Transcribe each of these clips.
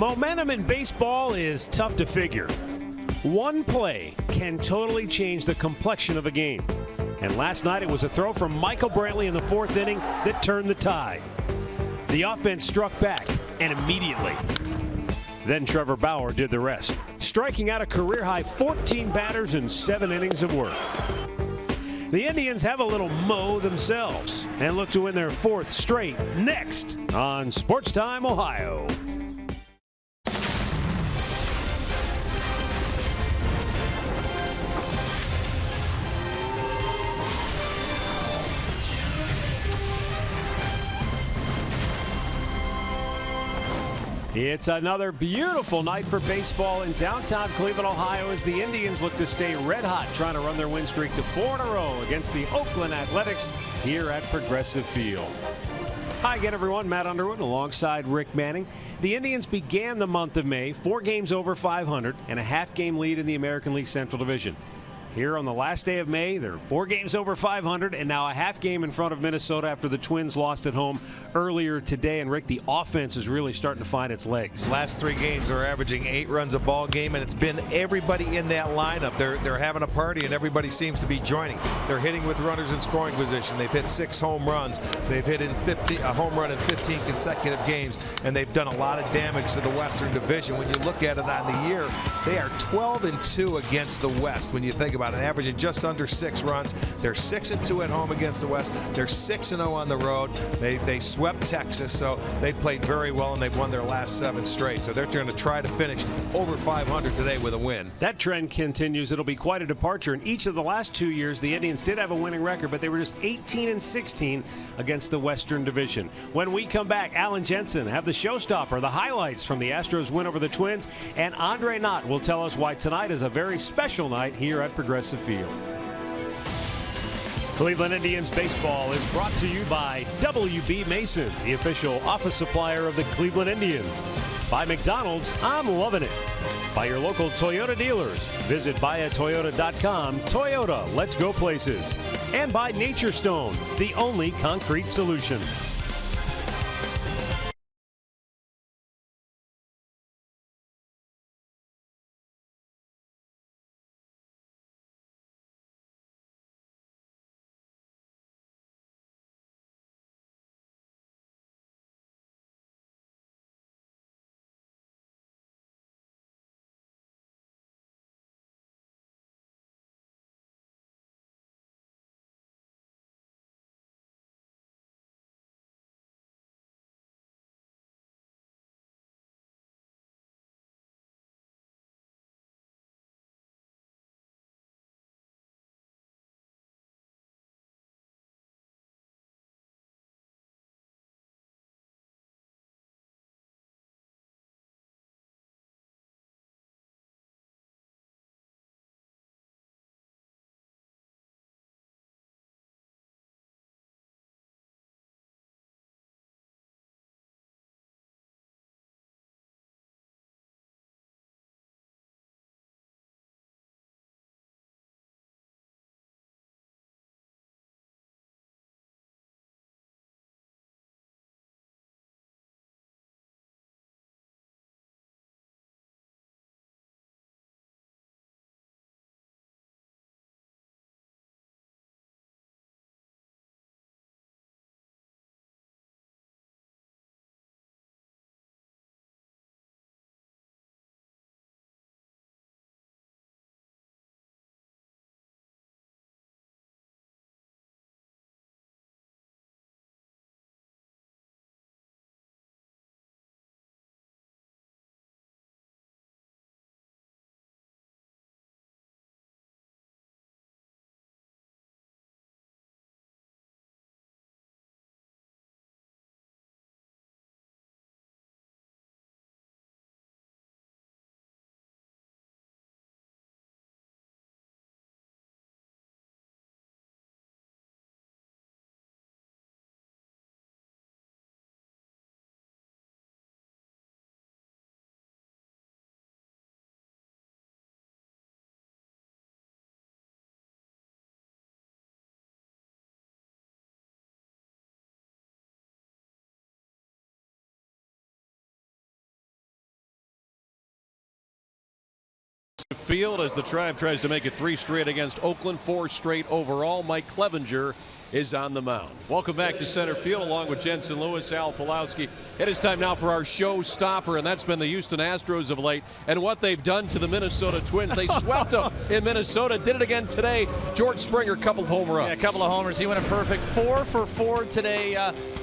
Momentum in baseball is tough to figure. One play can totally change the complexion of a game. And last night it was a throw from Michael Brantley in the fourth inning that turned the tide. The offense struck back, and immediately. Then Trevor Bauer did the rest, striking out a career-high 14 batters in 7 innings of work. The Indians have a little mo themselves and look to win their 4th straight next on Sports Time Ohio. It's another beautiful night for baseball in downtown Cleveland, Ohio, as the Indians look to stay red hot, trying to run their win streak to 4 in a row against the Oakland Athletics here at Progressive Field. Hi again, everyone. Matt Underwood alongside Rick Manning. The Indians began the month of May 4 games over 500 and a half-game lead in the American League Central Division. Here on the last day of May, they're 4 games over 500 and now a half game in front of Minnesota after the Twins lost at home earlier today. And Rick, the offense is really starting to find its legs. Last 3 games are averaging 8 runs a ball game, and it's been everybody in that lineup. They're having a party, and everybody seems to be joining. They're hitting with runners in scoring position. They've hit 6 home runs. They've hit a home run in 15 consecutive games, and they've done a lot of damage to the Western Division. When you look at it on the year, they are 12-2 against the West. When you think about it, averaging just under 6 runs. They're 6-2 at home against the West. They're 6-0 on the road. They swept Texas, so they played very well, and they've won their last 7 straight. So they're going to try to finish over 500 today with a win. That trend continues. It'll be quite a departure. In each of the last 2 years, the Indians did have a winning record, but they were just 18-16 against the Western Division. When we come back, Alan Jensen have the showstopper, the highlights from the Astros win over the Twins, and Andre Knott will tell us why tonight is a very special night here at Progressive Field. Cleveland Indians baseball is brought to you by W.B. Mason, the official office supplier of the Cleveland Indians. By McDonald's, I'm loving it. By your local Toyota dealers. Visit buyatoyota.com. Toyota, let's go places. And by Nature Stone, the only concrete solution. Field as the Tribe tries to make it 3 straight against Oakland, 4 straight overall. Mike Clevenger is on the mound. Welcome back to center field along with Jensen Lewis, Al Pulowski. It is time now for our showstopper, and that's been the Houston Astros of late and what they've done to the Minnesota Twins. They swept them in Minnesota, did it again today. George Springer, a couple of home runs. Yeah, a couple of homers. He went a perfect 4 for 4 today.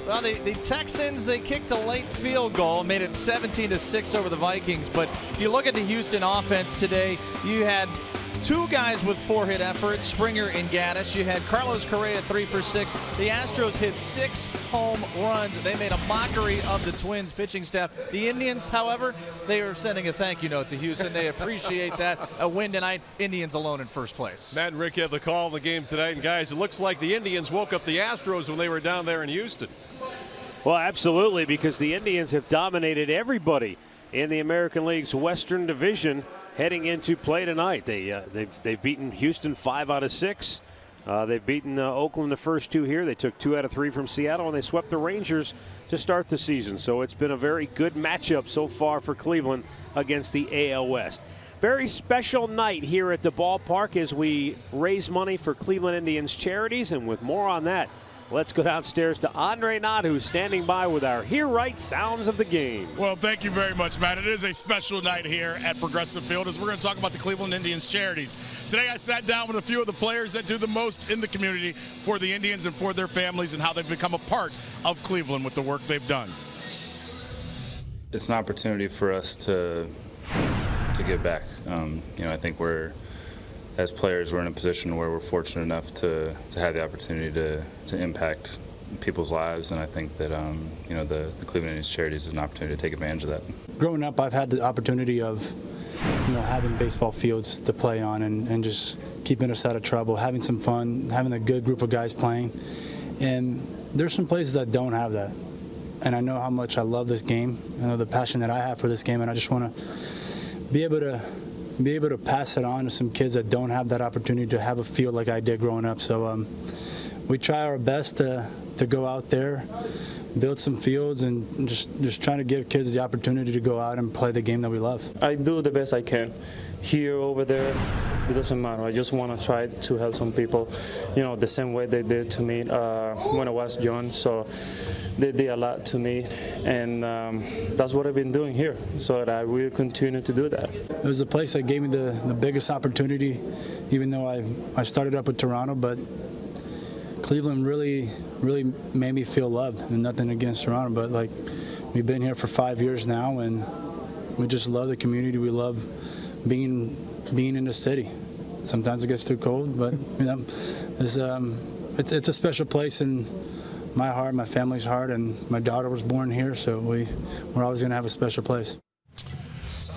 Well, the Texans, they kicked a late field goal, made it 17-6 over the Vikings. But you look at the Houston offense today, you had 2 guys with 4-hit efforts, Springer and Gaddis. You had Carlos Correa 3 for 6. The Astros hit 6 home runs. They made a mockery of the Twins pitching staff. The Indians, however, they are sending a thank you note to Houston. They appreciate that. A win tonight, Indians alone in first place. Matt and Rick had the call in the game tonight, and guys, it looks like the Indians woke up the Astros when they were down there in Houston. Well, absolutely, because the Indians have dominated everybody in the American League's Western Division heading into play tonight. They've beaten Houston 5 out of 6. They've beaten Oakland the first 2 here. They took 2 out of 3 from Seattle, and they swept the Rangers to start the season. So it's been a very good matchup so far for Cleveland against the AL West. Very special night here at the ballpark as we raise money for Cleveland Indians charities, and with more on that, let's go downstairs to Andre Knott, who's standing by with our Hear Right Sounds of the Game. Well, thank you very much, Matt. It is a special night here at Progressive Field as we're going to talk about the Cleveland Indians charities. Today I sat down with a few of the players that do the most in the community for the Indians and for their families and how they've become a part of Cleveland with the work they've done. It's an opportunity for us to give back. I think as players, we're in a position where we're fortunate enough to have the opportunity to impact people's lives, and I think that the Cleveland Indians charities is an opportunity to take advantage of that. Growing up, I've had the opportunity of having baseball fields to play on and just keeping us out of trouble, having some fun, having a good group of guys playing. And there's some places that don't have that. And I know how much I love this game. I know the passion that I have for this game, and I just want to be able to pass it on to some kids that don't have that opportunity to have a field like I did growing up. So we try our best to go out there, build some fields, and just trying to give kids the opportunity to go out and play the game that we love. I do the best I can. Here, over there, it doesn't matter. I just want to try to help some people, the same way they did to me when I was young. So they did a lot to me, and that's what I've been doing here. So that I will continue to do that. It was the place that gave me the biggest opportunity, even though I started up with Toronto, but Cleveland really made me feel loved. And nothing against Toronto, but we've been here for 5 years now, and we just love the community. We love being in the city. Sometimes it gets too cold, but it's a special place in my heart, my family's heart, and my daughter was born here, so we're always going to have a special place.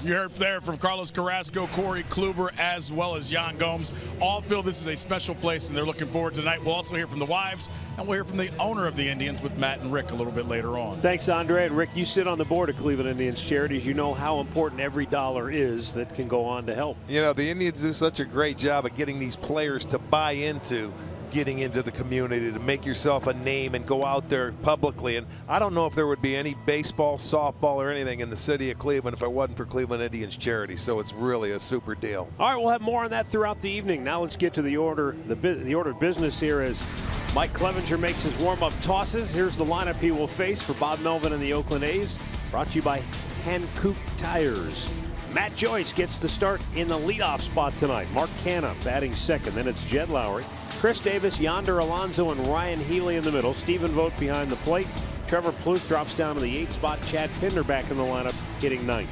You heard there from Carlos Carrasco, Corey Kluber, as well as Jan Gomes. All feel this is a special place, and they're looking forward to tonight. We'll also hear from the wives, and we'll hear from the owner of the Indians with Matt and Rick a little bit later on. Thanks, Andre. And Rick, you sit on the board of Cleveland Indians Charities. You know how important every dollar is that can go on to help. The Indians do such a great job of getting these players to buy into getting into the community, to make yourself a name and go out there publicly. And I don't know if there would be any baseball, softball, or anything in the city of Cleveland if it wasn't for Cleveland Indians Charity. So it's really a super deal. All right, we'll have more on that throughout the evening. Now let's get to the order of business here as Mike Clevenger makes his warm-up tosses. Here's the lineup he will face for Bob Melvin and the Oakland A's. Brought to you by Hankook Tires. Matt Joyce gets the start in the leadoff spot tonight. Mark Canha batting second. Then it's Jed Lowry, Chris Davis, Yonder Alonso, and Ryan Healy in the middle. Stephen Vogt behind the plate. Trevor Plouffe drops down to the 8th spot. Chad Pinder back in the lineup, hitting 9th.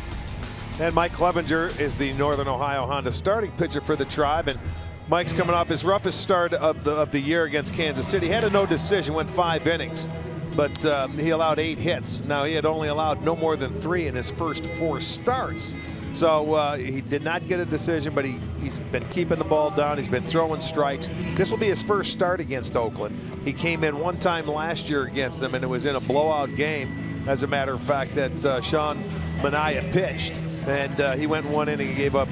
And Mike Clevenger is the Northern Ohio Honda starting pitcher for the Tribe. And Mike's coming off his roughest start of the year against Kansas City. Had a no decision, went 5 innings. But he allowed 8 hits. Now, he had only allowed no more than 3 in his first 4 starts. So he did not get a decision, but he's been keeping the ball down. He's been throwing strikes. This will be his first start against Oakland. He came in one time last year against them, and it was in a blowout game, as a matter of fact, that Sean Manaea pitched. And he went 1 inning and gave up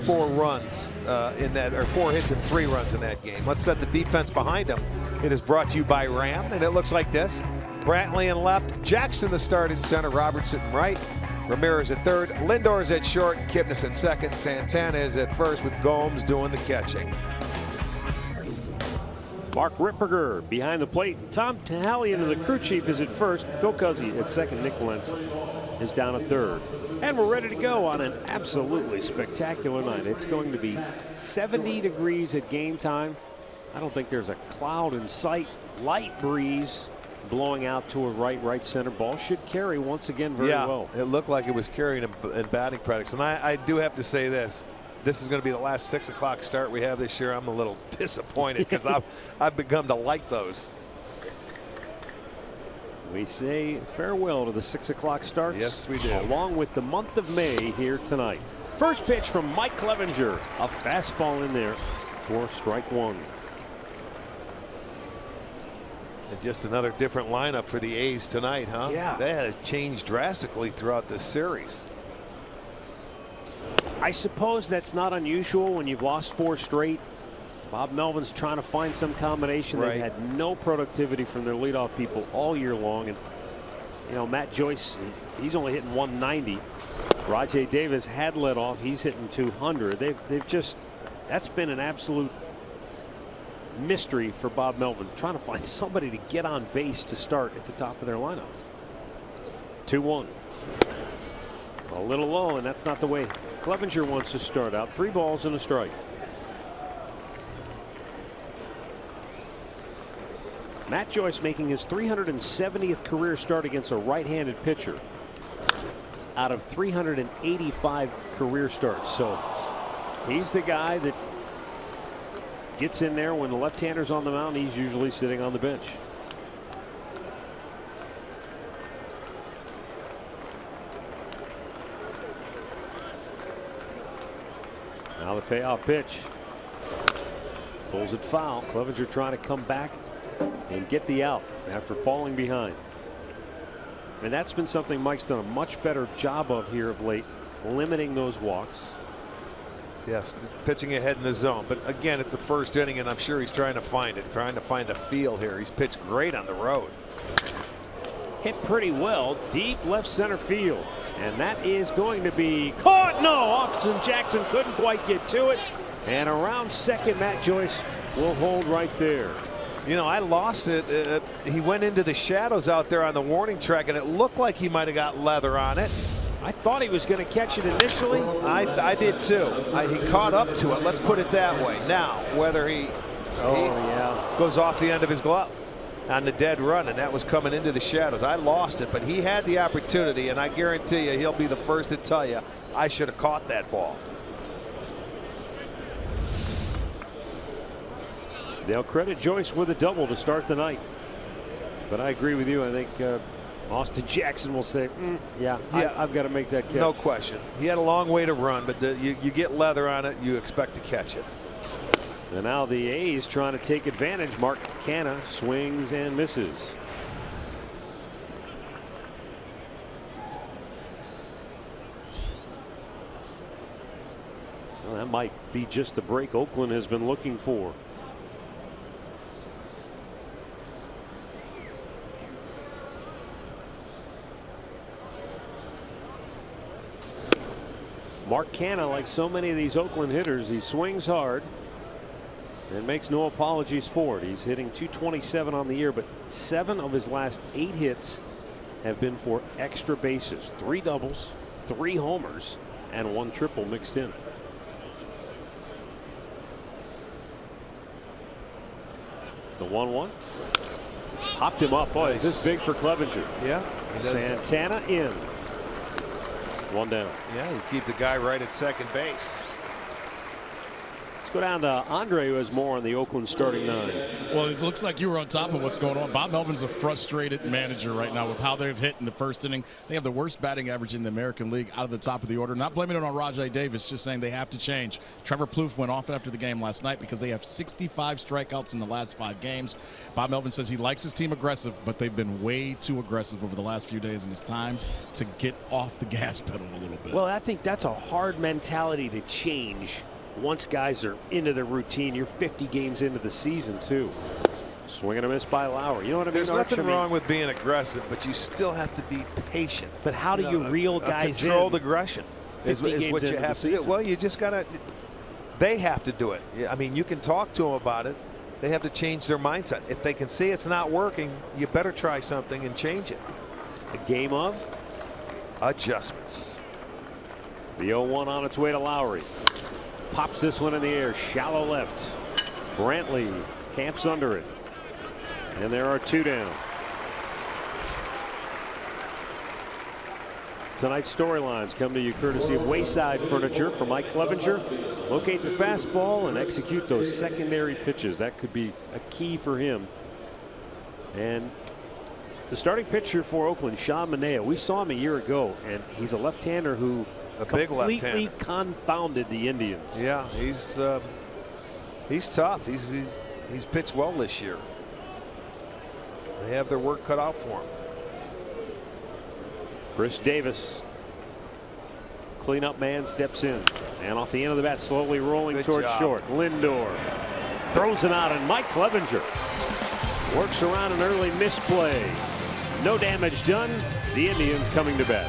4 runs in that, or 4 hits and 3 runs in that game. Let's set the defense behind him. It is brought to you by Ram, and it looks like this. Brantley in left, Jackson the start in center, Robertson in right, Ramirez at third, Lindor's at short, Kipnis at second, Santana is at first with Gomes doing the catching. Mark Ripperger behind the plate. Tom Tahalian, the crew chief, is at first. Phil Cuzzi at second. Nick Lentz is down at third. And we're ready to go on an absolutely spectacular night. It's going to be 70 degrees at game time. I don't think there's a cloud in sight. Light breeze blowing out to a right center. Ball should carry once again very well. It looked like it was carrying in batting practice. And I do have to say this. This is going to be the last 6 o'clock start we have this year. I'm a little disappointed because I've begun to like those. We say farewell to the 6 o'clock starts. Yes, we do. Along with the month of May here tonight. First pitch from Mike Clevenger. A fastball in there for strike one. And just another different lineup for the A's tonight, huh? Yeah. That has changed drastically throughout this series. I suppose that's not unusual when you've lost 4 straight. Bob Melvin's trying to find some combination. Right. They've had no productivity from their leadoff people all year long. And, you know, Matt Joyce, he's only hitting 190. Rajay Davis had led off. He's hitting 200. They've just, that's been an absolute mystery for Bob Melvin, trying to find somebody to get on base to start at the top of their lineup. 2-1. A little low, and that's not the way Clevenger wants to start out. 3 balls and a strike. Matt Joyce making his 370th career start against a right-handed pitcher out of 385 career starts. So he's the guy that gets in there when the left-hander's on the mound. He's usually sitting on the bench. Now the payoff pitch. Pulls it foul. Clevenger trying to come back and get the out after falling behind. And that's been something Mike's done a much better job of here of late, limiting those walks. Yes, pitching ahead in the zone. But again, it's the first inning, and I'm sure he's trying to find it, trying to find a feel here. He's pitched great on the road. Hit pretty well deep left center field. And that is going to be caught. No, Austin Jackson couldn't quite get to it. And around second, Matt Joyce will hold right there. You know, I lost it. He went into the shadows out there on the warning track, and it looked like he might have got leather on it. I thought he was going to catch it initially. I did too. He caught up to it. Let's put it that way. Now, whether he goes off the end of his glove on the dead run, and that was coming into the shadows. I lost it, but he had the opportunity, and I guarantee you he'll be the first to tell you I should have caught that ball. They'll credit Joyce with a double to start the night. But I agree with you. I think Austin Jackson will say, I've got to make that catch. No question. He had a long way to run, but you get leather on it, you expect to catch it. And now the A's trying to take advantage. Mark Canha swings and misses. Well, that might be just the break Oakland has been looking for. Mark Canha, like so many of these Oakland hitters, he swings hard and makes no apologies for it. He's hitting .227 on the year, but 7 of his last 8 hits have been for extra bases. 3 doubles, 3 homers, and 1 triple mixed in. The 1-1 popped him up. Boy, is this big for Clevenger. Yeah. Santana in. 1 down. Yeah, you keep the guy right at second base. Let's go down to Andre, who has more on the Oakland starting 9. Well, it looks like you were on top of what's going on. Bob Melvin's a frustrated manager right now with how they've hit in the first inning. They have the worst batting average in the American League out of the top of the order. Not blaming it on Rajay Davis, just saying they have to change. Trevor Plouffe went off after the game last night because they have 65 strikeouts in the last 5 games. Bob Melvin says he likes his team aggressive, but they've been way too aggressive over the last few days, and it's time to get off the gas pedal a little bit. Well, I think that's a hard mentality to change once guys are into their routine. You're 50 games into the season, too. Swing and a miss by Lowry. You know what I mean? There's nothing wrong with being aggressive, but you still have to be patient. But how do you reel guys in? Controlled aggression is what you have to do. Well, you just got to. They have to do it. I mean, you can talk to them about it. They have to change their mindset. If they can see it's not working, you better try something and change it. A game of adjustments. The 0-1 on its way to Lowry. Pops this one in the air, shallow left. Brantley camps under it. And there are 2 down. Tonight's storylines come to you courtesy of Wayside Furniture for Mike Clevenger. Locate the fastball and execute those secondary pitches. That could be a key for him. And the starting pitcher for Oakland, Sean Manaea, we saw him a year ago, and he's a left-hander who completely confounded the Indians. Yeah, he's tough. He's pitched well this year. They have their work cut out for him. Chris Davis, cleanup man, steps in, and off the end of the bat, slowly rolling towards short. Lindor throws him out, and Mike Clevenger works around an early misplay. No damage done. The Indians coming to bat.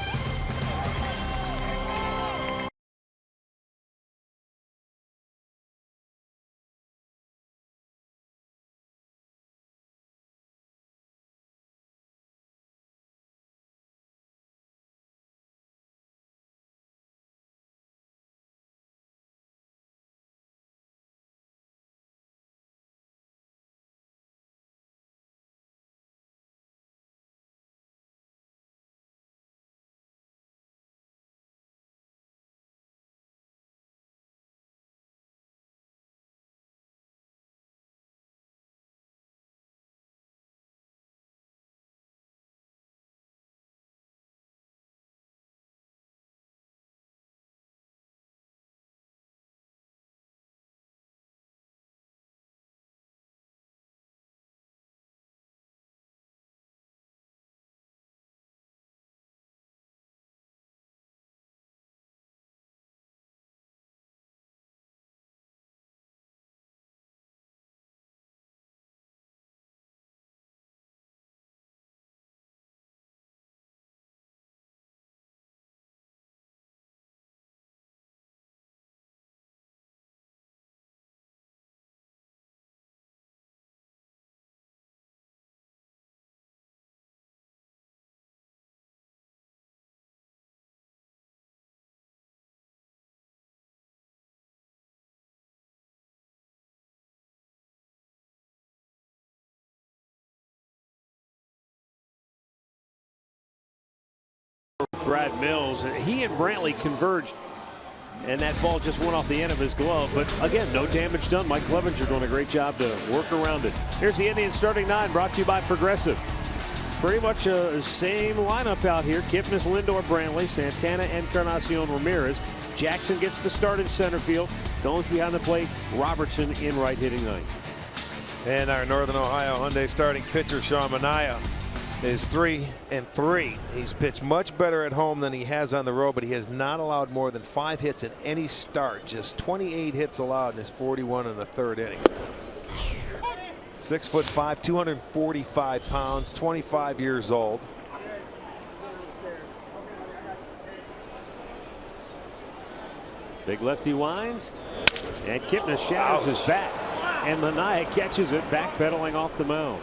Brad Mills, he and Brantley converged, and that ball just went off the end of his glove. But again, no damage done. Mike Clevenger doing a great job to work around it. Here's the Indians starting 9, brought to you by Progressive. Pretty much the same lineup out here. Kipnis, Lindor, Brantley, Santana, Encarnacion, Ramirez. Jackson gets the start in center field. Gomes behind the plate. Robertson in right, hitting 9. And our Northern Ohio Hyundai starting pitcher, Sean Manaea, is 3-3. He's pitched much better at home than he has on the road, but he has not allowed more than 5 hits in any start. Just 28 hits allowed in his 41 and a third inning. 6'5", 245 pounds, 25 years old. Big lefty winds, and Kipnis shatters his bat, and Manaea catches it, backpedaling off the mound.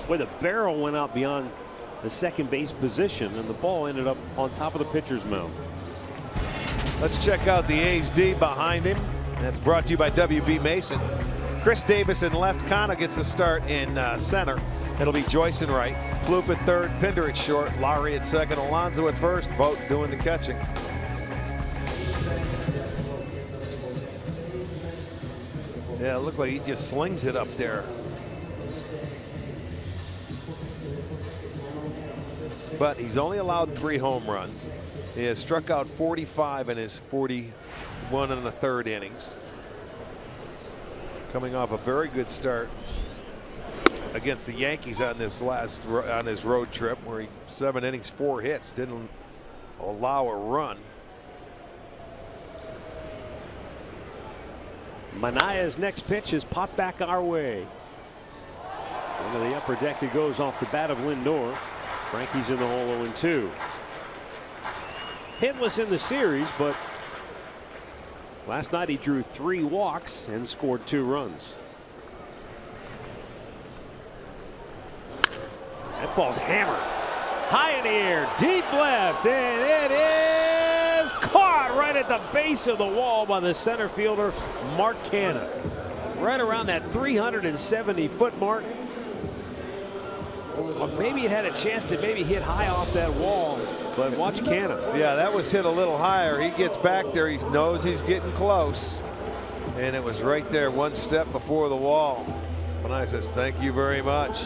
Where the barrel went out beyond the second base position, and the ball ended up on top of the pitcher's mound. Let's check out the A's D behind him. That's brought to you by WB Mason. Chris Davis in left. Kana gets the start in center. It'll be Joyce in right. Plouffe at third. Pinder at short. Lowry at second. Alonso at first. Vogt doing the catching. Yeah, it looked like he just slings it up there. But he's only allowed 3 home runs. He has struck out 45 in his 41 and a third innings. Coming off a very good start against the Yankees on his road trip, where he 7 innings, 4 hits, didn't allow a run. Manaea's next pitch is popped back our way. Into the upper deck it goes off the bat of Lindor. Frankie's in the hole 0-2. Hitless in the series, but last night he drew 3 walks and scored 2 runs. That ball's hammered high in the air, deep left, and it is caught right at the base of the wall by the center fielder Mark Canha. Right around that 370-foot mark. Well, maybe it had a chance to maybe hit high off that wall, but watch Canha. Yeah, that was hit a little higher. He gets back there. He knows he's getting close. And it was right there, one step before the wall. And I says, thank you very much.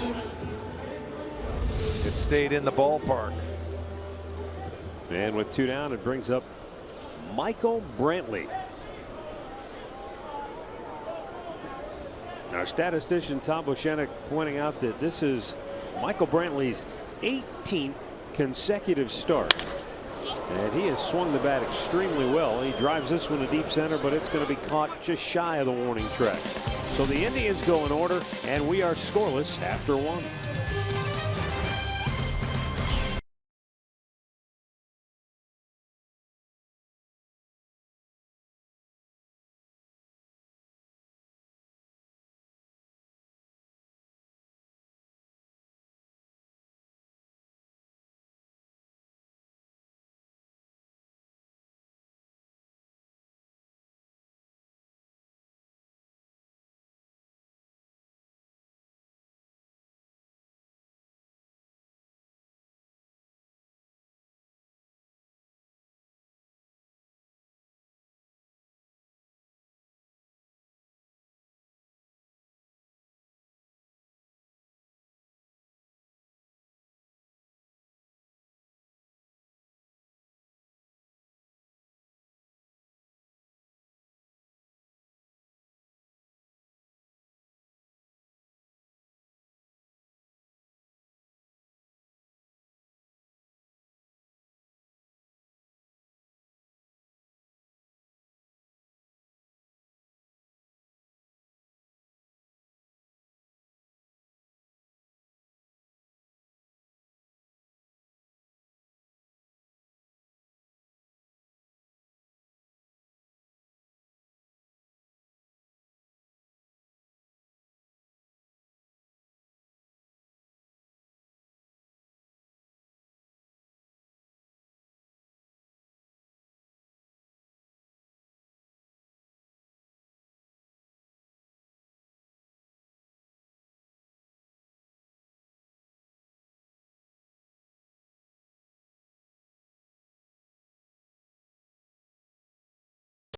It stayed in the ballpark. And with 2 down, it brings up Michael Brantley. Our statistician Tom Bushenik pointing out that this is Michael Brantley's 18th consecutive start. And he has swung the bat extremely well. He drives this one to deep center, but it's going to be caught just shy of the warning track. So the Indians go in order, and we are scoreless after 1.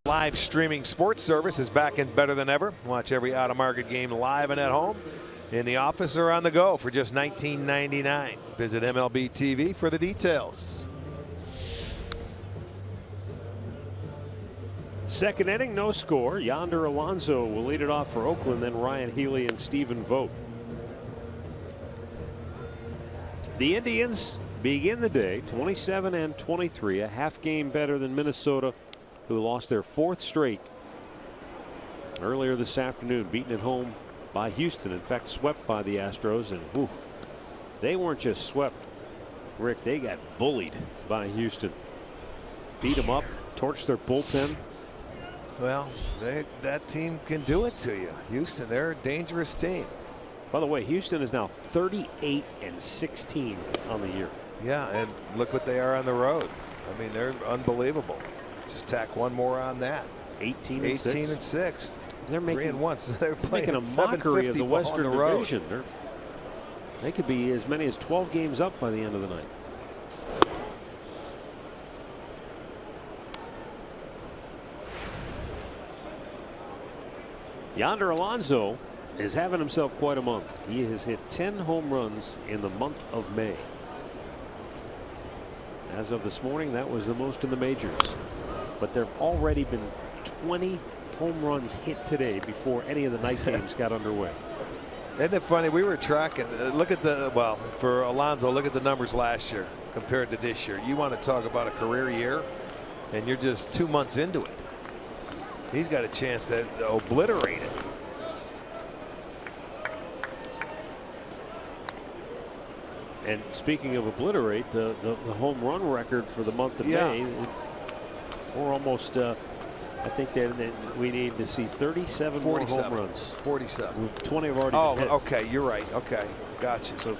Live streaming sports service is back and better than ever. Watch every out-of-market game live and at home, in the office or on the go for just $19.99. Visit MLB TV for the details. Second inning, no score. Yonder Alonso will lead it off for Oakland, then Ryan Healy and Stephen Vogt. The Indians begin the day 27-23, a half game better than Minnesota, who lost their 4th straight earlier this afternoon, beaten at home by Houston. In fact, swept by the Astros, and whew, they weren't just swept, Rick, they got bullied by Houston. Beat them up, torched their bullpen. Well, that team can do it to you. Houston, they're a dangerous team. By the way, Houston is now 38-16 on the year. Yeah, and look what they are on the road. I mean, they're unbelievable. Just tack one more on that. 18-6. They're making 3-1. They're playing making a mockery of the Western the Division. They could be as many as 12 games up by the end of the night. Yonder Alonso is having himself quite a month. He has hit 10 home runs in the month of May. As of this morning, that was the most in the majors. But there have already been 20 home runs hit today before any of the night games got underway. Isn't it funny? We were tracking. Look at the, well, for Alonso, look at the numbers last year compared to this year. You want to talk about a career year, and you're just 2 months into it. He's got a chance to obliterate it. And speaking of obliterate, the home run record for the month of May, we're almost. I think that we need to see 37 more home runs. 47. 20 have already been hit. Okay, you're right. Okay, gotcha. So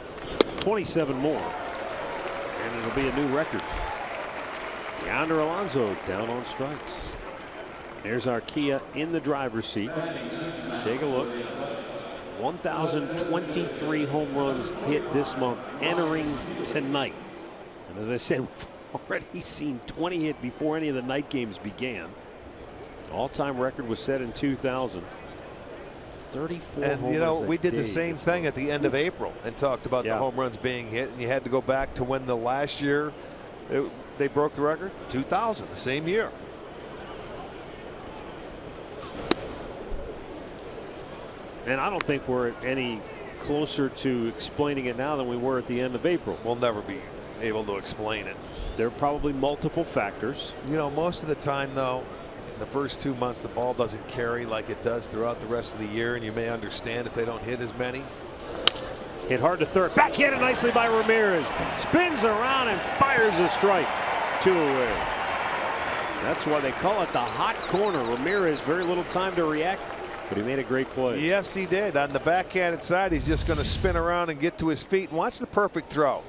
27 more, and it'll be a new record. Yonder Alonso down on strikes. There's our Kia in the driver's seat. Take a look. 1,023 home runs hit this month entering tonight. And as I said, we've already seen 20 hit before any of the night games began. All-time record was set in 2000. 34 and home you know, runs we a did the day same this thing month. at the end of April and talked about the home runs being hit, and you had to go back to when the last year they broke the record, 2000, the same year. And I don't think we're any closer to explaining it now than we were at the end of April. We'll never be able to explain it. There are probably multiple factors. You know, most of the time, though, in the first 2 months, the ball doesn't carry like it does throughout the rest of the year, and you may understand if they don't hit as many. Hit hard to third. Backhanded nicely by Ramirez. Spins around and fires a strike. 2 away. That's why they call it the hot corner. Ramirez, very little time to react, but he made a great play. Yes, he did. On the backhanded side, he's just going to spin around and get to his feet. And watch the perfect throw.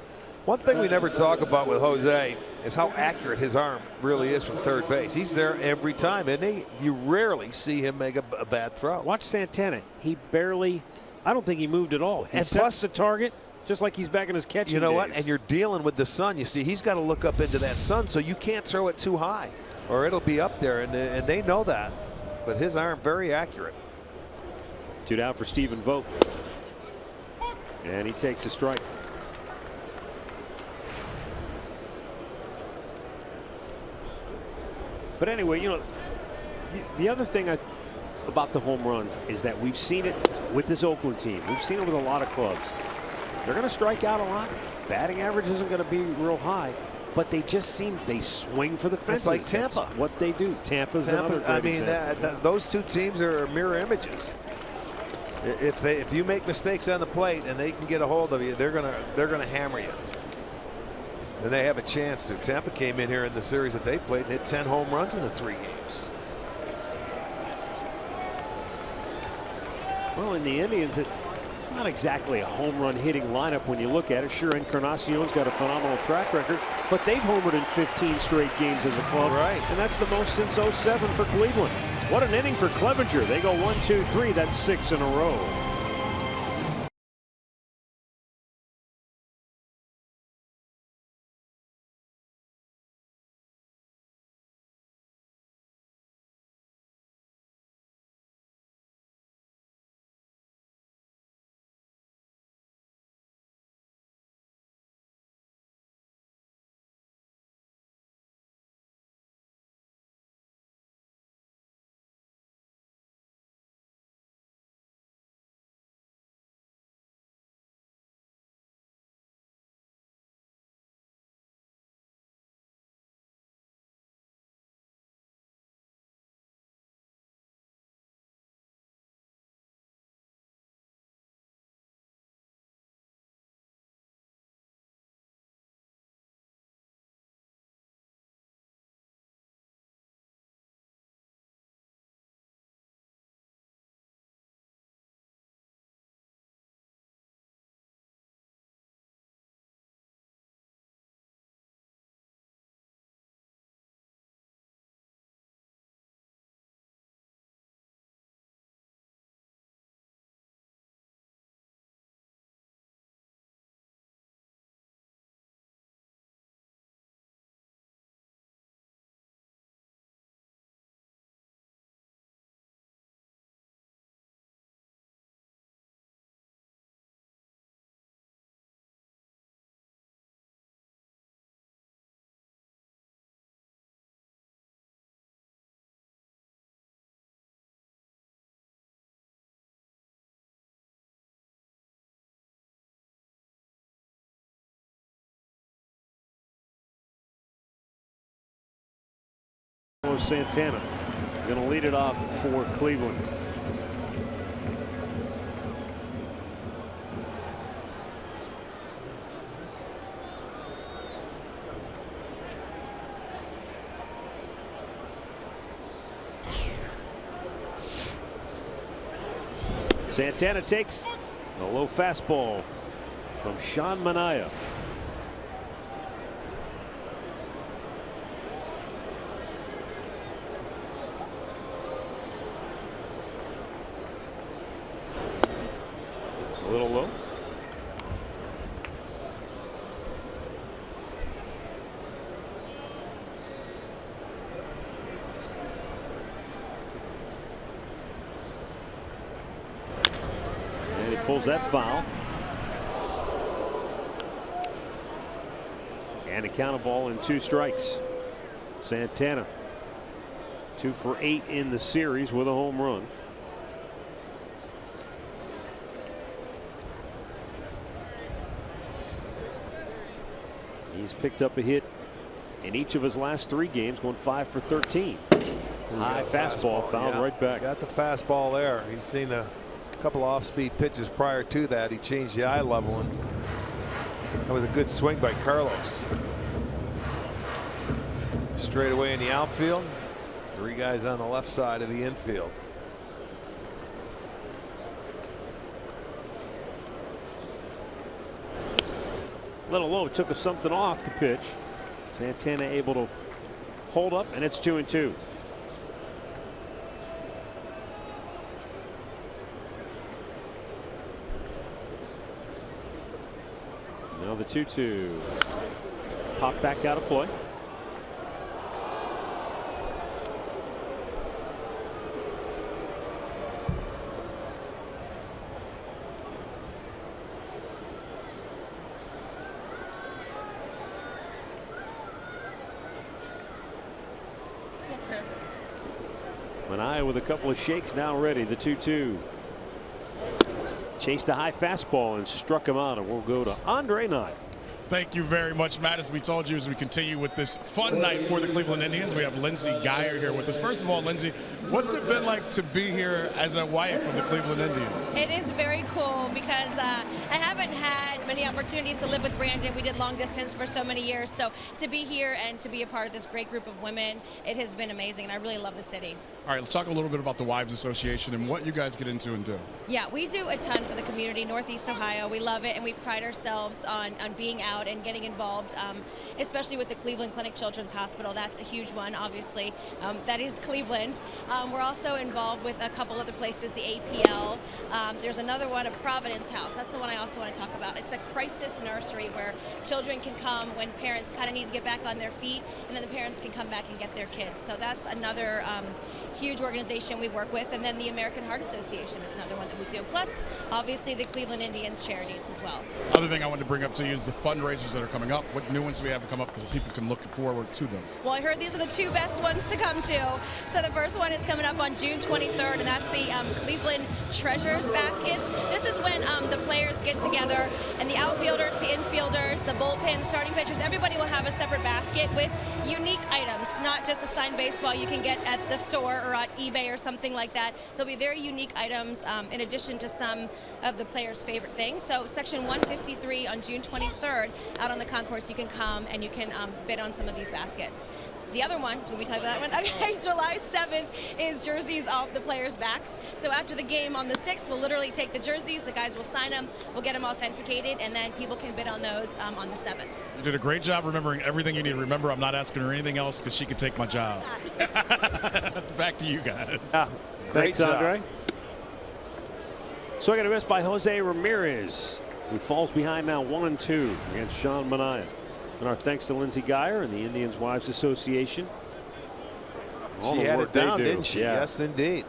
One thing we never talk about with Jose is how accurate his arm really is from third base. He's there every time, isn't he? You rarely see him make a bad throw. Watch Santana. He barely, I don't think he moved at all. He sets the target just like he's back in his catching You know days. what? And you're dealing with the sun. You see, he's got to look up into that sun, so you can't throw it too high or it'll be up there, and they know that. But his arm, very accurate. 2 down for Stephen Vogt. And he takes a strike. But anyway, you know, the other thing about the home runs is that we've seen it with this Oakland team. We've seen it with a lot of clubs. They're going to strike out a lot. Batting average isn't going to be real high, but they just seem, they swing for the fences. It's like Tampa. That's what they do. Tampa's another great I mean, example. those two teams are mirror images. If you make mistakes on the plate and they can get a hold of you, they're gonna hammer you. And they have a chance to. Tampa came in here in the series that they played and hit 10 home runs in the 3 games. Well, in the Indians, it's not exactly a home run hitting lineup when you look at it. Sure, Encarnacion's got a phenomenal track record, but they've homered in 15 straight games as a club. Right. And that's the most since '07 for Cleveland. What an inning for Clevenger. They go 1, 2, 3. That's 6 in a row. Santana going to lead it off for Cleveland. Santana takes a low fastball from Sean Manaea. A little low. And he pulls that foul. And a count of ball and 2 strikes. Santana 2 for 8 in the series with a home run. He's picked up a hit in each of his last 3 games, going 5 for 13. High fastball fouled right back. Got the fastball there. He's seen a couple off-speed pitches prior to that. He changed the eye level, and that was a good swing by Carlos. Straight away in the outfield. 3 guys on the left side of the infield. Little low, took something off the pitch. Santana able to hold up, and it's 2-2. Now the 2-2. Pop back out of play. Manaea with a couple of shakes now ready. The 2-2. Chased a high fastball and struck him out, and we'll go to Andre Nye. Thank you very much, Matt. As we told you, as we continue with this fun night for the Cleveland Indians, we have Lindsey Geyer here with us. First of all, Lindsey, what's it been like to be here as a wife of the Cleveland Indians? It is very cool because I haven't had many opportunities to live with Brandon. We did long distance for so many years. So to be here and to be a part of this great group of women, it has been amazing. And I really love the city. All right, let's talk a little bit about the Wives Association and what you guys get into and do. Yeah, we do a ton for the community, Northeast Ohio. We love it, and we pride ourselves on being out and getting involved, especially with the Cleveland Clinic Children's Hospital. That's a huge one, obviously. That is Cleveland. We're also involved with a couple other places, the APL. There's another one, a Providence House. That's the one I also want to talk about. It's a crisis nursery where children can come when parents kind of need to get back on their feet, and then the parents can come back and get their kids. So that's another huge organization we work with. And then the American Heart Association is another one that we do. Plus, obviously, the Cleveland Indians charities as well. Other thing I wanted to bring up to you is the fundraisers that are coming up. What new ones do we have to come up so people can look forward to them? Well, I heard these are the 2 best ones to come to. So the first one is coming up on June 23rd, and that's the Cleveland Treasures Baskets. This is when the players get together, and the outfielders, the infielders, the bullpen, starting pitchers, everybody will have a separate basket with unique items, not just a signed baseball you can get at the store or at eBay or something like that. There'll be very unique items in addition to some of the players' favorite things. So Section 153 on June 23rd out on the concourse, you can come and you can bid on some of these baskets. The other one, did we talk about that one? Okay, July 7th is jerseys off the players' backs. So after the game on the 6th, we'll literally take the jerseys, the guys will sign them, we'll get them authenticated, and then people can bid on those on the 7th. You did a great job remembering everything you need to remember. I'm not asking her anything else because she could take my job. Back to you guys. Great job, Andre. So I got a miss by Jose Ramirez, who falls behind now 1-2 against Sean Manaea. And our thanks to Lindsey Geyer and the Indians Wives Association. She had it down, didn't she? Yeah. Yes, indeed.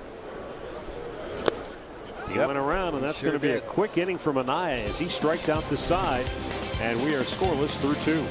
He went around, and that's going to be a quick inning for Manaea as he strikes out the side, and we are scoreless through 2.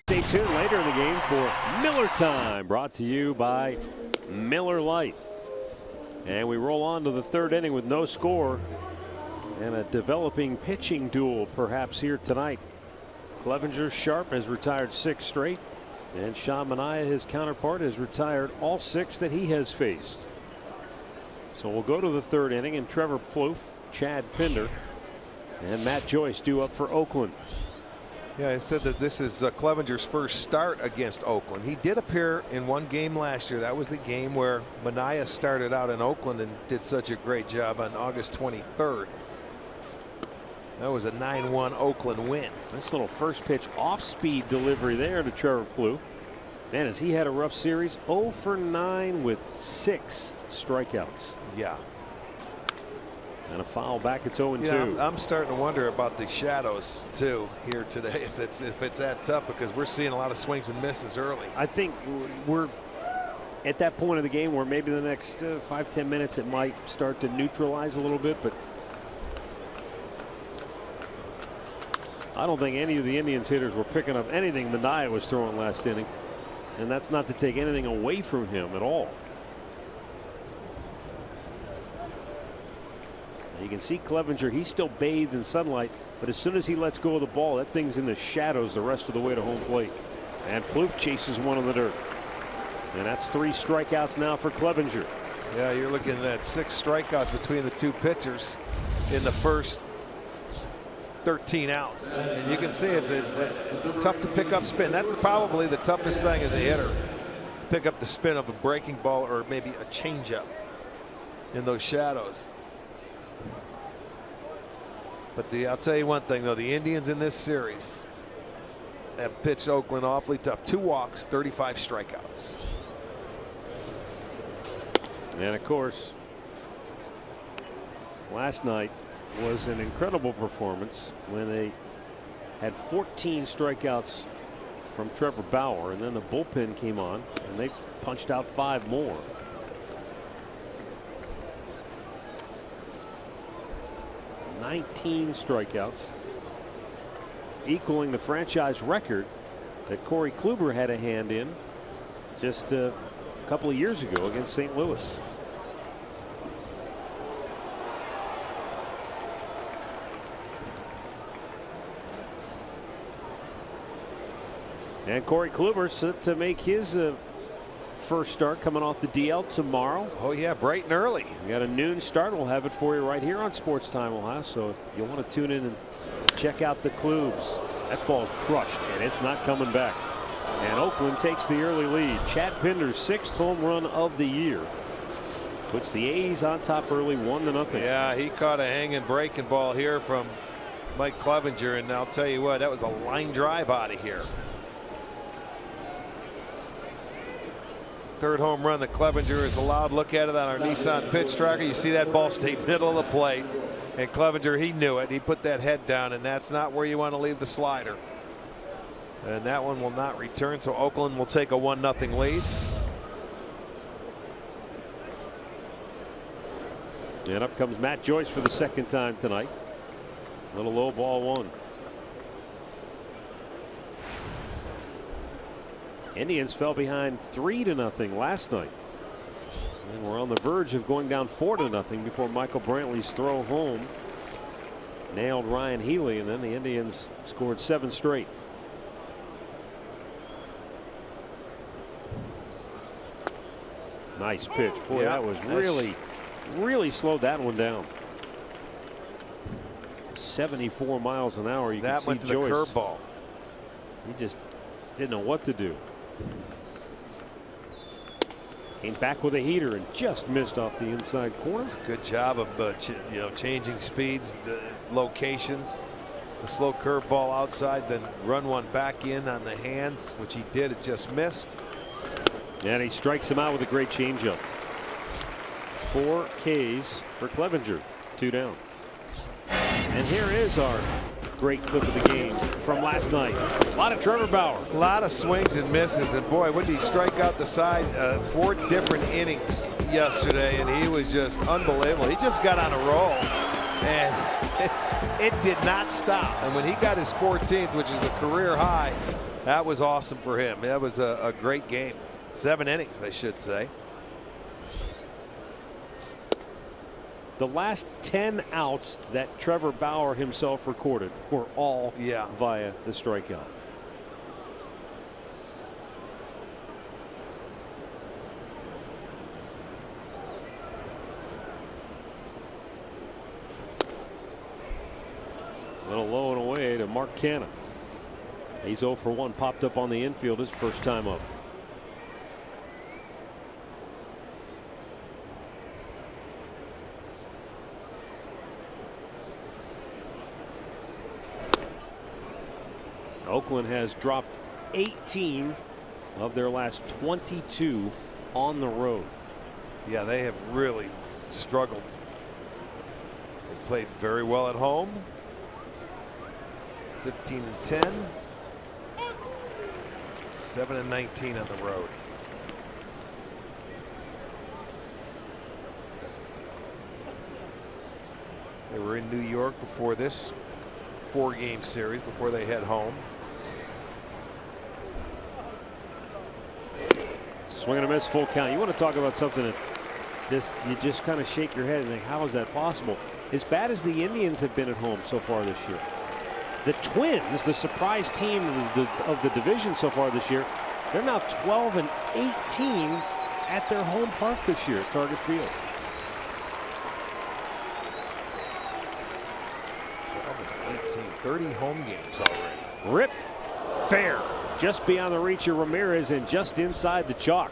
Stay tuned later in the game for Miller Time, brought to you by Miller Lite. And we roll on to the third inning with no score and a developing pitching duel perhaps here tonight. Clevenger Sharp has retired 6 straight, and Sean Manaea, his counterpart, has retired all 6 that he has faced. So we'll go to the third inning, and Trevor Plouffe, Chad Pinder, and Matt Joyce due up for Oakland. Yeah, I said that this is Clevenger's first start against Oakland. He did appear in one game last year. That was the game where Manaea started out in Oakland and did such a great job on August 23rd. That was a 9-1 Oakland win. This little first pitch off-speed delivery there to Trevor Plouffe. Man, has he had a rough series? 0 for 9 with 6 strikeouts. Yeah. And a foul back. It's 0-2. Yeah, I'm starting to wonder about the shadows too here today. If it's that tough, because we're seeing a lot of swings and misses early. I think we're at that point of the game where maybe the next 5-10 minutes it might start to neutralize a little bit, but I don't think any of the Indians hitters were picking up anything Manaea was throwing last inning, and that's not to take anything away from him at all. You can see Clevenger, he's still bathed in sunlight, but as soon as he lets go of the ball, that thing's in the shadows the rest of the way to home plate. And Plouffe chases one in the dirt. And that's 3 strikeouts now for Clevenger. Yeah, you're looking at 6 strikeouts between the 2 pitchers in the first 13 outs. And you can see it's tough to pick up spin. That's probably the toughest thing as a hitter. Pick up the spin of a breaking ball or maybe a changeup in those shadows. But I'll tell you one thing, though, the Indians in this series have pitched Oakland awfully tough. 2 walks, 35 strikeouts. And of course, last night was an incredible performance when they had 14 strikeouts from Trevor Bauer, and then the bullpen came on and they punched out 5 more. $19 strikeouts, equaling the franchise record that Corey Kluber had a hand in just a couple of years ago against St. Louis. And Corey Kluber set to make his first start coming off the DL tomorrow. Oh yeah, bright and early. We got a noon start. We'll have it for you right here on Sports Time Ohio. So you'll want to tune in and check out the Klubs. That ball's crushed and it's not coming back. And Oakland takes the early lead. Chad Pinder's 6th home run of the year puts the A's on top early, 1-0. Yeah, he caught a hanging breaking ball here from Mike Clevenger, and I'll tell you what, that was a line drive out of here. 3rd home run that Clevenger is allowed. Look at it on our Nissan pitch tracker. You see that ball stay middle of the plate, and Clevenger, he knew it. He put that head down, and that's not where you want to leave the slider. And that one will not return, so Oakland will take a 1-0 lead. And up comes Matt Joyce for the 2nd time tonight. Little low ball 1. Indians fell behind 3-0 last night. And we're on the verge of going down 4-0 before Michael Brantley's throw home nailed Ryan Healy, and then the Indians scored 7 straight. Nice pitch. Boy, yeah, that was really slowed that one down. 74 miles an hour. You can see went to Joyce. the curveball. He just didn't know what to do. Came back with a heater and just missed off the inside corner. It's a good job of changing speeds, the locations. The slow curveball outside, then run one back in on the hands, which he did. It just missed. And he strikes him out with a great changeup. 4 Ks for Clevenger. 2 down. And here is our great clip of the game from last night. A lot of Trevor Bauer. A lot of swings and misses, and boy, when did he strike out the side 4 different innings yesterday, and he was just unbelievable. He just got on a roll, and it did not stop. And when he got his 14th, which is a career high, That was awesome for him. That was a great game. 7 innings, I should say. The last 10 outs that Trevor Bauer himself recorded were all via the strikeout. A little low and away to Mark Canha. He's 0 for 1, popped up on the infield his first time up. Oakland has dropped 18 of their last 22 on the road. Yeah, they have really struggled. They played very well at home. 15-10. 7-19 on the road. They were in New York before this 4-game series before they head home. Swing and a miss, full count. You want to talk about something that you just kind of shake your head and think, how is that possible? As bad as the Indians have been at home so far this year, the Twins, the surprise team of the division so far this year, they're now 12-18 at their home park this year at Target Field. 12-18, 30 home games already. Ripped fair, just beyond the reach of Ramirez and just inside the chalk.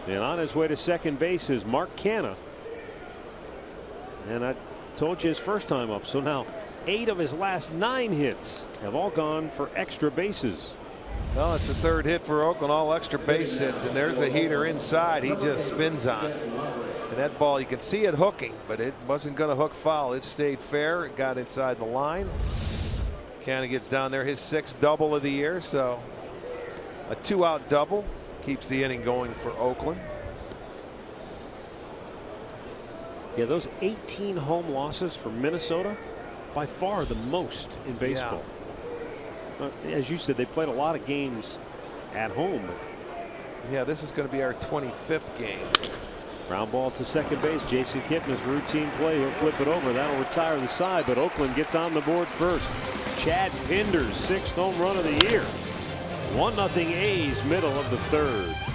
And on his way to second base is Mark Canha. And I told you his first time up. So now 8 of his last 9 hits have all gone for extra bases. Well, it's the 3rd hit for Oakland, all extra base hits, and there's a heater inside. He just spins on. And that ball, you can see it hooking, but it wasn't going to hook foul. It stayed fair. It got inside the line. Canha gets down there, his 6th double of the year, so a 2-out double keeps the inning going for Oakland. Yeah, those 18 home losses for Minnesota, by far the most in baseball. Yeah. As you said, they played a lot of games at home. Yeah, this is going to be our 25th game. Ground ball to second base. Jason Kipnis, routine play. He'll flip it over. That'll retire the side, but Oakland gets on the board first. Chad Pinder's 6th home run of the year. 1-0 A's, middle of the 3rd.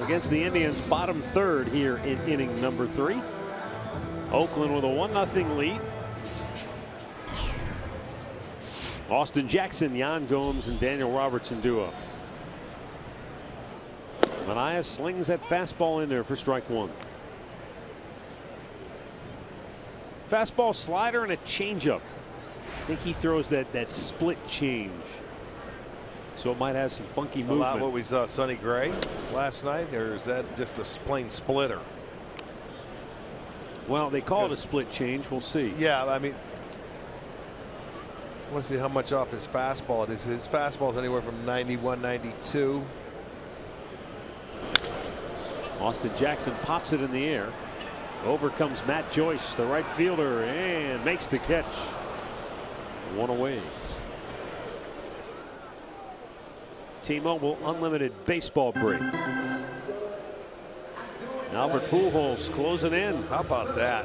Against the Indians, bottom 3rd here in inning number 3. Oakland with a 1-0 lead. Austin Jackson, Yan Gomes, and Daniel Robertson duo. Manaea slings that fastball in there for strike 1. Fastball, slider, and a changeup. I think he throws that split change. So it might have some funky movement. A lot what we saw Sonny Gray last night, or is that just a plain splitter? Well, they call it a split change. We'll see. Yeah, I mean, I want to see how much off his fastball it is. His fastball is anywhere from 91, 92. Austin Jackson pops it in the air. Over comes Matt Joyce, the right fielder, and makes the catch. One away. T-Mobile Unlimited baseball break. Albert Pujols closing in. How about that?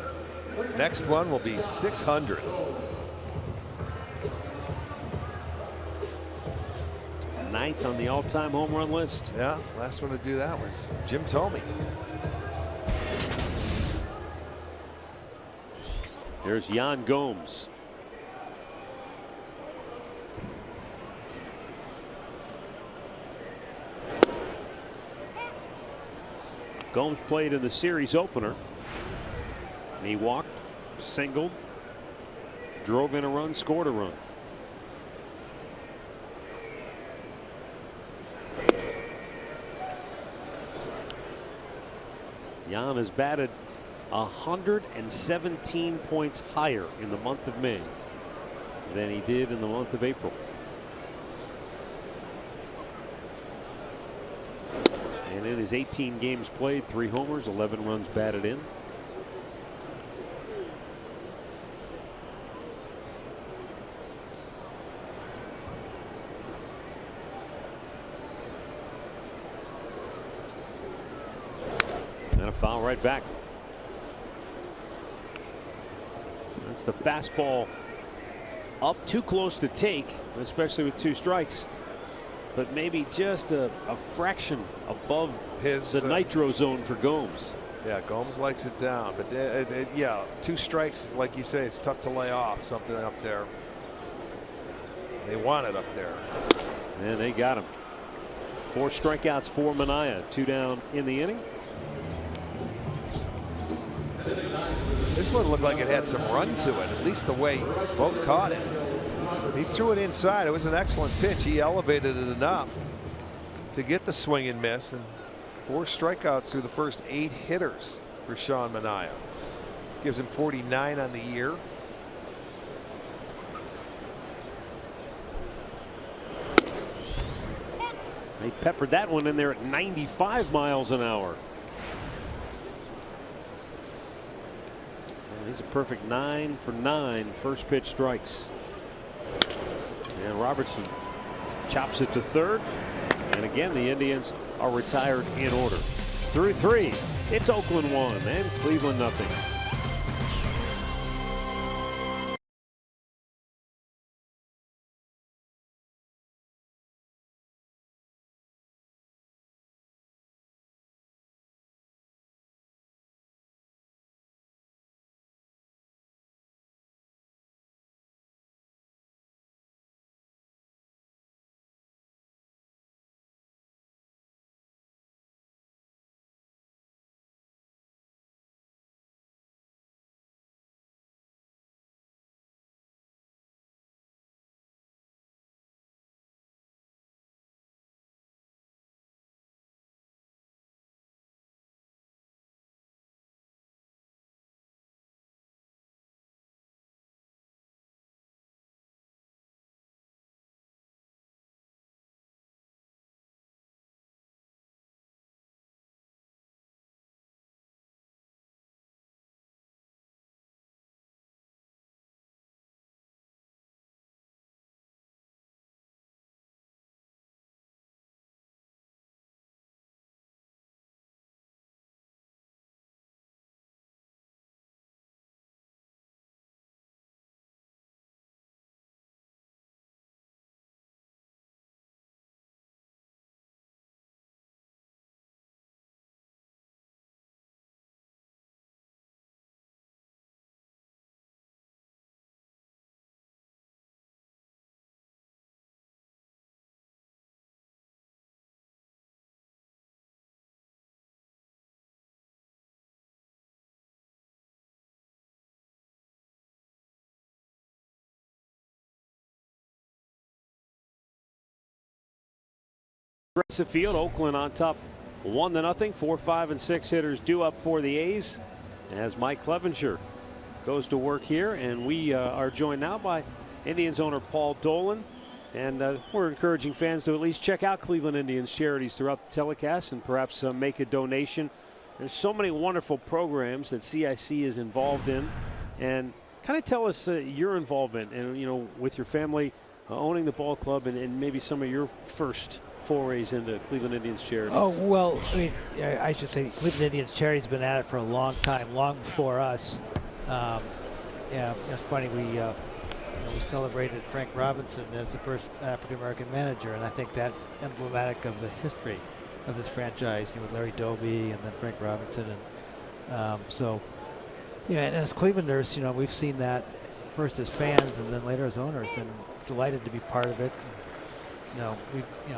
Next one will be 600. Ninth on the all-time home run list. Yeah, last one to do that was Jim Thome. There's Yan Gomes. Gomes played in the series opener. And he walked, singled, drove in a run, scored a run. Yan has batted 117 points higher in the month of May than he did in the month of April. And in his 18 games played, 3 homers, 11 runs batted in. And a foul right back. That's the fastball up too close to take, especially with 2 strikes. But maybe just a fraction above the nitro zone for Gomes. Yeah, Gomes likes it down, but yeah, 2 strikes, like you say, it's tough to lay off something up there. They want it up there. And they got him. 4 strikeouts for Minaya, 2 down in the inning. This one looked like it had some run to it, at least the way Vogt caught it. He threw it inside. It was an excellent pitch. He elevated it enough to get the swing and miss, and 4 strikeouts through the first 8 hitters for Sean Manaea. Gives him 49 on the year. They peppered that one in there at 95 miles an hour. He's a perfect 9 for 9 first pitch strikes. And Robertson chops it to third. And again, the Indians are retired in order. Through 3, it's Oakland 1 and Cleveland nothing. Progressive Field, Oakland on top 1-0. 4, 5, and 6 hitters due up for the A's as Mike Clevenger goes to work here. And we are joined now by Indians owner Paul Dolan. And we're encouraging fans to at least check out Cleveland Indians charities throughout the telecast and perhaps make a donation. There's so many wonderful programs that CIC is involved in. And kind of tell us your involvement and, you know, with your family owning the ball club and maybe some of your first forays into Cleveland Indians charities. Oh, well, I mean, I should say Cleveland Indians charity's been at it for a long time, long before us. Yeah, it's funny, we celebrated Frank Robinson as the first African-American manager, and I think that's emblematic of the history of this franchise, you know, with Larry Doby and then Frank Robinson. And so, you know, and as Clevelanders, you know, we've seen that first as fans and then later as owners, and delighted to be part of it. You know,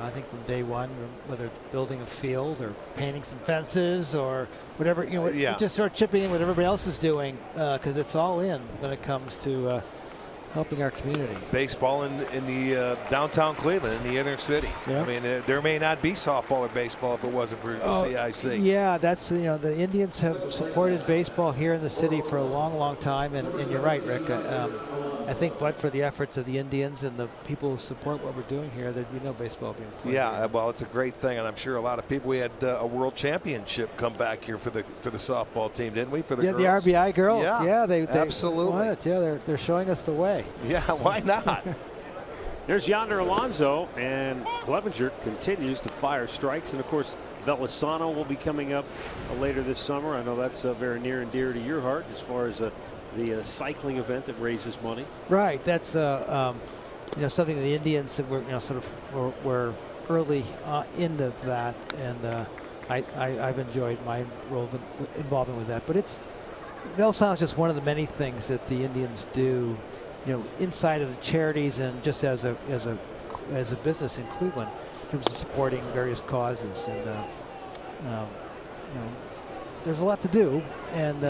I think from day one, whether it's building a field or painting some fences or whatever, you know, we just start chipping in what everybody else is doing, because it's all in when it comes to helping our community. Baseball in the downtown Cleveland, in the inner city. Yeah. I mean, there may not be softball or baseball if it wasn't for CIC. Yeah, that's, you know, the Indians have supported baseball here in the city for a long, long time, and you're right, Rick. I think, but for the efforts of the Indians and the people who support what we're doing here, there'd be no baseball being played. Yeah, here. well, it's a great thing, and I'm sure a lot of people. We had a world championship come back here for the softball team, didn't we? For the girls? The RBI girls. Yeah, they absolutely won it. Yeah, they're showing us the way. Yeah, why not? There's Yonder Alonso, and Clevenger continues to fire strikes. And of course, Velasano will be coming up later this summer. I know that's very near and dear to your heart as far as the cycling event that raises money. Right. That's you know, something the Indians were, you know, sort of were early into that, and I've enjoyed my role involvement with that. But Velasano is just one of the many things that the Indians do, you know, inside of the charities and just as a business in Cleveland, in terms of supporting various causes. And you know, there's a lot to do, and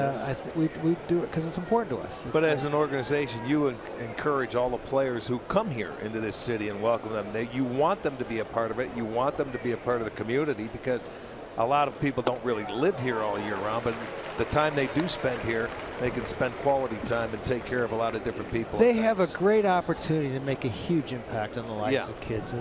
we do it because it's important to us. But as an organization, you encourage all the players who come here into this city and welcome them. You want them to be a part of it. You want them to be a part of the community, because a lot of people don't really live here all year round, but the time they do spend here, they can spend quality time and take care of a lot of different people. They have a great opportunity to make a huge impact on the lives of kids,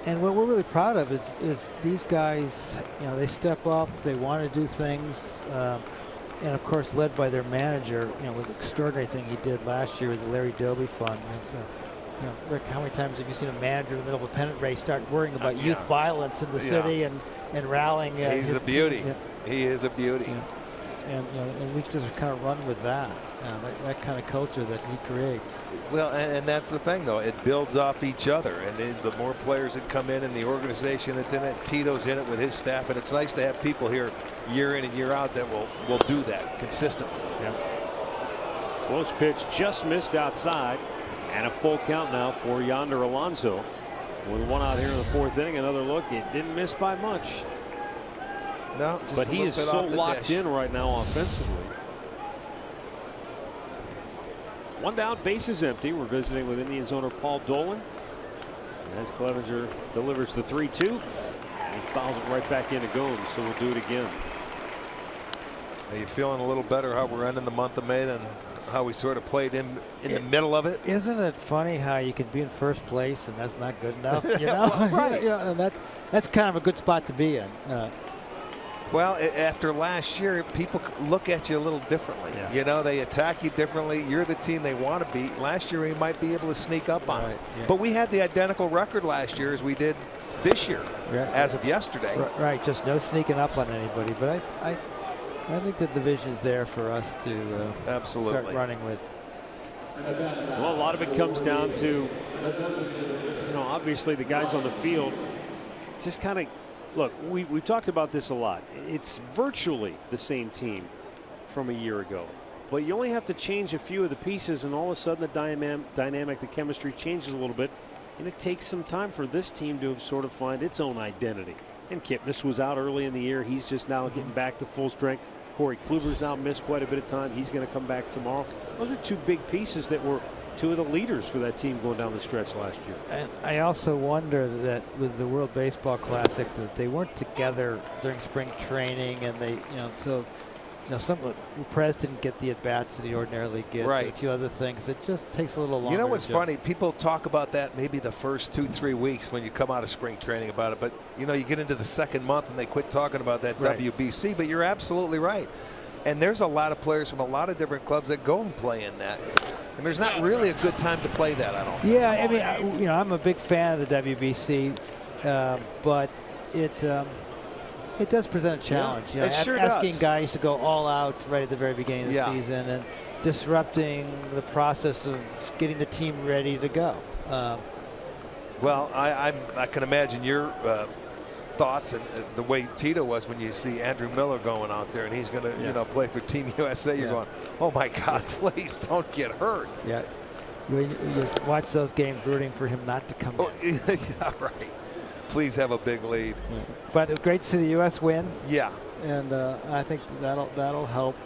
and what we're really proud of is these guys, you know, they step up, they want to do things, and of course led by their manager, you know, with the extraordinary thing he did last year with the Larry Doby Fund. You know, Rick, how many times have you seen a manager in the middle of a pennant race start worrying about youth violence in the city and rallying? He's a beauty. He is a beauty. And you know, and we just kind of run with that. That kind of culture that he creates. Well, and that's the thing, though. It builds off each other. And the more players that come in and the organization that's in it, Tito's in it with his staff. And it's nice to have people here year in and year out that will do that consistently. Yeah. Close pitch just missed outside. And a full count now for Yonder Alonso. With one out here in the fourth inning. Another look. It didn't miss by much. No, just but he is so locked in right now offensively. One down, bases empty. We're visiting with Indians owner Paul Dolan. As Clevenger delivers the 3-2, he fouls it right back into Gomes, so we'll do it again. Are you feeling a little better how we're ending the month of May than how we sort of played in the middle of it? Isn't it funny how you can be in first place and that's not good enough? You know, right? You know, and that's kind of a good spot to be in. Well, after last year, people look at you a little differently. Yeah. You know, they attack you differently. You're the team they want to beat. Last year, we might be able to sneak up on it. Yeah. But we had the identical record last year as we did this year, as of yesterday. Right, just no sneaking up on anybody. But I think the division is there for us to absolutely start running with. Well, a lot of it comes down to, you know, obviously the guys on the field just kind of. Look, we talked about this a lot. It's virtually the same team from a year ago. But you only have to change a few of the pieces, and all of a sudden the dynamic, the chemistry changes a little bit. And it takes some time for this team to sort of find its own identity. And Kipnis was out early in the year. He's just now getting back to full strength. Corey Kluber's now missed quite a bit of time. He's going to come back tomorrow. Those are two big pieces that were two of the leaders for that team going down the stretch last year. And I also wonder that with the World Baseball Classic that they weren't together during spring training, and they, some Perez didn't get the at-bats that he ordinarily gets. Right. A few other things. It just takes a little longer. You know what's funny? People talk about that maybe the first 2-3 weeks when you come out of spring training about it, but you get into the second month and they quit talking about that WBC. But you're absolutely right. And there's a lot of players from a lot of different clubs that go and play in that. And there's not really a good time to play that, I don't think. Yeah, I mean, I'm a big fan of the WBC, but it does present a challenge. It sure asking does. guys to go all out right at the very beginning of the season and disrupting the process of getting the team ready to go. Well, I can imagine your thoughts and the way Tito was when you see Andrew Miller going out there and he's going to play for Team USA. You're going, oh my God, please don't get hurt. Yeah, you watch those games rooting for him not to come in. Yeah, right. Please have a big lead. But it's great to see the U.S. win. Yeah, and I think that'll help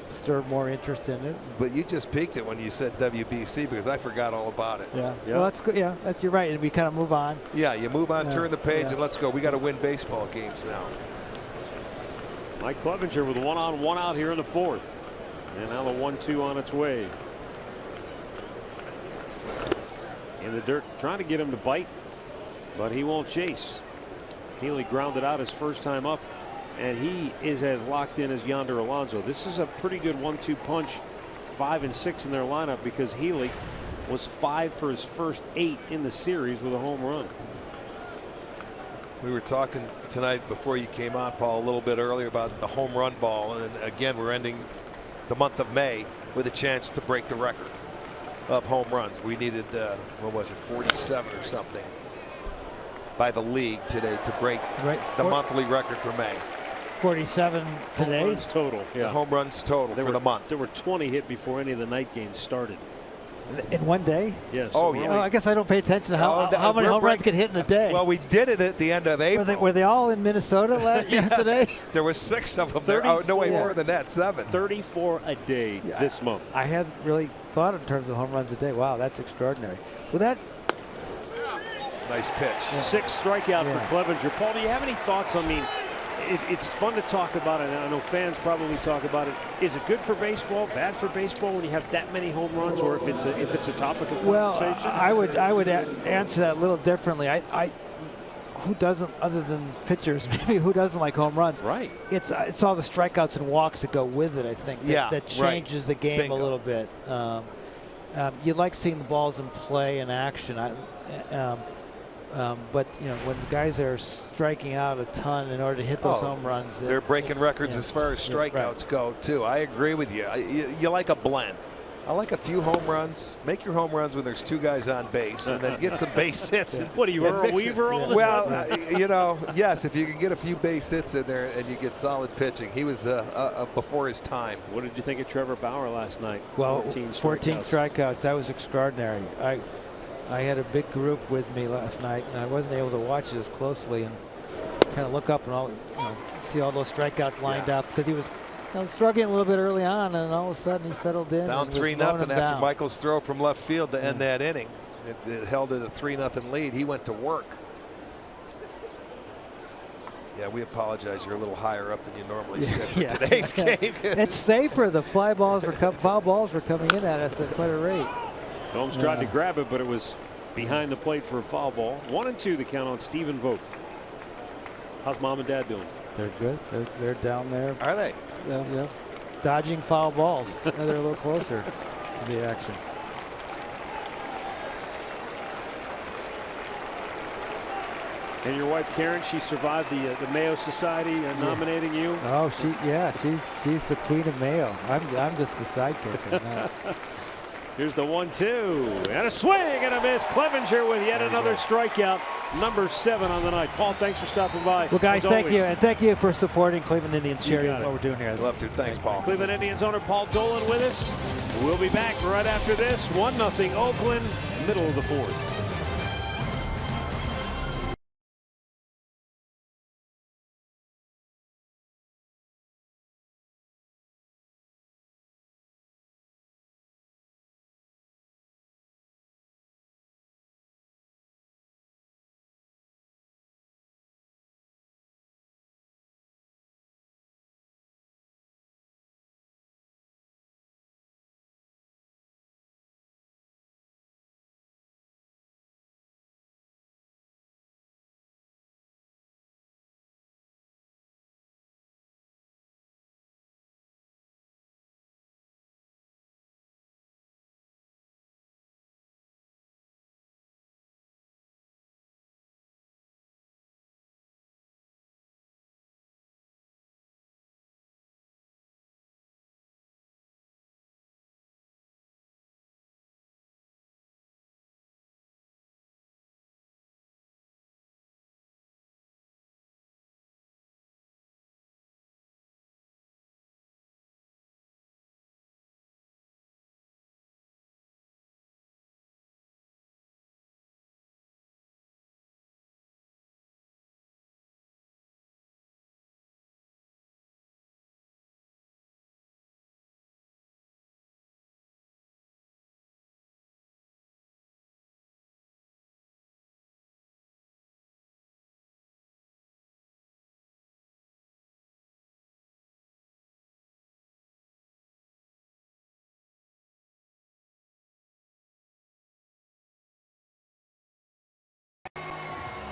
stir more interest in it. But you just peaked it when you said WBC because I forgot all about it. Yeah. Well, that's good. Yeah, you're right. And we kind of move on. Yeah, you move on, turn the page, and let's go. We got to win baseball games now. Mike Clevenger with a one-on-one out here in the fourth, and now the 1-2 on its way. In the dirt, trying to get him to bite, but he won't chase. Healy grounded out his first time up, and he is as locked in as Yonder Alonso. This is a pretty good 1-2 punch, 5 and 6 in their lineup, because Healy was 5 for his first 8 in the series with a home run. We were talking tonight before you came on, Paul, a little bit earlier about the home run ball, and again we're ending the month of May with a chance to break the record of home runs. We needed what was it, 47 or something by the league today to break the monthly record for May. 47 today. Home runs total. Yeah. The home runs total for the month. There were 20 hit before any of the night games started. In one day? Yes. Oh, yeah. Oh, I guess I don't pay attention to how many home runs get hit in a day. Well, we did it at the end of April. Were they all in Minnesota today? There were 6 of them there. Oh, no way more than that, 7. 34 a day this month. I hadn't really thought in terms of home runs a day. Wow, that's extraordinary. Well, that. Nice pitch. 6th strikeout for Clevenger. Paul, do you have any thoughts? I mean, it's fun to talk about it, and I know fans probably talk about it. Is it good for baseball, bad for baseball when you have that many home runs, or if it's a topic of conversation? Well, I would answer that a little differently. Who doesn't, other than pitchers, maybe who doesn't like home runs? Right. It's all the strikeouts and walks that go with it, I think, that changes the game a little bit. You like seeing the balls in play and action. But when guys are striking out a ton in order to hit those home runs, they're breaking records as far as strikeouts go too. I agree with you. You like a blend. I like a few home runs. Make your home runs when there's 2 guys on base, and then get some base hits. And, what are you, Earl Weaver all of a sudden? Well, yes, if you can get a few base hits in there and you get solid pitching. He was before his time. What did you think of Trevor Bauer last night? Well, 14 strikeouts. That was extraordinary. I had a big group with me last night, and I wasn't able to watch it as closely and kind of look up and see all those strikeouts lined up, because he was struggling a little bit early on, and all of a sudden he settled in. Down 3-0 after Michael's throw from left field to end that inning. It held it a 3-0 lead. He went to work. Yeah, we apologize. You're a little higher up than you normally sit for today's game. It's safer. The foul balls were coming in at us at quite a rate. Gomes tried to grab it, but it was behind the plate for a foul ball. 1-2 the count on Stephen Vogt. How's Mom and Dad doing? They're good. They're down there. Are they? Yeah. Dodging foul balls. Now they're a little closer to the action. And your wife Karen, she survived the Mayo Society nominating you. Oh, she's the queen of Mayo. I'm just the sidekick on that. Here's the 1-2 and a swing and a miss. Clevenger with yet another strikeout, number 7 on the night. Paul, thanks for stopping by. Well, guys, thank you, and thank you for supporting Cleveland Indians charity. What we're doing here. Love to. Thanks, Paul. Cleveland Indians owner Paul Dolan with us. We'll be back right after this. 1-0 Oakland, middle of the 4th.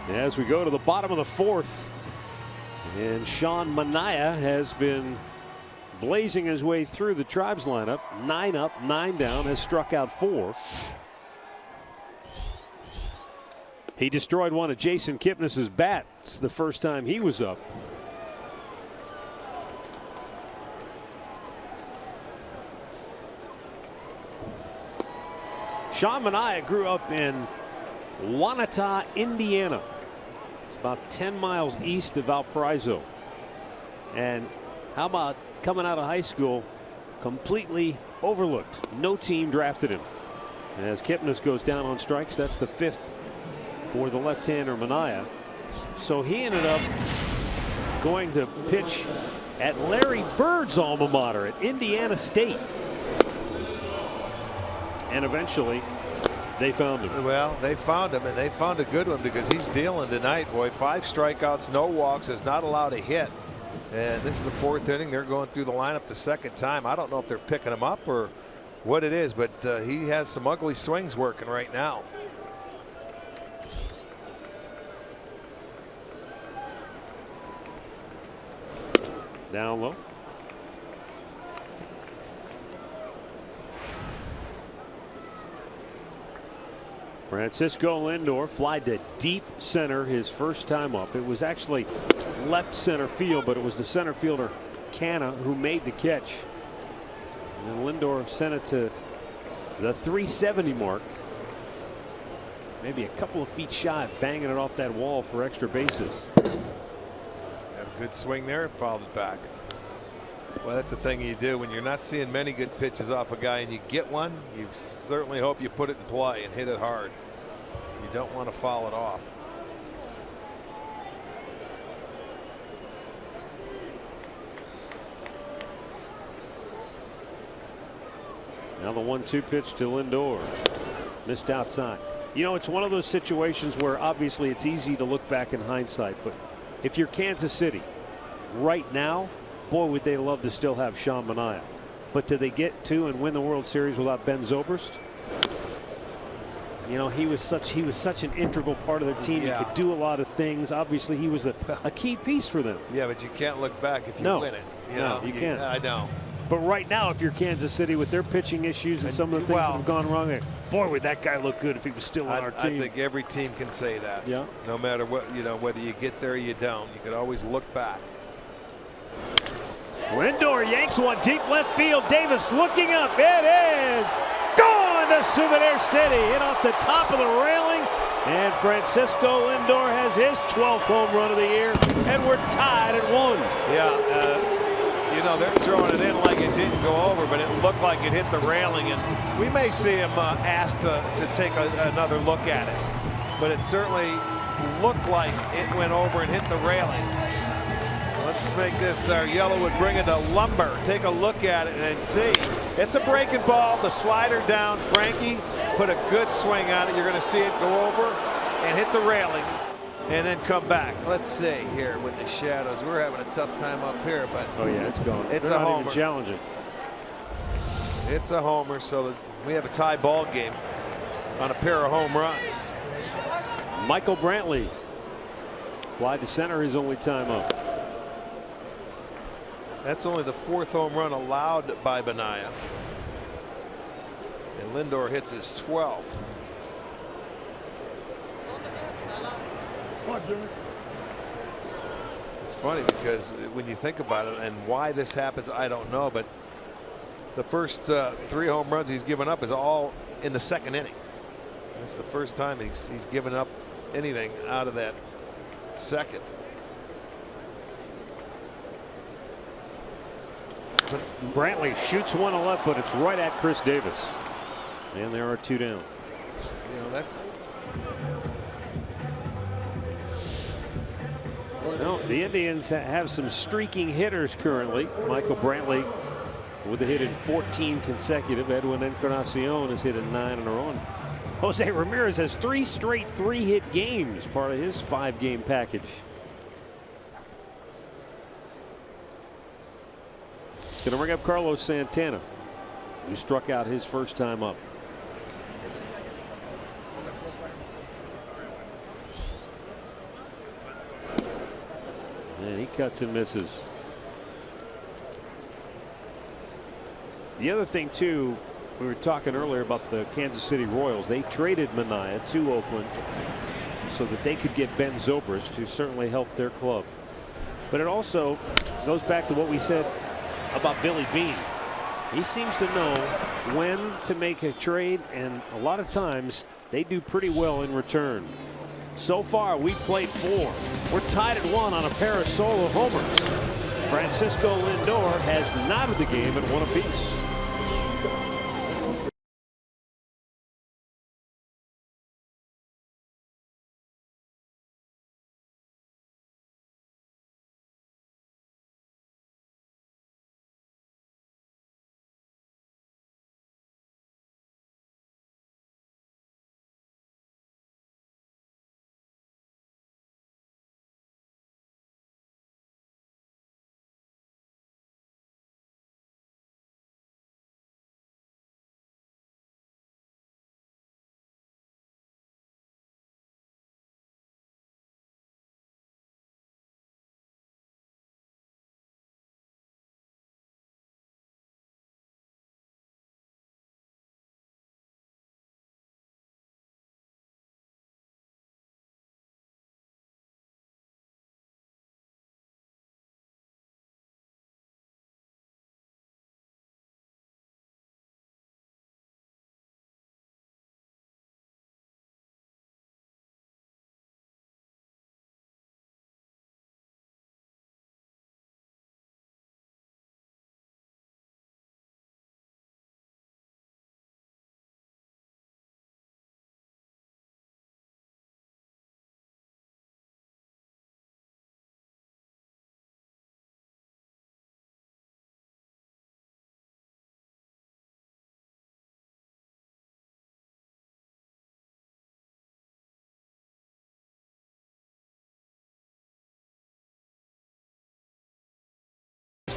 As we go to the bottom of the 4th, and Sean Manaea has been blazing his way through the Tribes lineup. 9 up, 9 down, has struck out 4. He destroyed one of Jason Kipnis's bats the first time he was up. Sean Manaea grew up in Wanata, Indiana. It's about 10 miles east of Valparaiso. And how about coming out of high school completely overlooked? No team drafted him. As Kipnis goes down on strikes, that's the 5th for the left-hander Manaea. So he ended up going to pitch at Larry Bird's alma mater at Indiana State. And eventually they found him. Well, they found him, and they found a good one because he's dealing tonight, boy. 5 strikeouts, no walks, is not allowed a hit. And this is the 4th inning. They're going through the lineup the 2nd time. I don't know if they're picking him up or what it is, but he has some ugly swings working right now. Down low. Francisco Lindor flied to deep center his first time up. It was actually left center field, but it was the center fielder Canna who made the catch. And Lindor sent it to the 370 mark. Maybe a couple of feet shy of banging it off that wall for extra bases. Had a good swing there and fouled it back. Well, that's the thing you do when you're not seeing many good pitches off a guy and you get one. You certainly hope you put it in play and hit it hard. You don't want to foul it off. Now the 1-2 pitch to Lindor. Missed outside. You know, it's one of those situations where obviously it's easy to look back in hindsight, but if you're Kansas City right now, boy, would they love to still have Sean Manaea. But do they get to and win the World Series without Ben Zobrist? You know, he was such an integral part of their team. Yeah. He could do a lot of things. Obviously, he was a key piece for them. Yeah, but you can't look back if you win it. You can't. I know. But right now, if you're Kansas City with their pitching issues and some of the things that have gone wrong, boy, would that guy look good if he was still on our team. I think every team can say that. Yeah. No matter what, whether you get there or you don't, you could always look back. Lindor yanks one deep left field. Davis looking up. It is gone to Souvenir City. Hit off the top of the railing. And Francisco Lindor has his 12th home run of the year. And we're tied at 1. Yeah. They're throwing it in like it didn't go over, but it looked like it hit the railing. And we may see him asked to take another look at it. But it certainly looked like it went over and hit the railing. Let's make this our yellow would bring it to Lumber. Take a look at it and see. It's a breaking ball. The slider down. Frankie put a good swing on it. You're going to see it go over and hit the railing and then come back. Let's see here with the shadows. We're having a tough time up here, but oh yeah, it's gone. It's They're a not homer. Even challenging. It's a homer, so that we have a tie ball game on a pair of home runs. Michael Brantley flied to center his only time up. That's only the 4th home run allowed by Manaea. And Lindor hits his 12th. It's funny because when you think about it and why this happens, I don't know, but the first 3 home runs he's given up is all in the 2nd inning. It's the first time he's given up anything out of that 2nd. Brantley shoots one to left, but it's right at Chris Davis. And there are 2 down. That's. Well, the Indians have some streaking hitters currently. Michael Brantley with a hit in 14 consecutive. Edwin Encarnacion has hit in 9 in a row. Jose Ramirez has 3 straight 3-hit games, part of his 5-game package. Going to bring up Carlos Santana, who struck out his first time up. And he cuts and misses. The other thing too, we were talking earlier about the Kansas City Royals. They traded Manaea to Oakland so that they could get Ben Zobrist, who certainly helped their club. But it also goes back to what we said about Billy Beane. He seems to know when to make a trade, and a lot of times they do pretty well in return. So far, we've played 4. We're tied at 1 on a pair of solo homers. Francisco Lindor has knotted the game at 1 apiece.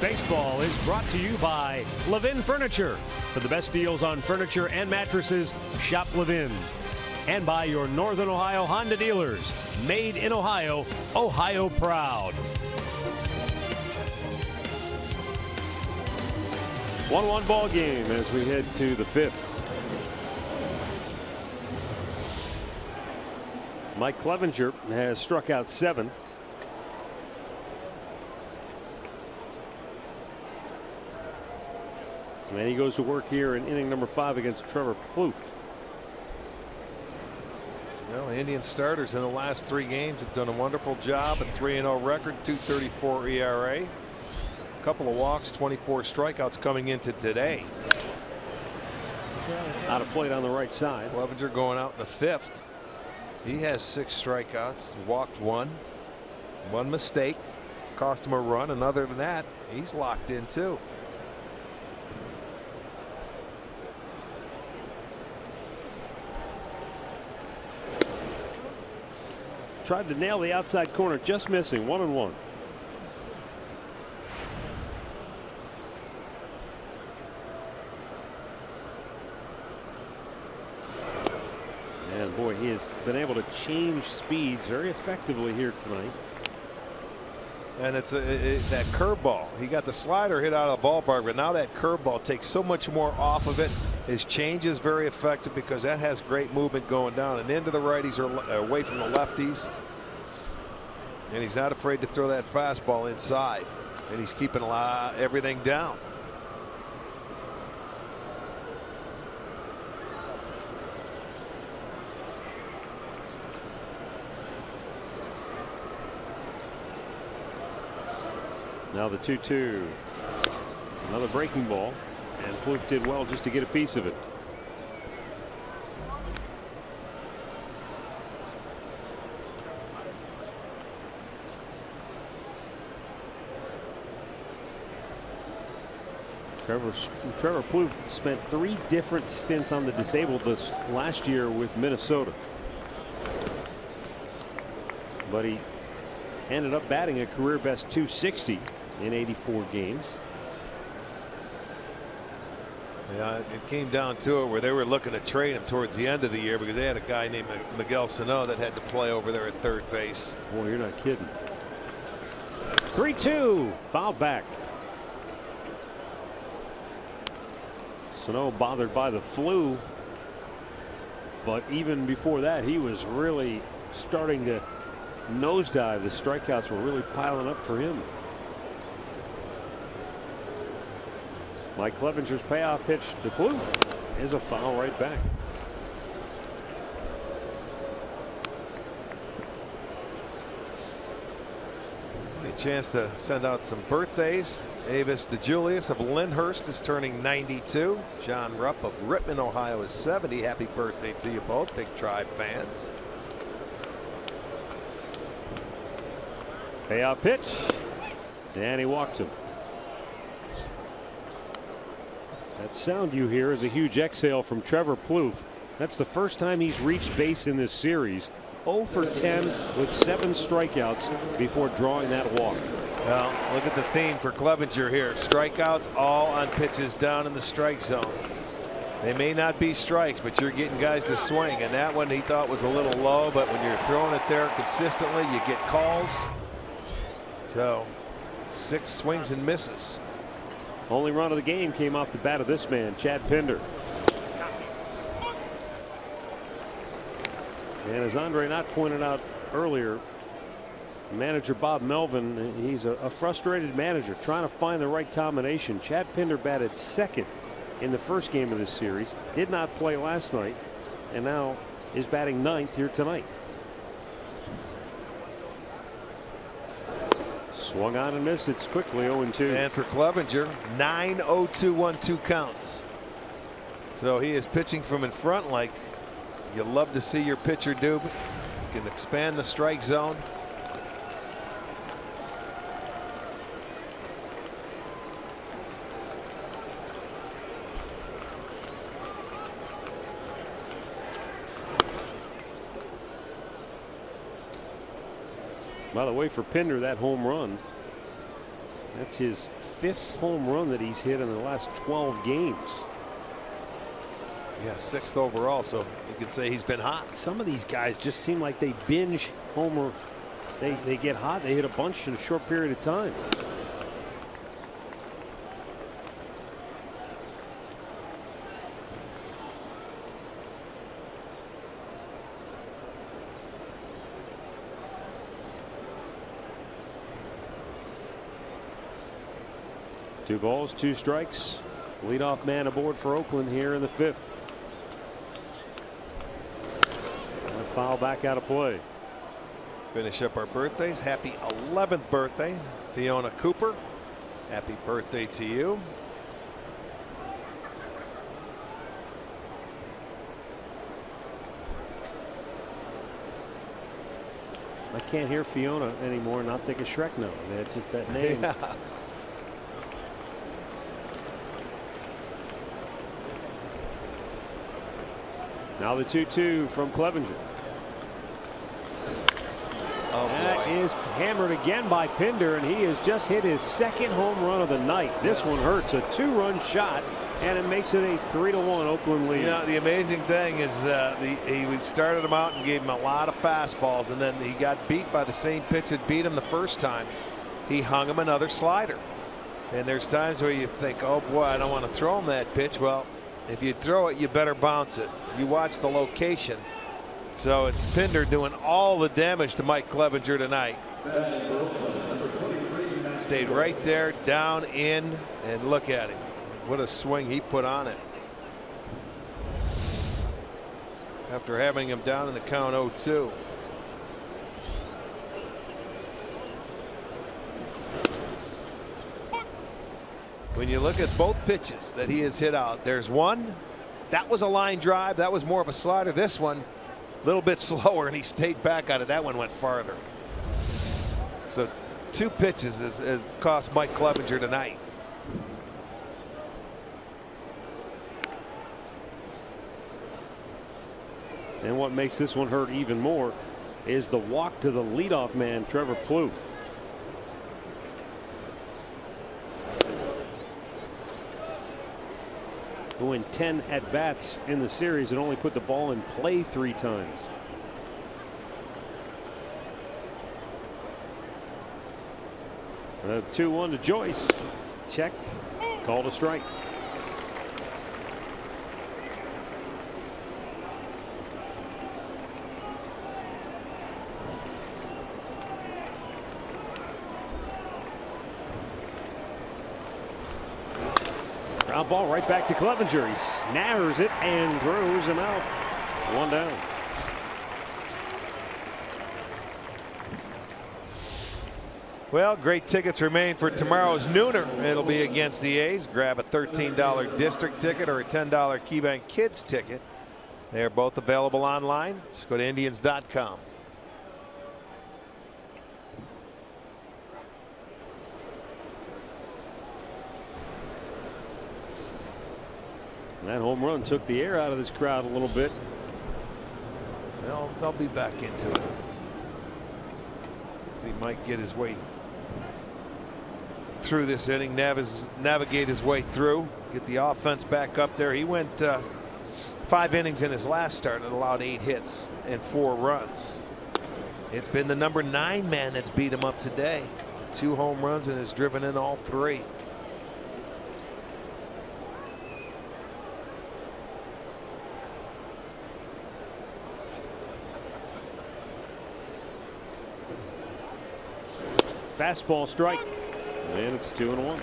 Baseball is brought to you by Levin Furniture. For the best deals on furniture and mattresses, shop Levin's. And by your Northern Ohio Honda dealers. Made in Ohio, Ohio proud. 1-1 ball game as we head to the 5th. Mike Clevenger has struck out 7. And he goes to work here in inning number 5 against Trevor Plouffe. Well, the Indian starters in the last 3 games have done a wonderful job. A 3-0 record, 2.34 ERA. A couple of walks, 24 strikeouts coming into today. Out of plate on the right side. Clevenger going out in the 5th. He has 6 strikeouts, walked 1. 1 mistake, cost him a run, and other than that, he's locked in too. Tried to nail the outside corner, just missing. 1-1. And boy, he has been able to change speeds very effectively here tonight. And it's that curveball. He got the slider hit out of the ballpark, but now that curveball takes so much more off of it. His change is very effective because that has great movement going down and into the righties or away from the lefties. And he's not afraid to throw that fastball inside. And he's keeping everything down. Now the 2-2. Another breaking ball, and Plouffe did well just to get a piece of it. Trevor Plouffe spent 3 different stints on the disabled list last year with Minnesota, but he ended up batting a career best 260 in 84 games. Yeah, it came down to it where they were looking to trade him towards the end of the year because they had a guy named Miguel Sano that had to play over there at third base. Boy, you're not kidding. 3-2, foul back. Sano bothered by the flu, but even before that, he was really starting to nosedive. The strikeouts were really piling up for him. Mike Clevenger's payoff pitch to Plouffe is a foul right back. A chance to send out some birthdays. Avis DeJulius of Lyndhurst is turning 92. John Rupp of Rittman, Ohio is 70. Happy birthday to you both, big Tribe fans. Payoff pitch, and he walked him. That sound you hear is a huge exhale from Trevor Plouffe. That's the first time he's reached base in this series. 0 for 10 with 7 strikeouts before drawing that walk. Well, look at the theme for Clevenger here. Strikeouts all on pitches down in the strike zone. They may not be strikes, but you're getting guys to swing, and that one he thought was a little low, but when you're throwing it there consistently, you get calls. So 6 swings and misses. Only run of the game came off the bat of this man, Chad Pinder. And as Andre Knott pointed out earlier, manager Bob Melvin, he's a frustrated manager trying to find the right combination. Chad Pinder batted second in the first game of this series, did not play last night, and now is batting 9th here tonight. Swung on and missed. It's quickly 0-2. And for Clevenger, 9 0-2 1-2 counts. So he is pitching from in front like you love to see your pitcher do. Can expand the strike zone. By the way, for Pinder, that home run, that's his 5th home run that he's hit in the last 12 games. Yeah, 6th overall, so you could say he's been hot. Some of these guys just seem like they binge homers. They get hot, they hit a bunch in a short period of time. Two balls, 2 strikes. Leadoff man aboard for Oakland here in the 5th. And a foul back out of play. Finish up our birthdays. Happy 11th birthday, Fiona Cooper. Happy birthday to you. I can't hear Fiona anymore and not think of Shrek now. It's just that name. Yeah. Now the 2-2 from Clevenger. Oh, that boy. is hammered again by Pinder, and he has just hit his 2nd home run of the night. This one hurts. A 2-run shot, and it makes it a 3-1 Oakland lead. You know, the amazing thing is he started him out and gave him a lot of fastballs, and then he got beat by the same pitch that beat him the first time. He hung him another slider. And there's times where you think, oh boy, I don't want to throw him that pitch. Well, if you throw it, you better bounce it. You watch the location. So it's Pinder doing all the damage to Mike Clevenger tonight. Stayed right there, down, in, and look at him. What a swing he put on it. After having him down in the count 0-2. When you look at both pitches that he has hit out, there's one that was a line drive, that was more of a slider. This one a little bit slower, and he stayed back on it. That one went farther. So 2 pitches has cost Mike Clevenger tonight. And what makes this one hurt even more is the walk to the leadoff man, Trevor Plouffe. Who in 10 at-bats in the series and only put the ball in play 3 times. The 2-1 to Joyce. Checked. Called a strike. Ground ball right back to Clevenger. He snares it and throws him out. 1 down. Well, great tickets remain for tomorrow's nooner. It'll be against the A's. Grab a $13 district ticket or a $10 KeyBank Kids ticket. They're both available online. Just go to Indians.com. That home run took the air out of this crowd a little bit. They'll be back into it. Let's see Mike get his way through this inning, navigate his way through, get the offense back up there. He went 5 innings in his last start and allowed 8 hits and 4 runs. It's been the number 9 man that's beat him up today. 2 home runs and has driven in all 3. Fastball strike. And it's 2-1.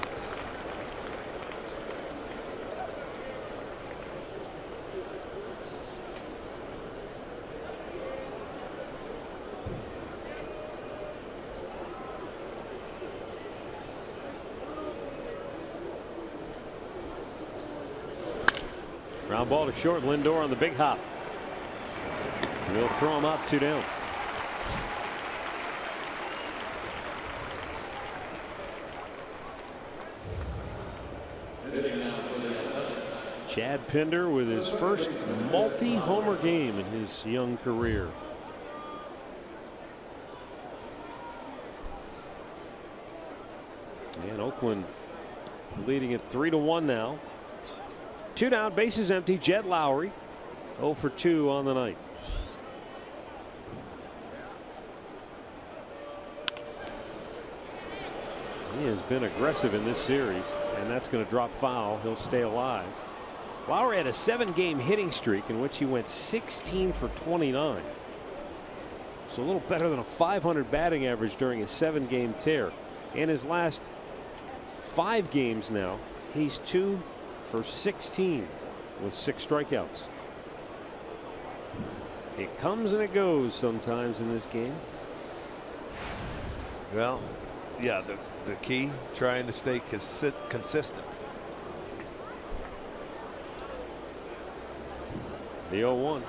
Ground ball to short. Lindor on the big hop. We'll throw him out 2 down. Chad Pinder with his first multi-homer game in his young career. And Oakland leading it 3-1 now. 2 down, bases empty. Jed Lowry 0 for 2 on the night. He has been aggressive in this series, and that's going to drop foul. He'll stay alive. Lowry had a 7-game hitting streak in which he went 16 for 29. It's a little better than a .500 batting average during a 7-game tear. In his last 5 games now, he's 2 for 16 with 6 strikeouts. It comes and it goes sometimes in this game. Well, yeah, the key, trying to stay consistent. The 0-1.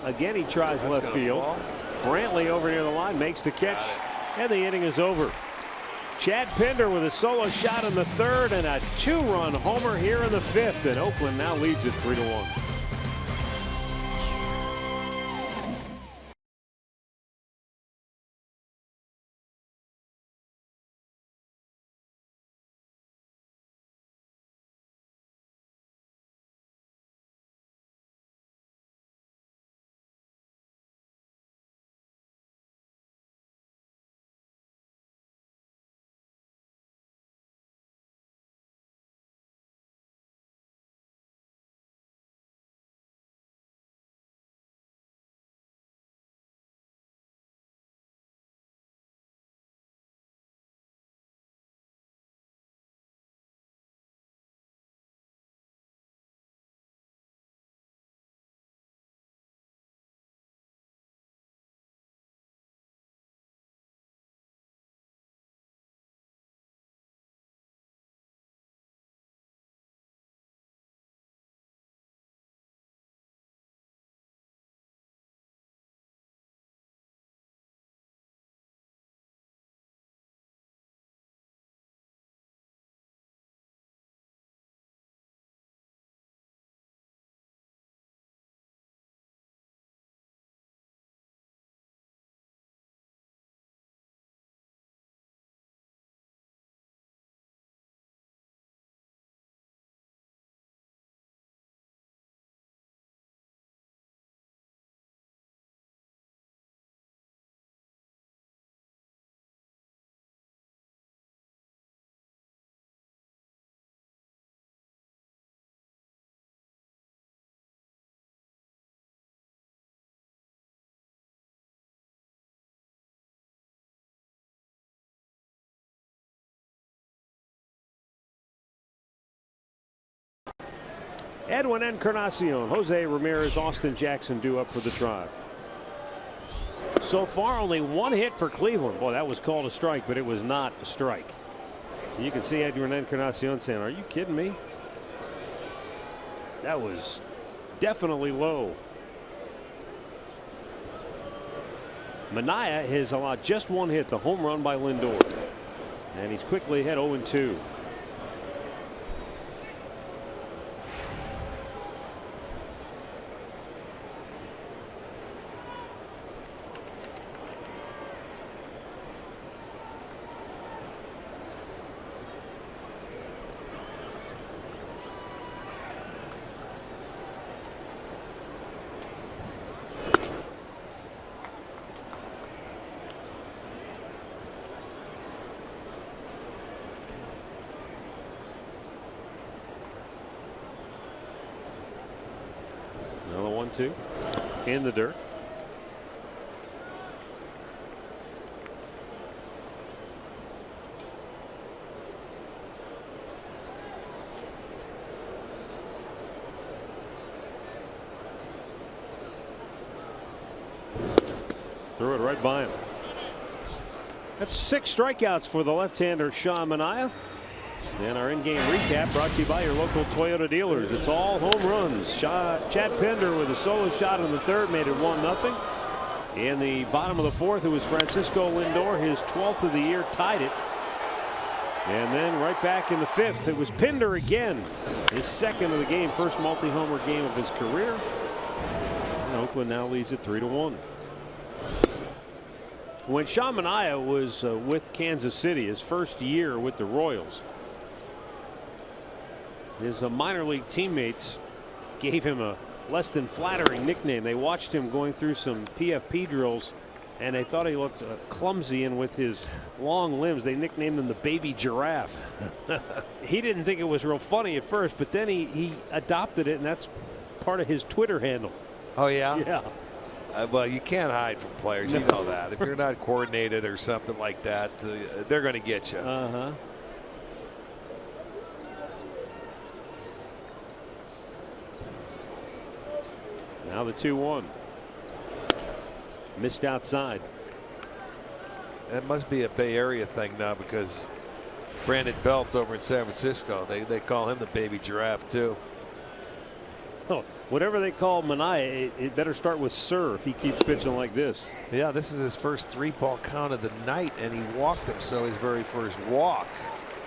Again, he tries left field. Fall. Brantley over near the line makes the catch, and the inning is over. Chad Pinder with a solo shot in the 3rd and a 2-run homer here in the 5th, and Oakland now leads it 3-1. Edwin Encarnacion, Jose Ramirez, Austin Jackson due up for the Tribe. So far, only one hit for Cleveland. Boy, that was called a strike, but it was not a strike. You can see Edwin Encarnacion saying, "Are you kidding me?" That was definitely low. Minaya has allowed just one hit, the home run by Lindor. And he's quickly ahead 0-2. Another 1-2 in the dirt. Threw it right by him. That's 6 strikeouts for the left-hander Sean Manaea. And our in-game recap brought to you by your local Toyota dealers. It's all home runs. Chad Pinder with a solo shot in the third made it 1-0. In the bottom of the fourth, it was Francisco Lindor, his 12th of the year, tied it. And then right back in the fifth, it was Pinder again, his second of the game, first multi-homer game of his career. And Oakland now leads it 3-1. When Sean Manaea was with Kansas City, his first year with the Royals, his minor league teammates gave him a less than flattering nickname. They watched him going through some PFP drills and they thought he looked clumsy, and with his long limbs they nicknamed him the baby giraffe. He didn't think it was real funny at first, but then he adopted it, and that's part of his Twitter handle. Oh yeah? Yeah. Well, you can't hide from players. You know that. If you're not coordinated or something like that, they're going to get you. Uh-huh. Now the 2-1. Missed outside. That must be a Bay Area thing now, because Brandon Belt over in San Francisco, they call him the baby giraffe too. Oh, whatever they call Manaea, it better start with sir if he keeps pitching like this. Yeah, this is his first 3-ball count of the night, and he walked him, so his very first walk.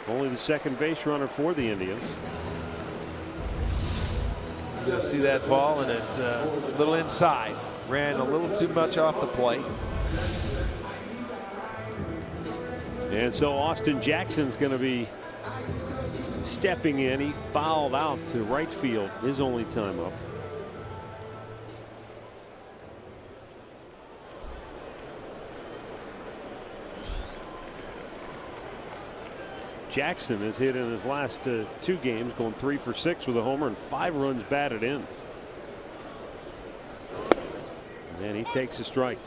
Only the second base runner for the Indians. You see that ball, and it a little inside. Ran a little too much off the plate. And so Austin Jackson's going to be stepping in. He fouled out to right field, his only time up. Jackson has hit in his last 2 games, going 3 for 6 with a homer and 5 runs batted in. And he takes a strike.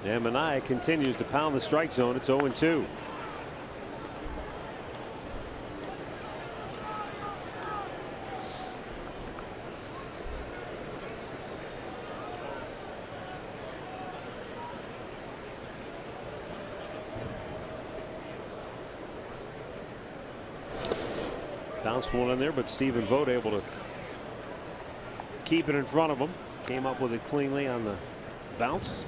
And Manaea continues to pound the strike zone. It's 0-2. Bounced one in there, but Stephen Vogt able to keep it in front of him. Came up with it cleanly on the bounce.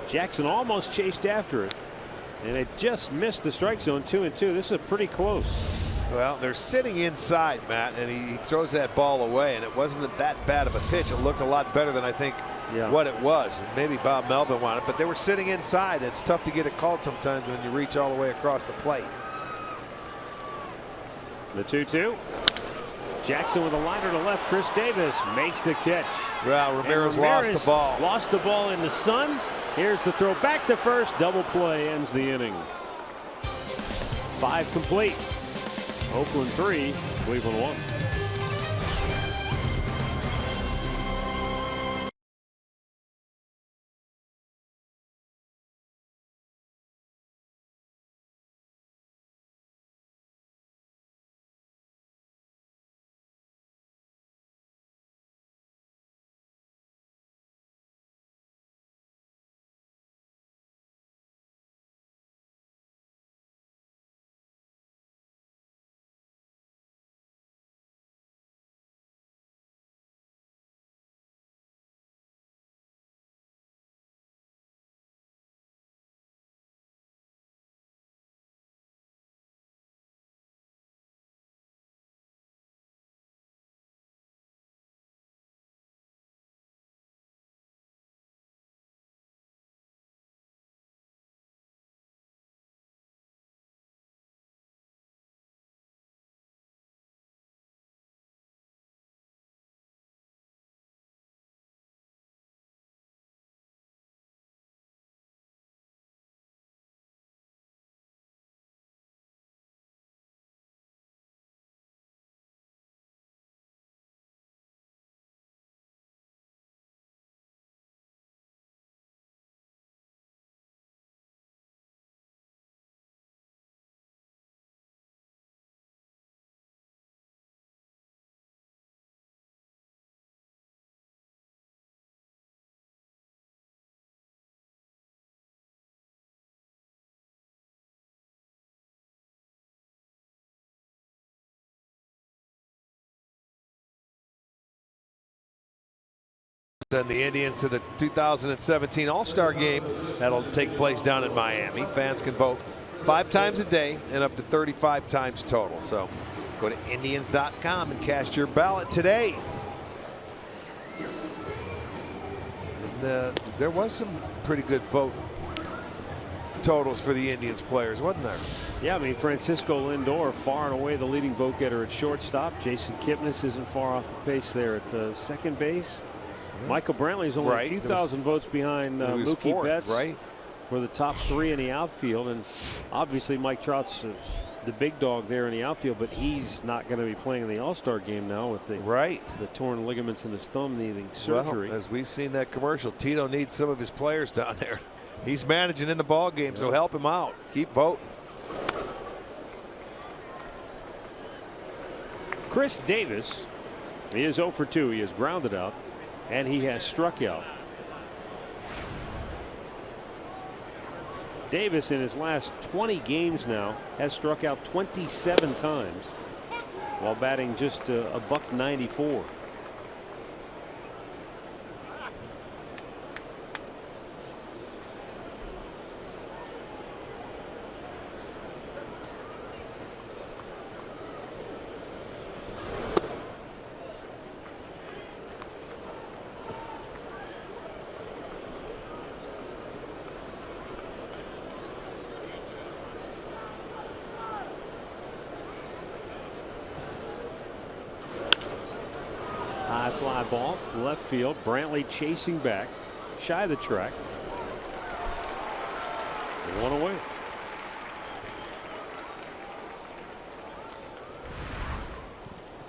Jackson almost chased after it, and it just missed the strike zone. 2-2. This is pretty close. Well, they're sitting inside, Matt, and he throws that ball away, and it wasn't that bad of a pitch. It looked a lot better than I think what it was. Maybe Bob Melvin wanted it, but they were sitting inside. It's tough to get it called sometimes when you reach all the way across the plate. The 2-2. Jackson with a liner to left. Chris Davis makes the catch. Well, Ramirez lost the ball. Lost the ball in the sun. Here's the throw back to first. Double play ends the inning. 5 complete. Oakland 3, Cleveland 1. And the Indians to the 2017 All-Star Game that'll take place down in Miami. Fans can vote 5 times a day and up to 35 times total. So go to Indians.com and cast your ballot today. And, there was some pretty good vote totals for the Indians players, wasn't there? Yeah, I mean, Francisco Lindor far and away the leading vote getter at shortstop. Jason Kipnis isn't far off the pace there at the second base. Michael Brantley's only a few thousand votes behind Mookie Betts for the top 3 in the outfield. And obviously Mike Trout's the big dog there in the outfield, but he's not going to be playing in the All-Star game now with the torn ligaments in his thumb needing surgery. Well, as we've seen that commercial, Tito needs some of his players down there. He's managing in the ball game, so help him out. Keep voting. Chris Davis, he is 0 for 2. He is grounded out. And he has struck out. Davis in his last 20 games now has struck out 27 times while batting just a $194. High fly ball left field. Brantley chasing back shy of the track. 1 away.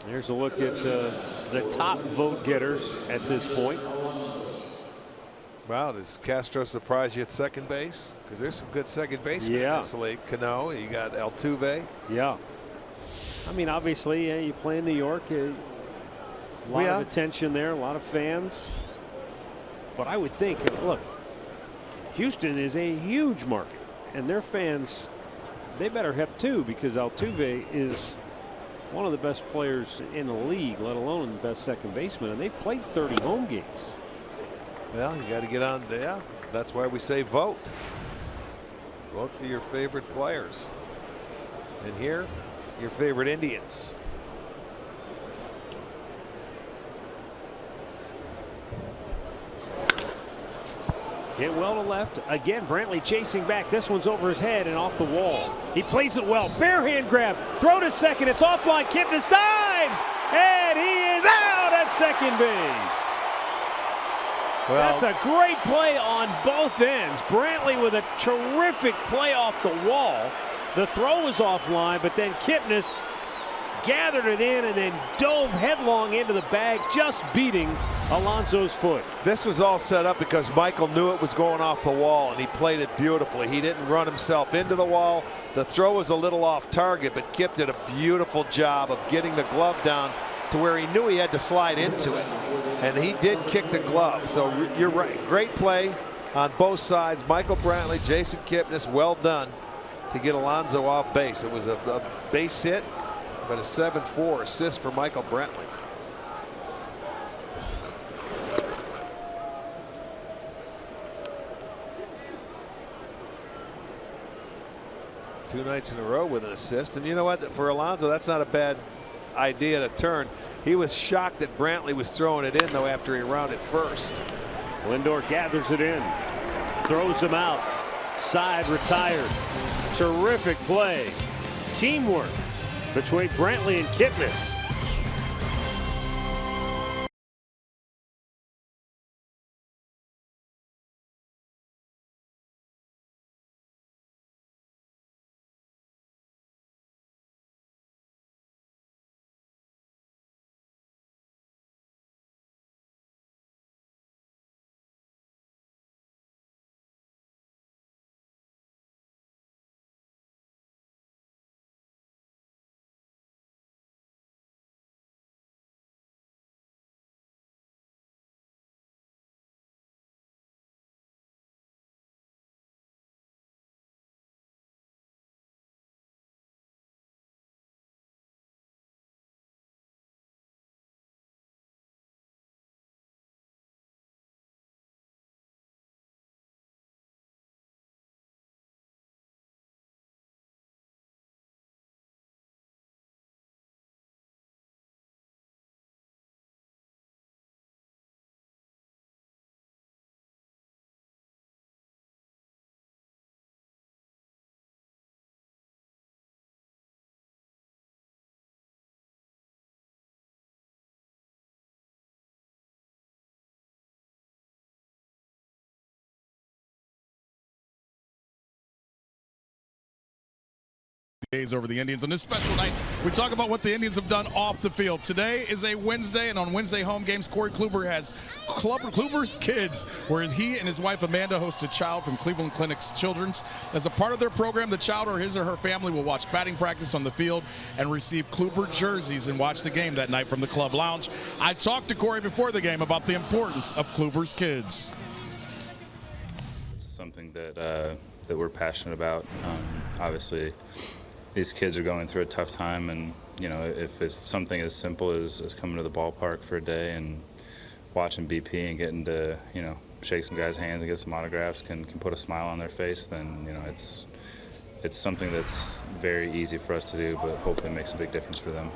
There's a look at the top vote getters at this point. Wow, does Castro surprise you at second base? Because there's some good second basemen in this league. Cano, you got Altuve. Yeah. I mean, obviously, you play in New York. A lot of attention there, a lot of fans. But I would think, look, Houston is a huge market, and their fans, they better hep too, because Altuve is one of the best players in the league, let alone the best second baseman, and they've played 30 home games. Well, you got to get on there. That's why we say vote. Vote for your favorite players. And here, your favorite Indians. Hit well to left. Again, Brantley chasing back. This one's over his head and off the wall. He plays it well. Bare hand grab. Throw to second. It's offline. Kipnis dives. And he is out at second base. Well, that's a great play on both ends. Brantley with a terrific play off the wall. The throw was offline, but then Kipnis gathered it in and then dove headlong into the bag, just beating Alonso's foot. This was all set up because Michael knew it was going off the wall, and he played it beautifully. He didn't run himself into the wall. The throw was a little off target, but Kip did a beautiful job of getting the glove down to where he knew he had to slide into it. And he did kick the glove. So you're right. Great play on both sides. Michael Brantley, Jason Kipnis, well done to get Alonso off base. It was a base hit, but a 7-4 assist for Michael Brantley. Two nights in a row with an assist. And you know what? For Alonso, that's not a bad idea to turn. He was shocked that Brantley was throwing it in, though, after he rounded first. Lindor gathers it in. Throws him out. Side retired. Terrific play. Teamwork between Brantley and Kipnis. Over the Indians on this special night. We talk about what the Indians have done off the field. Today is a Wednesday, and on Wednesday home games, Corey Kluber has Kluber's Kids, where he and his wife Amanda host a child from Cleveland Clinic's Children's. As a part of their program, the child or his or her family will watch batting practice on the field and receive Kluber jerseys and watch the game that night from the club lounge. I talked to Corey before the game about the importance of Kluber's Kids. It's something that that we're passionate about. Obviously, these kids are going through a tough time, and you know, if it's something as simple as coming to the ballpark for a day and watching BP and getting to, you know, shake some guys' hands and get some autographs can put a smile on their face, then, you know, it's something that's very easy for us to do, but hopefully makes a big difference for them.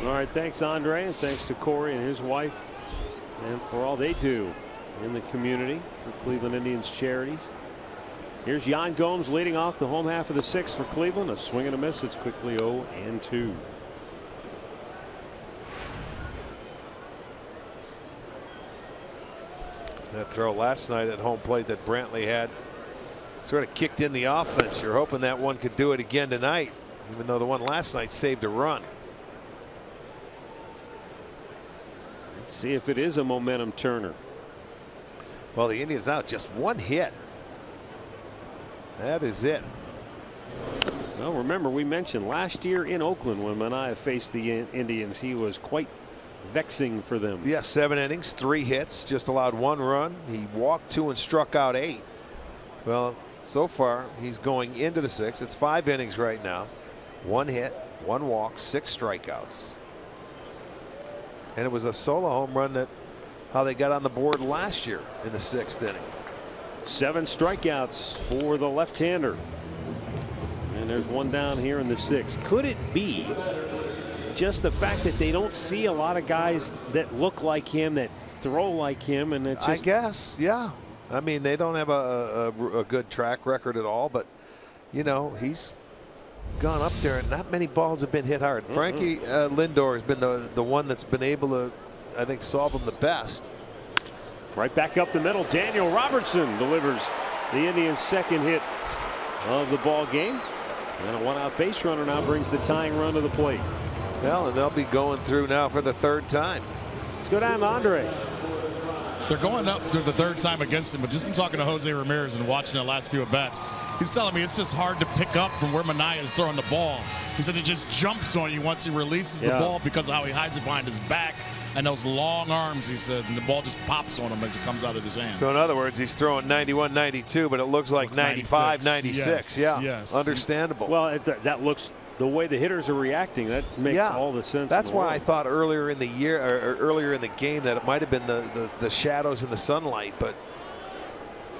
All right, thanks, Andre, and thanks to Corey and his wife and for all they do in the community for Cleveland Indians charities. Here's Yan Gomes leading off the home half of the sixth for Cleveland. A swing and a miss. It's quickly 0-2. That throw last night at home plate that Brantley had sort of kicked in the offense. You're hoping that one could do it again tonight, even though the one last night saved a run. Let's see if it is a momentum turner. Well, the Indians now just one hit. That is it. Well, remember, we mentioned last year in Oakland when Manaea faced the Indians, he was quite vexing for them. Yeah, 7 innings, 3 hits, just allowed 1 run. He walked 2 and struck out 8. Well, so far he's going into the 6th. It's 5 innings right now. 1 hit, 1 walk, 6 strikeouts. And it was a solo home run that how they got on the board last year in the 6th inning. 7 strikeouts for the left-hander. And there's 1 down here in the 6th. Could it be just the fact that they don't see a lot of guys that look like him, that throw like him, and it's just, I guess, yeah. I mean, they don't have a good track record at all, but you know, he's gone up there, and not many balls have been hit hard. Frankie Lindor has been the one that's been able to, I think, solve them the best. Right back up the middle. Daniel Robertson delivers the Indians' second hit of the ball game. And a one-out base runner now brings the tying run to the plate. Well, and they'll be going through now for the third time. Let's go down to Andre. They're going up to the third time against him, but just in talking to Jose Ramirez and watching the last few at-bats, he's telling me it's just hard to pick up from where Minaya is throwing the ball. He said it just jumps on you once he releases the ball because of how he hides it behind his back and those long arms, he says, and the ball just pops on him as it comes out of his hand. So in other words, he's throwing 91, 92, but it looks like 95, 96. Yes, yeah, understandable. Well, that looks, the way the hitters are reacting, that makes all the sense. That's in the why world. I thought earlier in the year, or earlier in the game, that it might have been the shadows in the sunlight, but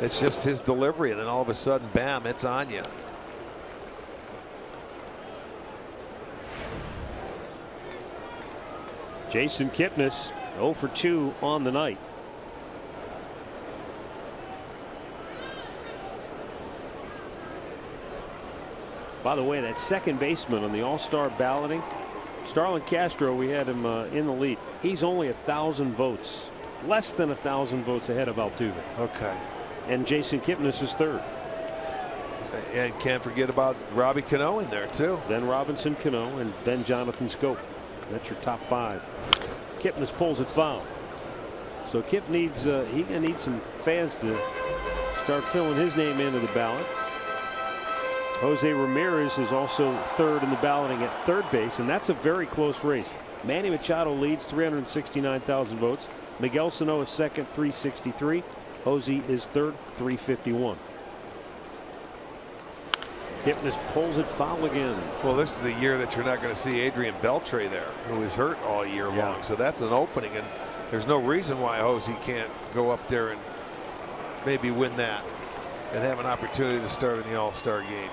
it's just his delivery, and then all of a sudden, bam, it's on you. Jason Kipnis 0 for 2 on the night. By the way, that second baseman on the All-Star balloting, Starlin Castro, we had him in the lead. He's only 1,000 votes, less than 1,000 votes ahead of Altuve. Okay. And Jason Kipnis is third. And can't forget about Robbie Cano in there too. Then Robinson Cano and Ben Jonathan Scope. That's your top 5. Kipnis pulls it foul. So Kip needs he needs some fans to start filling his name into the ballot. Jose Ramirez is also third in the balloting at third base, and that's a very close race. Manny Machado leads 369,000 votes. Miguel Sano is second, 363. Jose is third, 351. Kipnis pulls it foul again. Well, this is the year that you're not going to see Adrian Beltre there, who is hurt all year long. So that's an opening, and there's no reason why Jose can't go up there and maybe win that and have an opportunity to start in the All-Star game.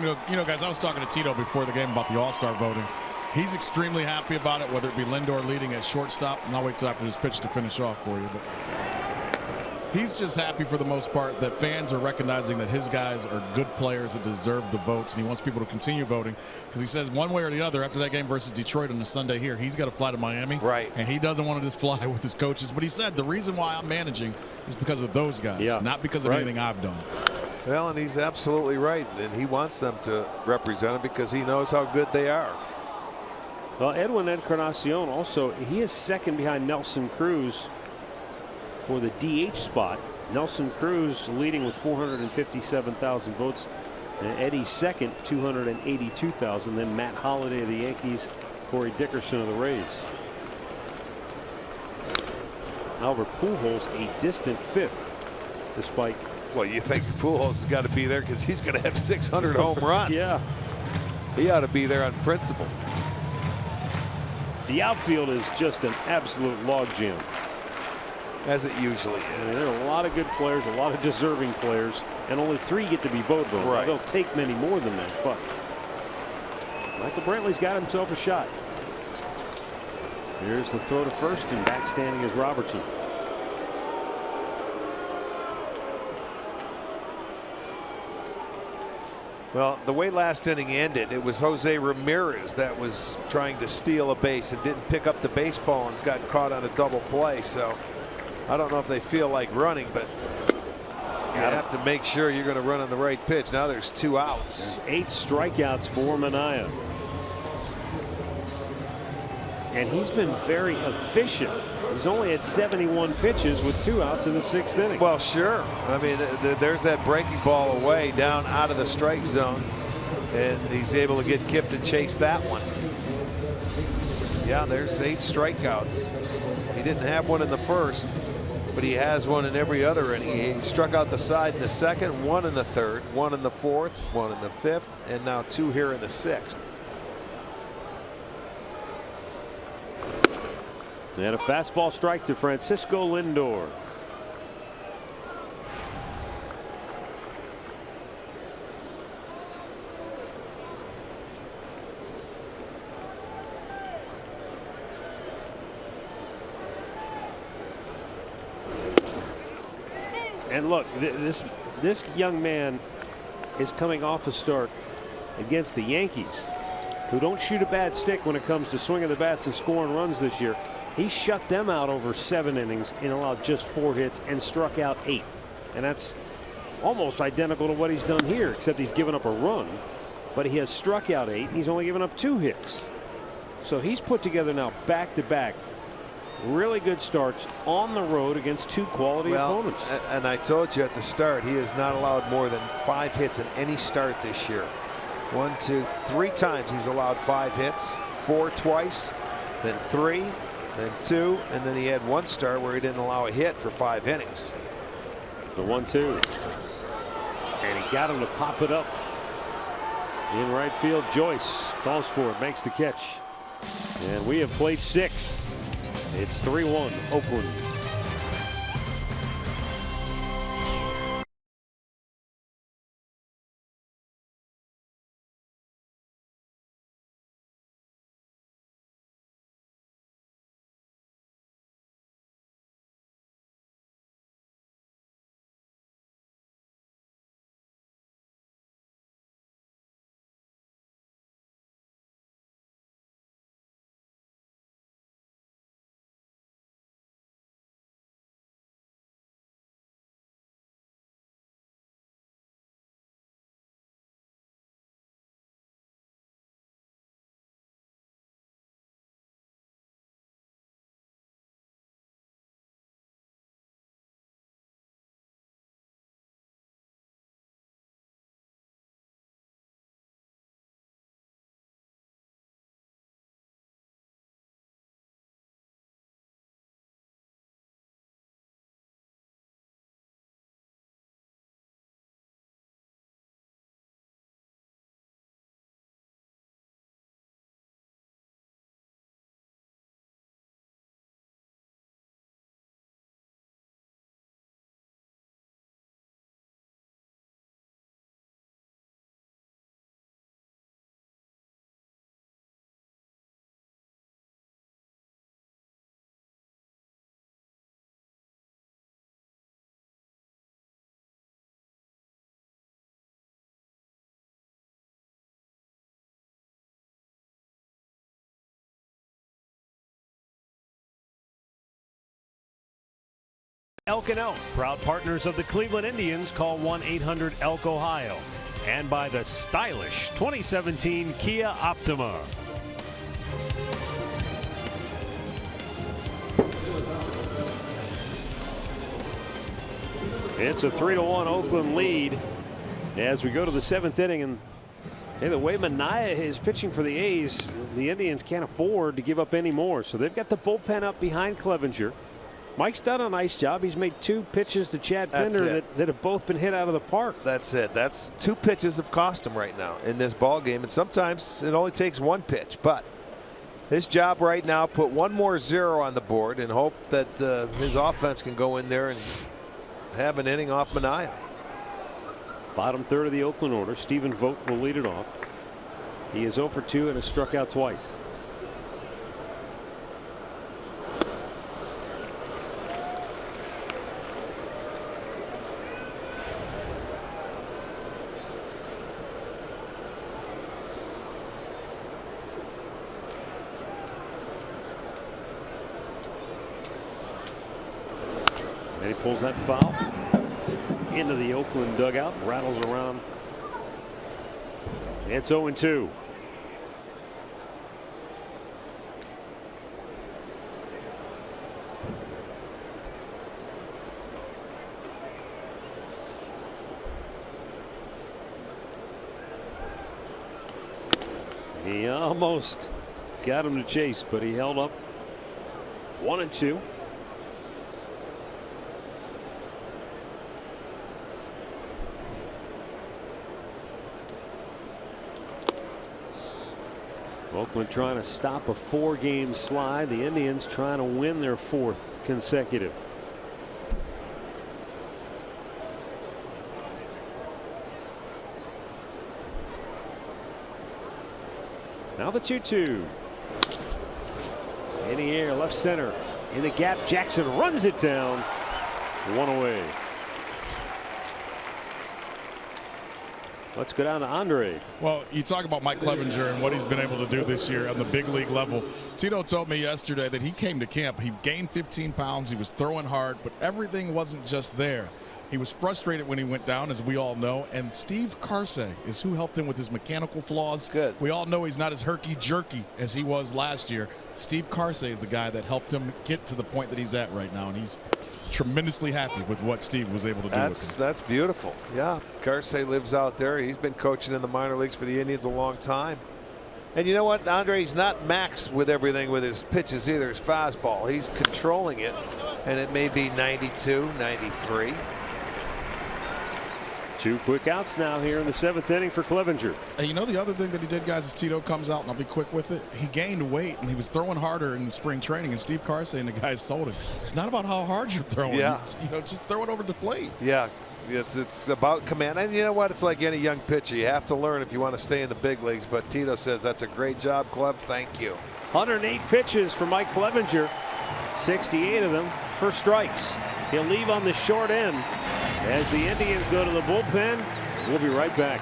You know, guys, I was talking to Tito before the game about the All-Star voting. He's extremely happy about it, whether it be Lindor leading at shortstop, and I'll wait till after this pitch to finish off for you. But he's just happy for the most part that fans are recognizing that his guys are good players that deserve the votes, and he wants people to continue voting because he says one way or the other after that game versus Detroit on the Sunday here, he's got to fly to Miami. Right. And he doesn't want to just fly with his coaches. But he said the reason why I'm managing is because of those guys, not because of anything I've done. Well, and he's absolutely right, and he wants them to represent him because he knows how good they are. Well, Edwin Encarnacion also, he is second behind Nelson Cruz for the DH spot. Nelson Cruz leading with 457,000 votes, and Eddie second, 282,000. Then Matt Holliday of the Yankees, Corey Dickerson of the Rays. Albert Pujols a distant fifth, despite. Well, you think Pujols has got to be there because he's going to have 600 home runs. Yeah. He ought to be there on principle. The outfield is just an absolute logjam. As it usually is. There are a lot of good players, a lot of deserving players, and only 3 get to be voted on. Right. They'll take many more than that, but Michael Brantley's got himself a shot. Here's the throw to first, and back standing is Robertson. Well, the way last inning ended, it was Jose Ramirez that was trying to steal a base and didn't pick up the baseball and got caught on a double play. So I don't know if they feel like running, but you have to make sure you're going to run on the right pitch. Now there's 2 outs. There's 8 strikeouts for Minaya. And he's been very efficient. He's only had 71 pitches with 2 outs in the 6th inning. Well, sure. I mean, there's that breaking ball away down out of the strike zone, and he's able to get Kip to chase that one. Yeah, there's 8 strikeouts. He didn't have one in the first, but he has one in every other inning. He struck out the side in the second, 1 in the third, 1 in the fourth, 1 in the fifth, and now 2 here in the 6th. And a fastball strike to Francisco Lindor. And look, this young man is coming off a start against the Yankees, who don't shoot a bad stick when it comes to swinging the bats and scoring runs this year. He shut them out over 7 innings and allowed just 4 hits and struck out 8. And that's almost identical to what he's done here, except he's given up a run. But he has struck out 8 and he's only given up 2 hits. So he's put together now back-to-back really good starts on the road against 2 quality opponents. And I told you at the start, he has not allowed more than 5 hits in any start this year. 1, 2, 3 times he's allowed 5 hits, 4 twice, then 3, then 2, and then he had 1 start where he didn't allow a hit for 5 innings. The 1-2, and he got him to pop it up in right field. Joyce calls for it, makes the catch, and we have played 6. It's 3-1 Oakland. Elk and Elk, proud partners of the Cleveland Indians. Call 1-800-ELK-OHIO. And by the stylish 2017 Kia Optima. It's a 3-1 Oakland lead as we go to the 7th inning. And hey, the way Manaea is pitching for the A's, the Indians can't afford to give up any more. So they've got the bullpen up behind Clevenger. Mike's done a nice job. He's made 2 pitches to Chad Pinder that have both been hit out of the park. That's it. That's 2 pitches have cost him right now in this ball game. And sometimes it only takes 1 pitch. But his job right now, put 1 more 0 on the board and hope that his offense can go in there and have an inning off Manaea. Bottom third of the Oakland order. Stephen Vogt will lead it off. He is 0 for 2 and has struck out twice. And he pulls that foul into the Oakland dugout, rattles around. It's 0-2. He almost got him to chase, but he held up. 1-2. Oakland trying to stop a 4-game slide. The Indians trying to win their 4th consecutive. Now the 2-2. In the air, left center. In the gap, Jackson runs it down. 1 away. Let's go down to Andre. Well, you talk about Mike Clevenger and what he's been able to do this year on the big league level. Tito told me yesterday that he came to camp. He gained 15 pounds. He was throwing hard, but everything wasn't just there. He was frustrated when he went down, as we all know, and Steve Karsay is who helped him with his mechanical flaws. Good. We all know he's not as herky-jerky as he was last year. Steve Karsay is the guy that helped him get to the point that he's at right now, and he's tremendously happy with what Steve was able to do with him. That's beautiful. Yeah, Karsay lives out there. He's been coaching in the minor leagues for the Indians a long time. And you know what, Andre, he's not maxed with everything with his pitches either, his fastball. He's controlling it, and it may be 92, 93. 2 quick outs now here in the 7th inning for Clevenger. And you know the other thing that he did, guys, is Tito comes out, and I'll be quick with it. He gained weight, and he was throwing harder in spring training, and Steve Karsay and the guys sold him. It's not about how hard you're throwing. Yeah. You know, just throw it over the plate. Yeah, it's about command. And you know what? It's like any young pitcher. You have to learn if you want to stay in the big leagues. But Tito says that's a great job, Clev. Thank you. 108 pitches for Mike Clevenger. 68 of them for strikes. He'll leave on the short end as the Indians go to the bullpen. We'll be right back.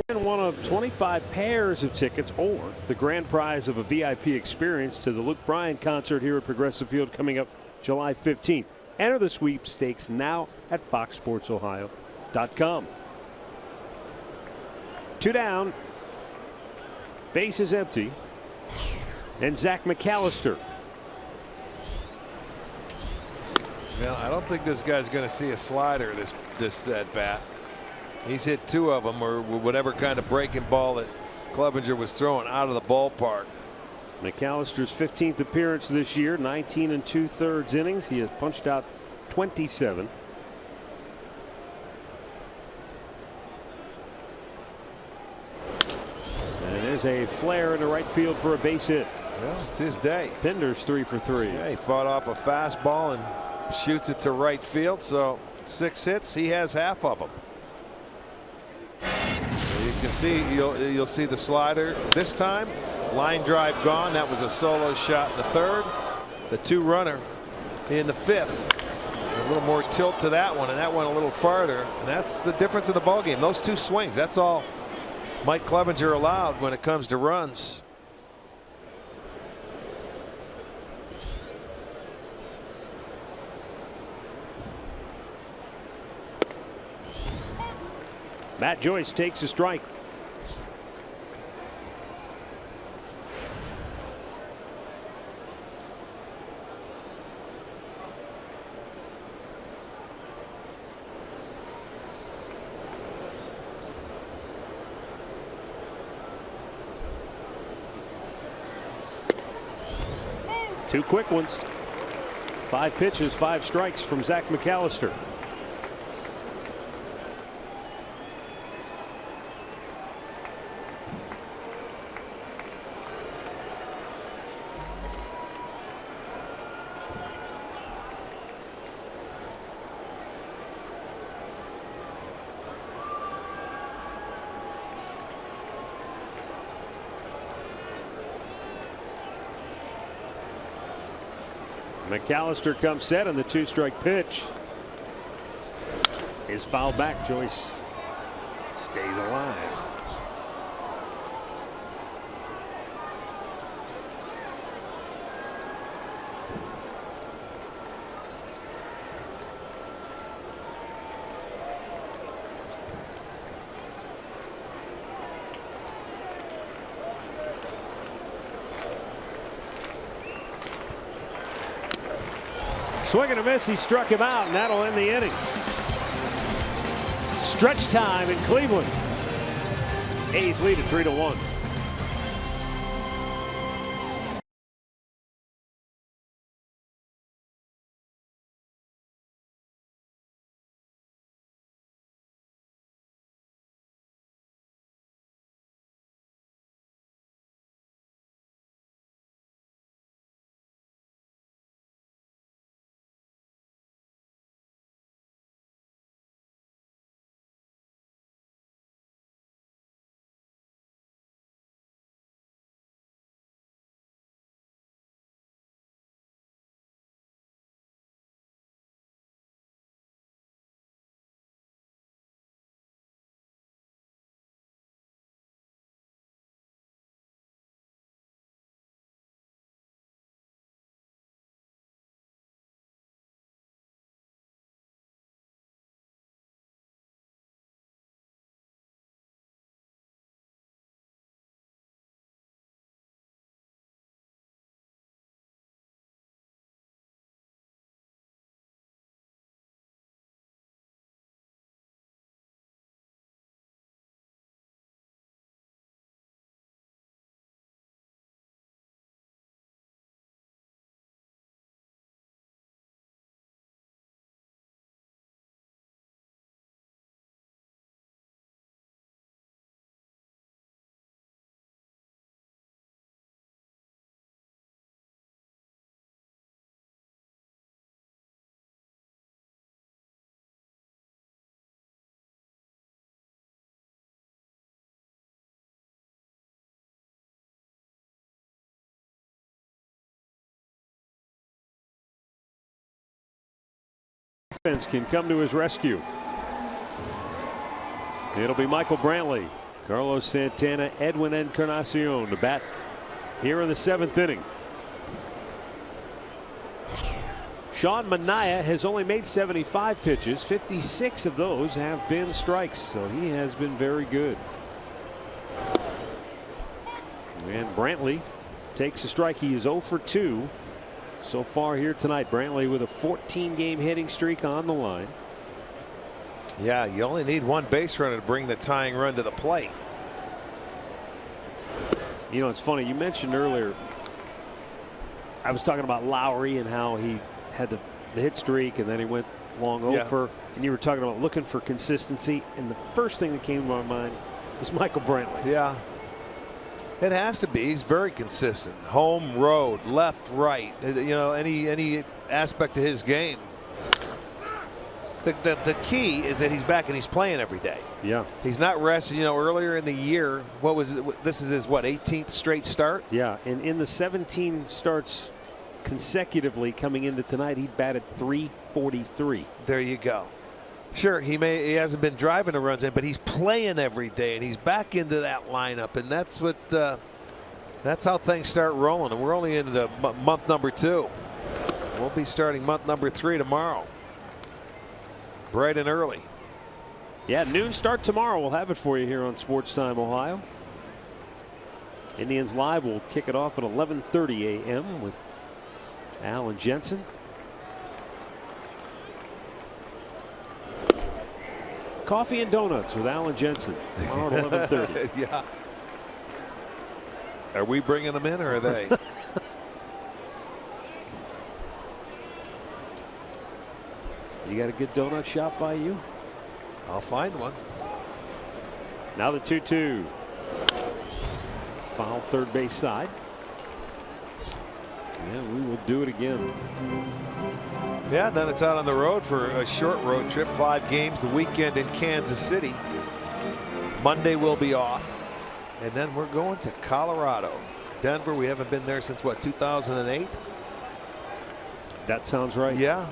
And one of 25 pairs of tickets or the grand prize of a VIP experience to the Luke Bryan concert here at Progressive Field coming up July 15th. Enter the sweepstakes now at foxsportsohio.com. 2 down. Base is empty. And Zach McAllister. Well, I don't think this guy's going to see a slider this at bat. He's hit 2 of them, or whatever kind of breaking ball that Clevenger was throwing out of the ballpark. McAllister's 15th appearance this year, 19 2/3 innings. He has punched out 27. And there's a flare into right field for a base hit. Well, it's his day. Pinder's 3 for 3. Yeah, he fought off a fastball and shoots it to right field. So 6 hits, he has half of them. You can see you'll see the slider this time. Line drive gone. That was a solo shot in the 3rd. The 2-runner in the 5th. A little more tilt to that one, and that went a little farther. And that's the difference in the ballgame. Those 2 swings. That's all Mike Clevenger allowed when it comes to runs. Matt Joyce takes a strike. Two quick ones. 5 pitches, 5 strikes from Zach McAllister. McAllister comes set, and the 2-strike pitch is fouled back. Joyce stays alive. Swing and a miss. He struck him out, and that'll end the inning. Stretch time in Cleveland. A's lead at 3-1. Offense can come to his rescue. It'll be Michael Brantley, Carlos Santana, Edwin Encarnacion to bat here in the 7th inning. Sean Manaea has only made 75 pitches. 56 of those have been strikes, so he has been very good. And Brantley takes a strike. He is 0 for 2 so far here tonight. Brantley with a 14-game hitting streak on the line. Yeah, you only need one base runner to bring the tying run to the plate. You know, it's funny. You mentioned earlier, I was talking about Lowry and how he had the hit streak and then he went long over. And you were talking about looking for consistency. And the first thing that came to my mind was Michael Brantley. Yeah. It has to be. He's very consistent. Home, road, left, right. You know, any aspect of his game. The key is that he's back and he's playing every day. Yeah. He's not resting. You know, earlier in the year, what was it? This is his, what, 18th straight start? Yeah. And in the 17 starts consecutively coming into tonight, he batted .343. There you go. Sure, he hasn't been driving the runs in, but he's playing every day, and he's back into that lineup, and that's what that's how things start rolling. And we're only into month number 2. We'll be starting month number 3 tomorrow, bright and early. Yeah, noon start tomorrow. We'll have it for you here on Sports Time Ohio. Indians Live will kick it off at 11:30 a.m. with Al and Jensen. Coffee and donuts with Alan Jensen tomorrow at 11:30. Yeah. Are we bringing them in or are they? You got a good donut shop by you? I'll find one. Now the 2-2. Foul third base side. Yeah, we will do it again. Yeah, then it's out on the road for a short road trip. 5 games the weekend in Kansas City. Monday we'll be off. And then we're going to Colorado. Denver, we haven't been there since what, 2008? That sounds right. Yeah.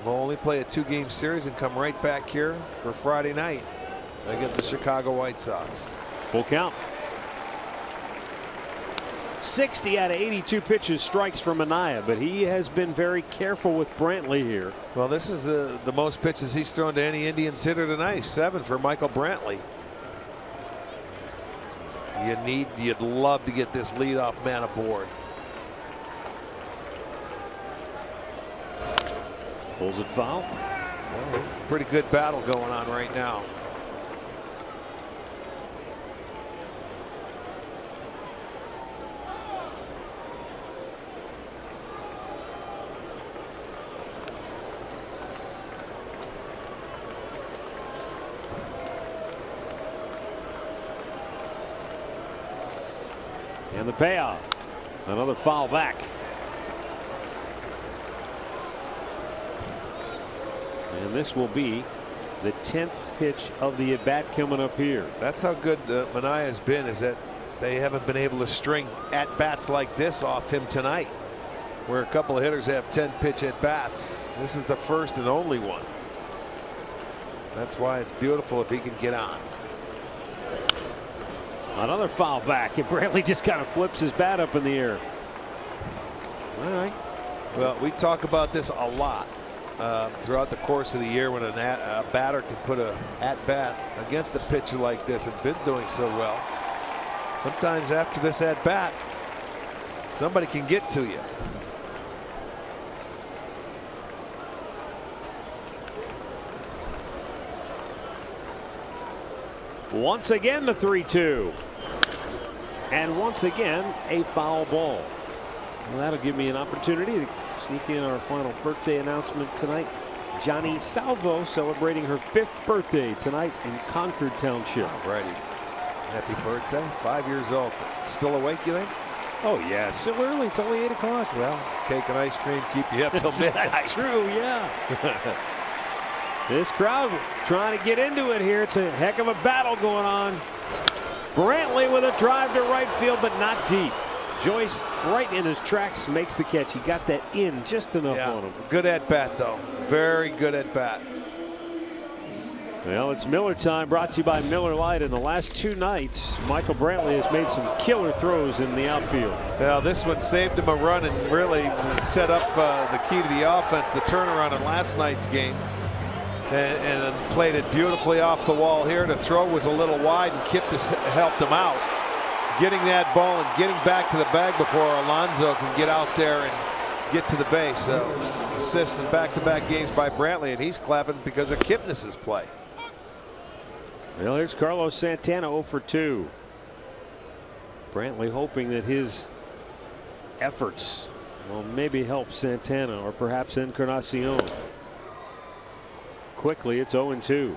We'll only play a 2-game series and come right back here for Friday night against the Chicago White Sox. Full count. 60 out of 82 pitches strikes for Manaea, but he has been very careful with Brantley here. Well, this is the most pitches he's thrown to any Indians hitter tonight. 7 for Michael Brantley. You'd love to get this leadoff man aboard. Pulls it foul. Well, it's a pretty good battle going on right now. And the payoff. Another foul back. And this will be the 10th pitch of the at bat coming up here. That's how good Manaea has been, is that they haven't been able to string at bats like this off him tonight, where a couple of hitters have 10 pitch at bats. This is the first and only one. That's why it's beautiful if he can get on. Another foul back, and Brantley just kind of flips his bat up in the air. All right. Well, we talk about this a lot throughout the course of the year when a batter can put a at bat against a pitcher like this. It's been doing so well. Sometimes after this at bat, somebody can get to you. Once again, the 3-2. And once again, a foul ball. Well, that'll give me an opportunity to sneak in our final birthday announcement tonight. Johnny Salvo celebrating her 5th birthday tonight in Concord Township. Alrighty. Happy birthday. 5 years old. Still awake, you think? Oh, yeah. It's still early. It's only 8 o'clock. Well, cake and ice cream keep you up till midnight. That's true, yeah. This crowd trying to get into it here. It's a heck of a battle going on. Brantley with a drive to right field, but not deep. Joyce right in his tracks makes the catch. He got that in just enough on him. Good at bat, though. Very good at bat. Well, it's Miller time, brought to you by Miller Lite. In the last 2 nights, Michael Brantley has made some killer throws in the outfield. Well, this one saved him a run and really set up the key to the offense, the turnaround in last night's game. And played it beautifully off the wall here. The throw was a little wide, and Kipnis helped him out. Getting that ball and getting back to the bag before Alonso can get out there and get to the base. So assists in back-to-back games by Brantley, and he's clapping because of Kipnis's play. Well, here's Carlos Santana 0 for 2. Brantley hoping that his efforts will maybe help Santana or perhaps Encarnacion. Quickly, it's 0-2.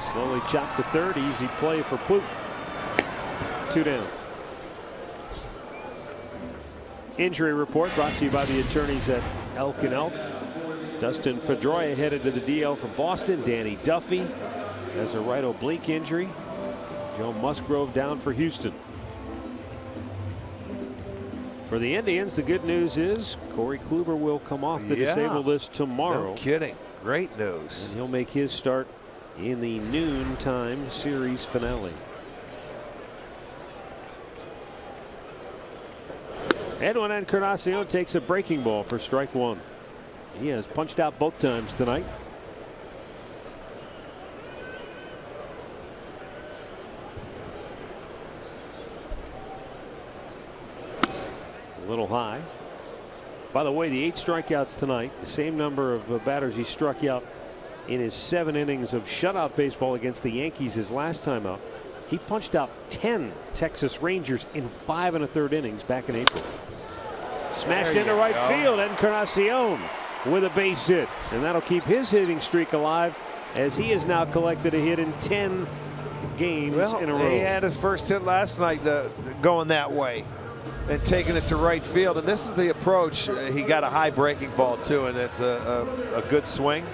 Slowly chopped to third. Easy play for Plouffe. 2 down. Injury report brought to you by the attorneys at Elk and Elk. Dustin Pedroia headed to the DL for Boston. Danny Duffy has a right oblique injury. Joe Musgrove down for Houston. For the Indians, the good news is Corey Kluber will come off the disabled list tomorrow. No kidding. Great news. And he'll make his start in the noontime series finale. Edwin Encarnacion takes a breaking ball for strike 1. He has punched out both times tonight. A little high. By the way, the 8 strikeouts tonight, the same number of batters he struck out in his 7 innings of shutout baseball against the Yankees his last time out. He punched out 10 Texas Rangers in 5 1/3 innings back in April. Smashed into right field. Encarnacion with a base hit, and that'll keep his hitting streak alive as he has now collected a hit in 10 games in a row. He had his first hit last night going that way and taking it to right field, and this is the approach. He got a high breaking ball too, and it's a good swing.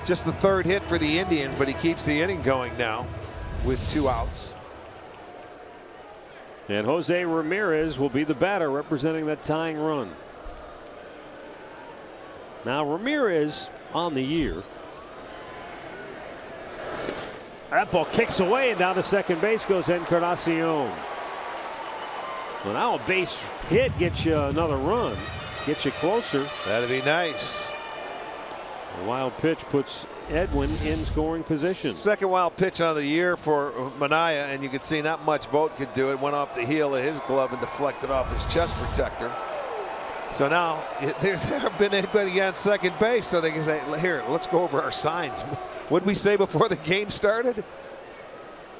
Just the 3rd hit for the Indians, but he keeps the inning going now with 2 outs. And Jose Ramirez will be the batter representing that tying run. Now Ramirez on the year. That ball kicks away, and down to second base goes Encarnacion. Well, now a base hit gets you another run, gets you closer. That'd be nice. A wild pitch puts Edwin in scoring position. Second wild pitch of the year for Minaya, and you can see not much Vogt could do. It went off the heel of his glove and deflected off his chest protector. So now there's never been anybody on second base, so they can say, here, let's go over our signs. What did we say before the game started?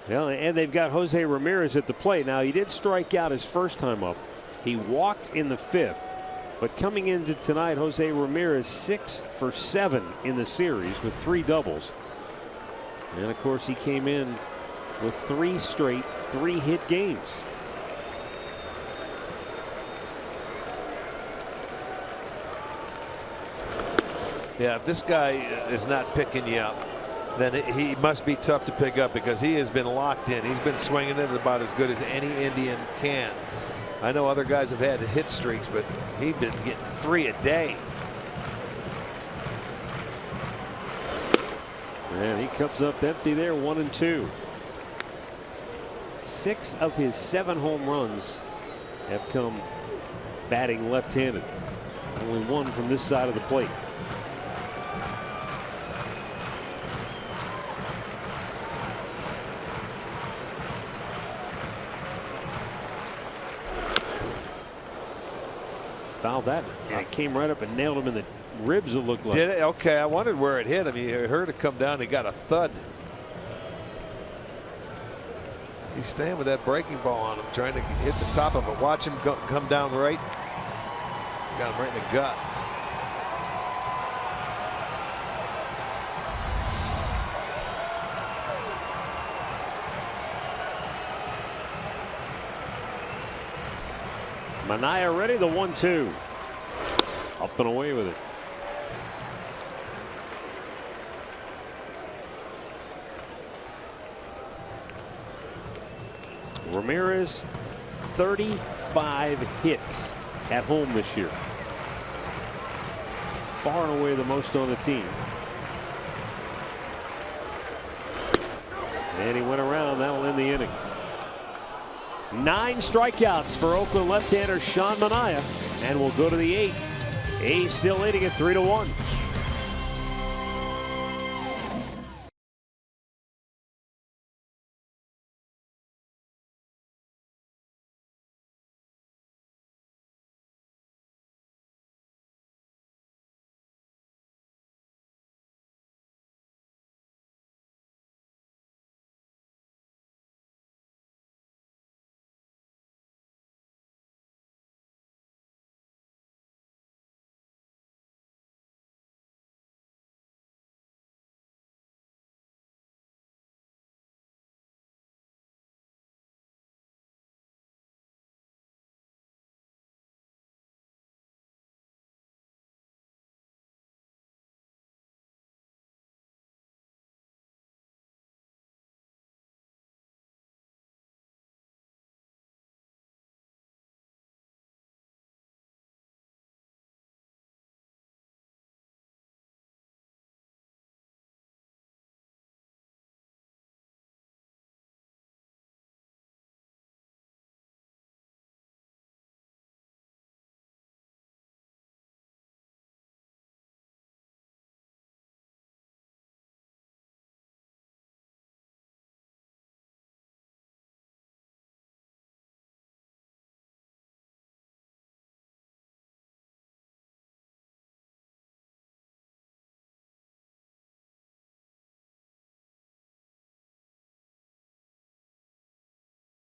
Yeah, and they've got Jose Ramirez at the plate. Now, he did strike out his first time up. He walked in the 5th. But coming into tonight, Jose Ramirez 6 for 7 in the series with 3 doubles. And of course, he came in with 3 straight 3-hit games. Yeah, if this guy is not picking you up, then he must be tough to pick up, because he has been locked in. He's been swinging it about as good as any Indian can. I know other guys have had hit streaks, but he's been getting 3 a day. And he comes up empty there, 1-2. 6 of his 7 home runs have come batting left-handed. Only 1 from this side of the plate. Fouled that, and it came right up and nailed him in the ribs, it looked like. Did it? Okay, I wondered where it hit him. You heard it come down. He got a thud. He's staying with that breaking ball on him, trying to hit the top of it. Watch him come down right. Got him right in the gut. Minaya ready, the 1-2. Up and away with it. Ramirez, 35 hits at home this year. Far and away the most on the team. And he went around. That will end the inning. 9 strikeouts for Oakland left-hander Sean Manaea, and we'll go to the 8th. A's still leading at 3-1.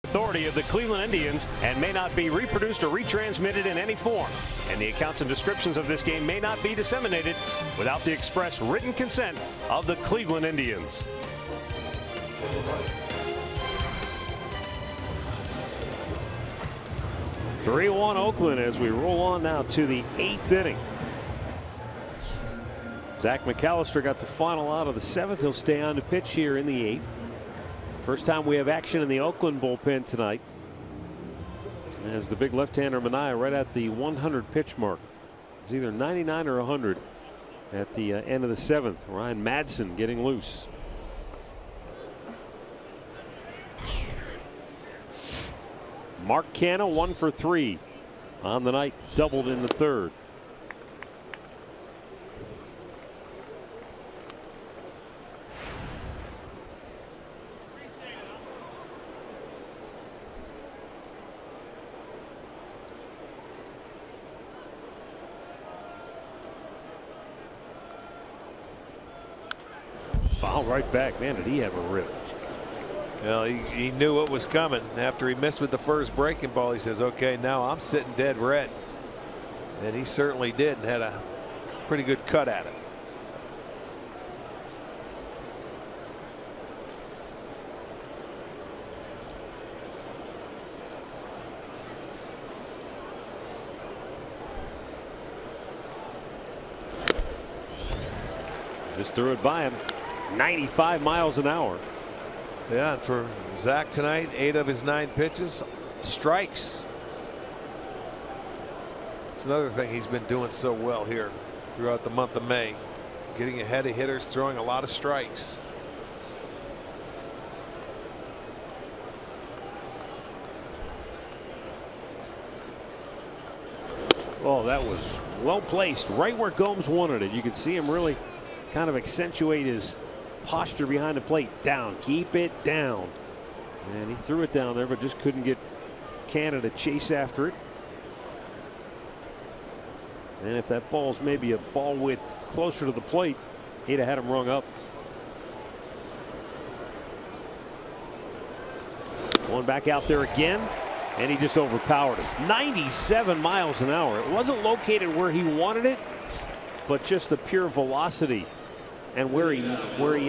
authority of the Cleveland Indians and may not be reproduced or retransmitted in any form. And the accounts and descriptions of this game may not be disseminated without the express written consent of the Cleveland Indians. (3-1) Oakland as we roll on now to the 8th inning. Zach McAllister got the final out of the 7th. He'll stay on to pitch here in the 8th. First time we have action in the Oakland bullpen tonight. As the big left-hander Manaea right at the 100 pitch mark. It's either 99 or 100 at the end of the 7th. Ryan Madsen getting loose. Mark Canha 1 for 3 on the night, doubled in the 3rd. Foul right back. Man, did he have a rip. Well, he knew what was coming. After he missed with the first breaking ball, he says, okay, now I'm sitting dead red. And he certainly did and had a pretty good cut at it. Just threw it by him. 95 miles an hour. Yeah, and for Zach tonight, 8 of his 9 pitches, strikes. It's another thing he's been doing so well here throughout the month of May. Getting ahead of hitters, throwing a lot of strikes. Oh, that was well placed, right where Gomes wanted it. You could see him really kind of accentuate his posture behind the plate. Down, keep it down. And he threw it down there, but just couldn't get Canha to chase after it. And if that ball's maybe a ball width closer to the plate, he'd have had him rung up. Going back out there again, and he just overpowered him. 97 miles an hour. It wasn't located where he wanted it, but just the pure velocity and where he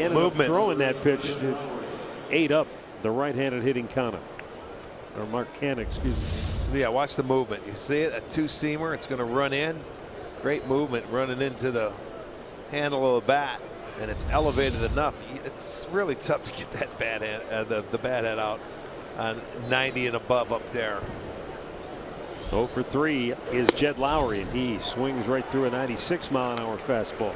ended up throwing that pitch, it ate up the right-handed hitting Canha. Or Mark Canha, excuse me. Yeah, watch the movement. You see it, a two-seamer. It's going to run in. Great movement running into the handle of the bat, and it's elevated enough. It's really tough to get that bat head, the bat head out on 90 and above up there. 0 for 3 is Jed Lowry, and he swings right through a 96-mile-an-hour fastball.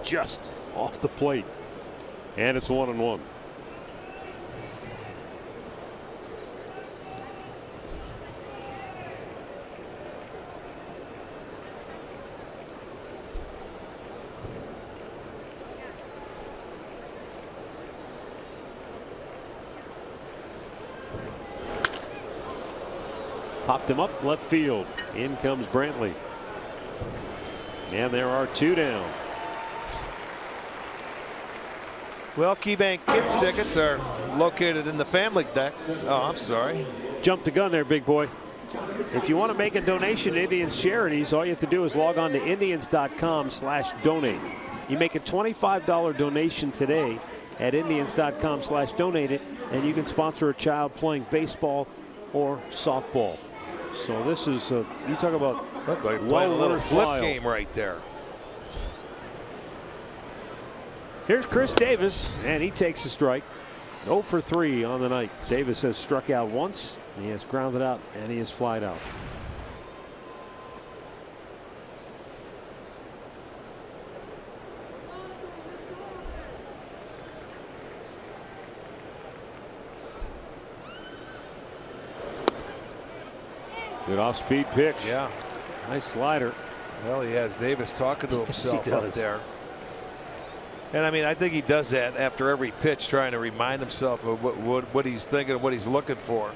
Just off the plate, and it's 1-1. Popped him up left field. In comes Brantley, and there are 2 down. Well, KeyBank Kids tickets are located in the family deck. Oh, I'm sorry. Jumped the gun there, big boy. If you want to make a donation to Indians charities, all you have to do is log on to Indians.com/donate. You make a $25 donation today at Indians.com/donate, and you can sponsor a child playing baseball or softball. So this is you talk about look like playing a little flip game right there. Here's Chris Davis, and he takes a strike. 0 for 3 on the night. Davis has struck out once, he has grounded out, and he has flied out. Good off-speed pitch. Yeah. Nice slider. Well, he has Davis talking to himself up there. And I mean, I think he does that after every pitch, trying to remind himself of what he's thinking, what he's looking for.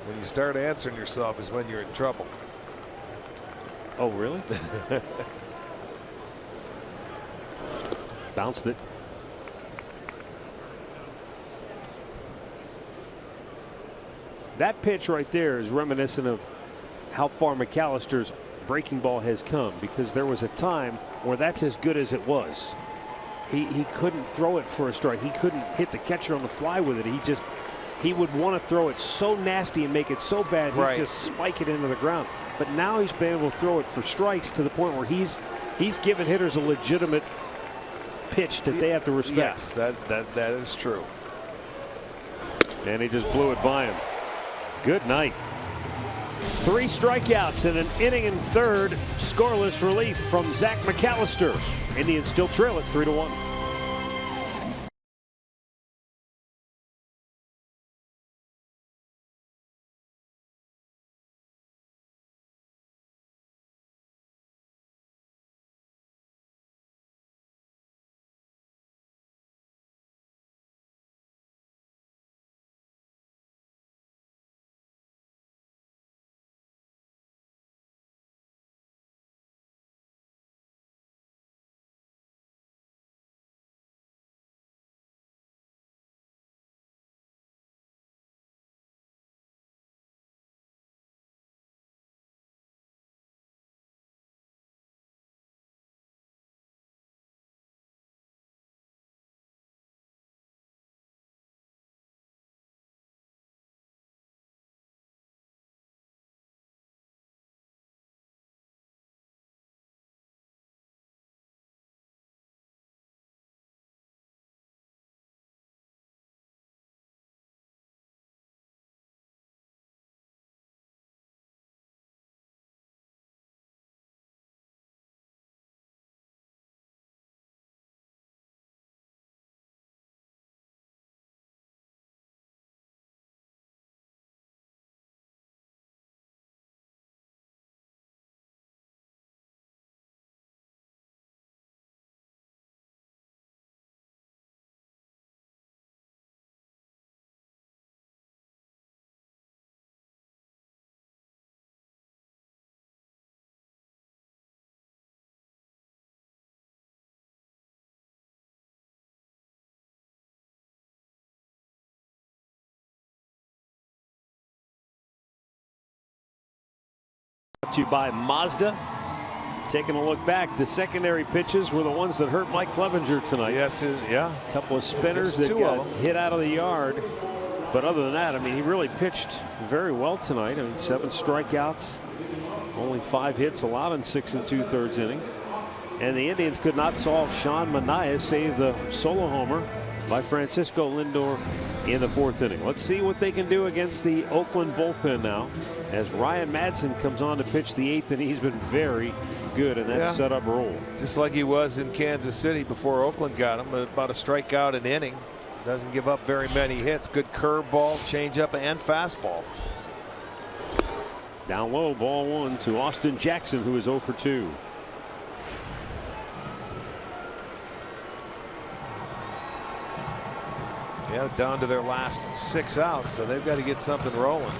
When you start answering yourself is when you're in trouble. Oh, really? Bounced it. That pitch right there is reminiscent of how far McAllister's breaking ball has come, because there was a time where that's as good as it was. He couldn't throw it for a strike. He couldn't hit the catcher on the fly with it. He would want to throw it so nasty and make it so bad he'd just spike it into the ground. But now he's been able to throw it for strikes to the point where he's given hitters a legitimate pitch that they have to respect. Yes, that is true. And he just blew it by him. Good night. 3 strikeouts in an inning and third. Scoreless relief from Zach McAllister. Indians still trail it 3-1. To you by Mazda. Taking a look back, the secondary pitches were the ones that hurt Mike Clevenger tonight. Yes, yeah. A couple of spinners that got hit out of the yard. But other than that, I mean, he really pitched very well tonight. I mean, 7 strikeouts, only 5 hits allowed in 6 2/3 innings. And the Indians could not solve Sean Manaea, save the solo homer by Francisco Lindor in the 4th inning. Let's see what they can do against the Oakland bullpen now, as Ryan Madson comes on to pitch the 8th, and he's been very good in that setup role. Just like he was in Kansas City before Oakland got him, about a strikeout an inning. Doesn't give up very many hits. Good curveball, changeup, and fastball. Down low, ball 1 to Austin Jackson, who is 0 for 2. Yeah, down to their last 6 outs, so they've got to get something rolling.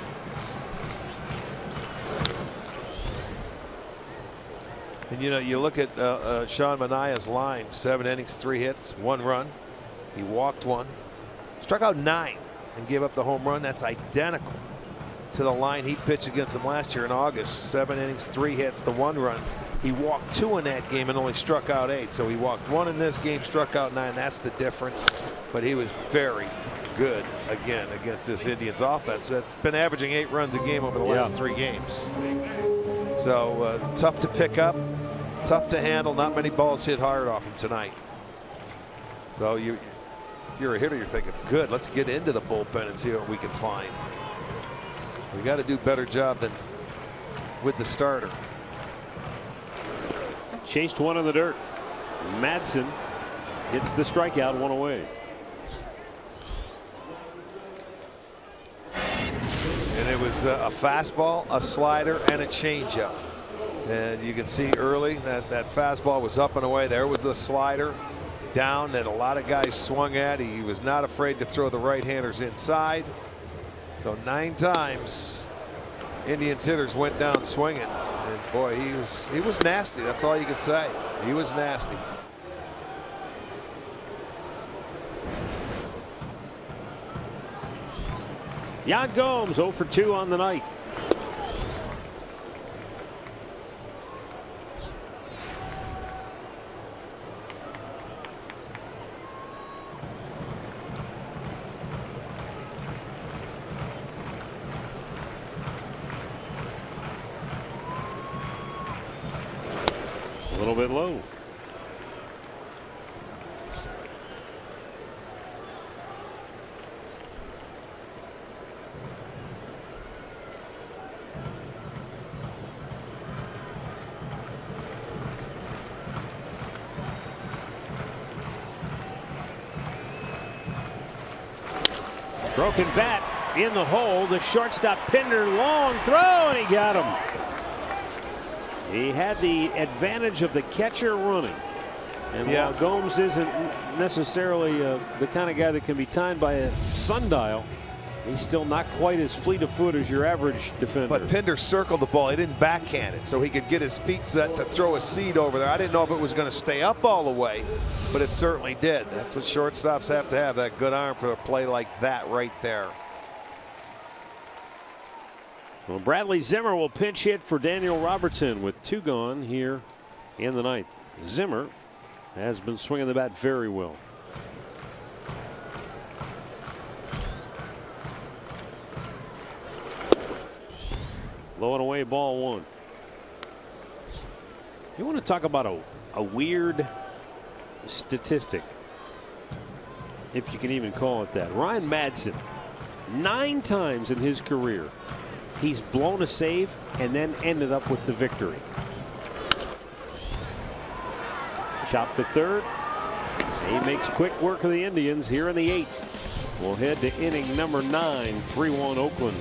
And you know, you look at Sean Manaea's line: 7 innings, 3 hits, 1 run. He walked 1, struck out 9, and gave up the home run. That's identical to the line he pitched against them last year in August. 7 innings, 3 hits, the 1 run. He walked 2 in that game and only struck out 8. So he walked 1 in this game, struck out 9. That's the difference. But he was very good again against this Indians offense that's been averaging 8 runs a game over the last 3 games. So tough to pick up, tough to handle. Not many balls hit hard off him tonight. So if you're a hitter, you're thinking, good, let's get into the bullpen and see what we can find. We got to do a better job than with the starter. Chased 1 in the dirt. Madsen gets the strikeout, 1 away. And it was a fastball, a slider, and a changeup. And you can see early that that fastball was up and away. There was the slider down that a lot of guys swung at. He was not afraid to throw the right-handers inside. So 9 times Indians hitters went down swinging. And boy, he was nasty. That's all you can say. He was nasty. Yan Gomes 0 for 2 on the night. A little bit low. Broken bat in the hole. The shortstop Pinder, long throw, and he got him. He had the advantage of the catcher running. And while Gomes isn't necessarily the kind of guy that can be timed by a sundial, he's still not quite as fleet of foot as your average defender. But Pinder circled the ball. He didn't backhand it, so he could get his feet set to throw a seed over there. I didn't know if it was going to stay up all the way, but it certainly did. That's what shortstops have to have, that good arm for a play like that right there. Well, Bradley Zimmer will pinch hit for Daniel Robertson with 2 gone here in the 9th. Zimmer has been swinging the bat very well. Low and away, ball 1. You want to talk about a weird statistic, if you can even call it that. Ryan Madsen, 9 times in his career, he's blown a save and then ended up with the victory. Chop to third. He makes quick work of the Indians here in the 8th. We'll head to inning number 9, 3-1 Oakland.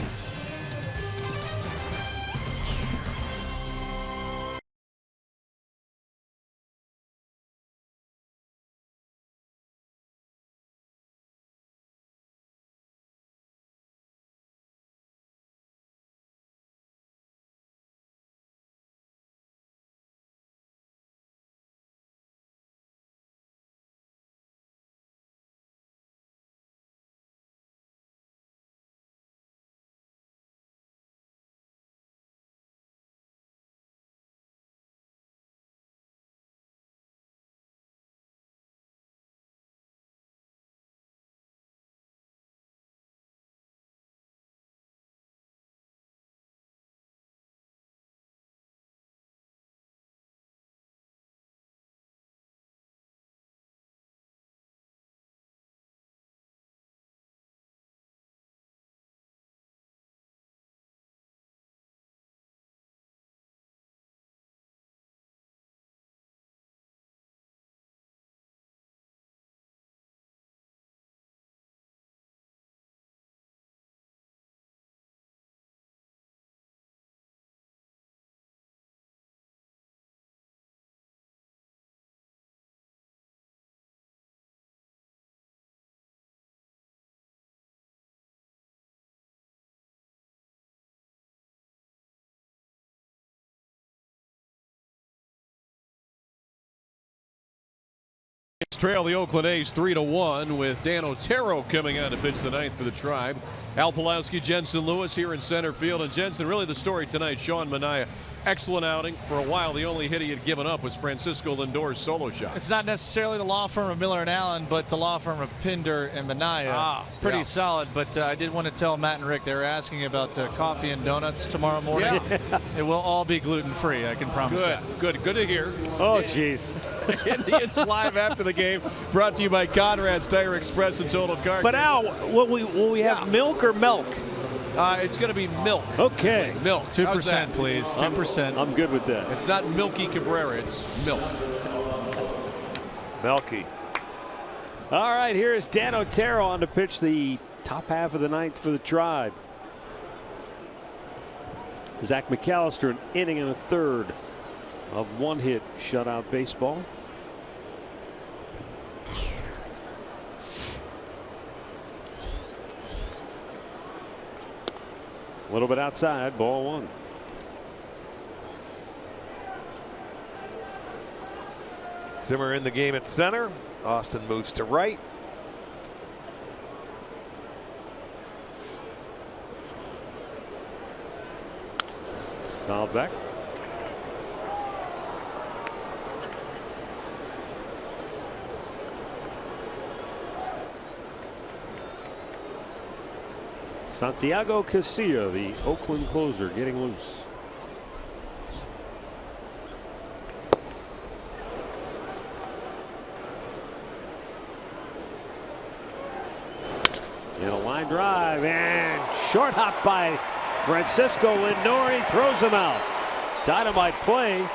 Trail the Oakland A's 3-1 with Dan Otero coming on to pitch the 9th for the Tribe. Al Pulowski, Jensen Lewis here in center field. And Jensen, really the story tonight, Sean Manaea, excellent outing. For a while, the only hit he had given up was Francisco Lindor's solo shot. It's not necessarily the law firm of Miller and Allen, but the law firm of Pinder and Manaea. Pretty solid, but I did want to tell Matt and Rick, they were asking about coffee and donuts tomorrow morning. It will all be gluten-free, I can promise that. Good to hear. Oh, jeez. Indians live after the game, brought to you by Conrad's Tire Express and Total Car. But Al, will we have milk or milk? It's going to be milk. Okay. Milk. 2%, please. 2%. I'm good with that. It's not Milky Cabrera. It's milk. Melky. All right, here is Dan Otero on to pitch the top half of the 9th for the Tribe. Zach McAllister, an inning and a third of one-hit shutout baseball. A little bit outside, ball one. Zimmer in the game at center. Austin moves to right. Fouled back. Santiago Casilla, the Oakland closer, getting loose. And a line drive and short hop by Francisco Lindor. He throws him out. Dynamite play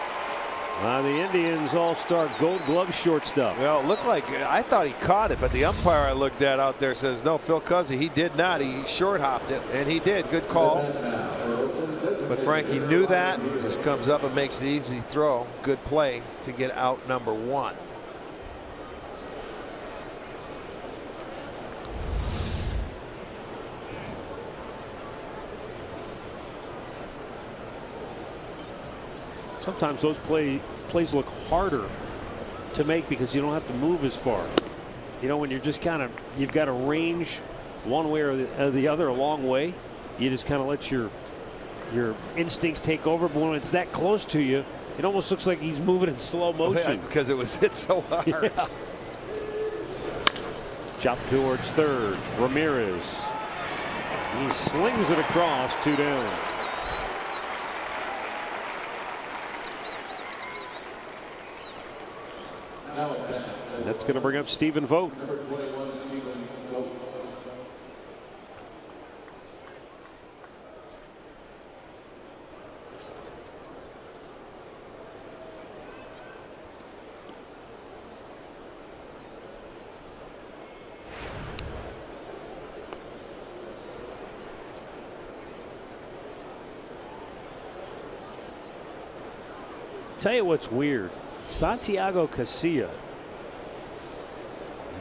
by the Indians All-Star Gold Glove shortstop. Well, it looked like, I thought he caught it, but the umpire I looked at out there says no, Phil Cuzzy, he did not. He short hopped it, and he did. Good call. But Frankie knew that. Just comes up and makes the easy throw. Good play to get out number one. Sometimes those plays look harder to make because you don't have to move as far. You know, when you're just kind of, you've got a range one way or the other a long way, you just kind of let your instincts take over. But when it's that close to you, it almost looks like he's moving in slow motion. Because it was hit so hard. Yeah. Chop towards third. Ramirez. He slings it across, 2 down. And that's going to bring up Stephen Vogt. Tell you what's weird. Santiago Casilla,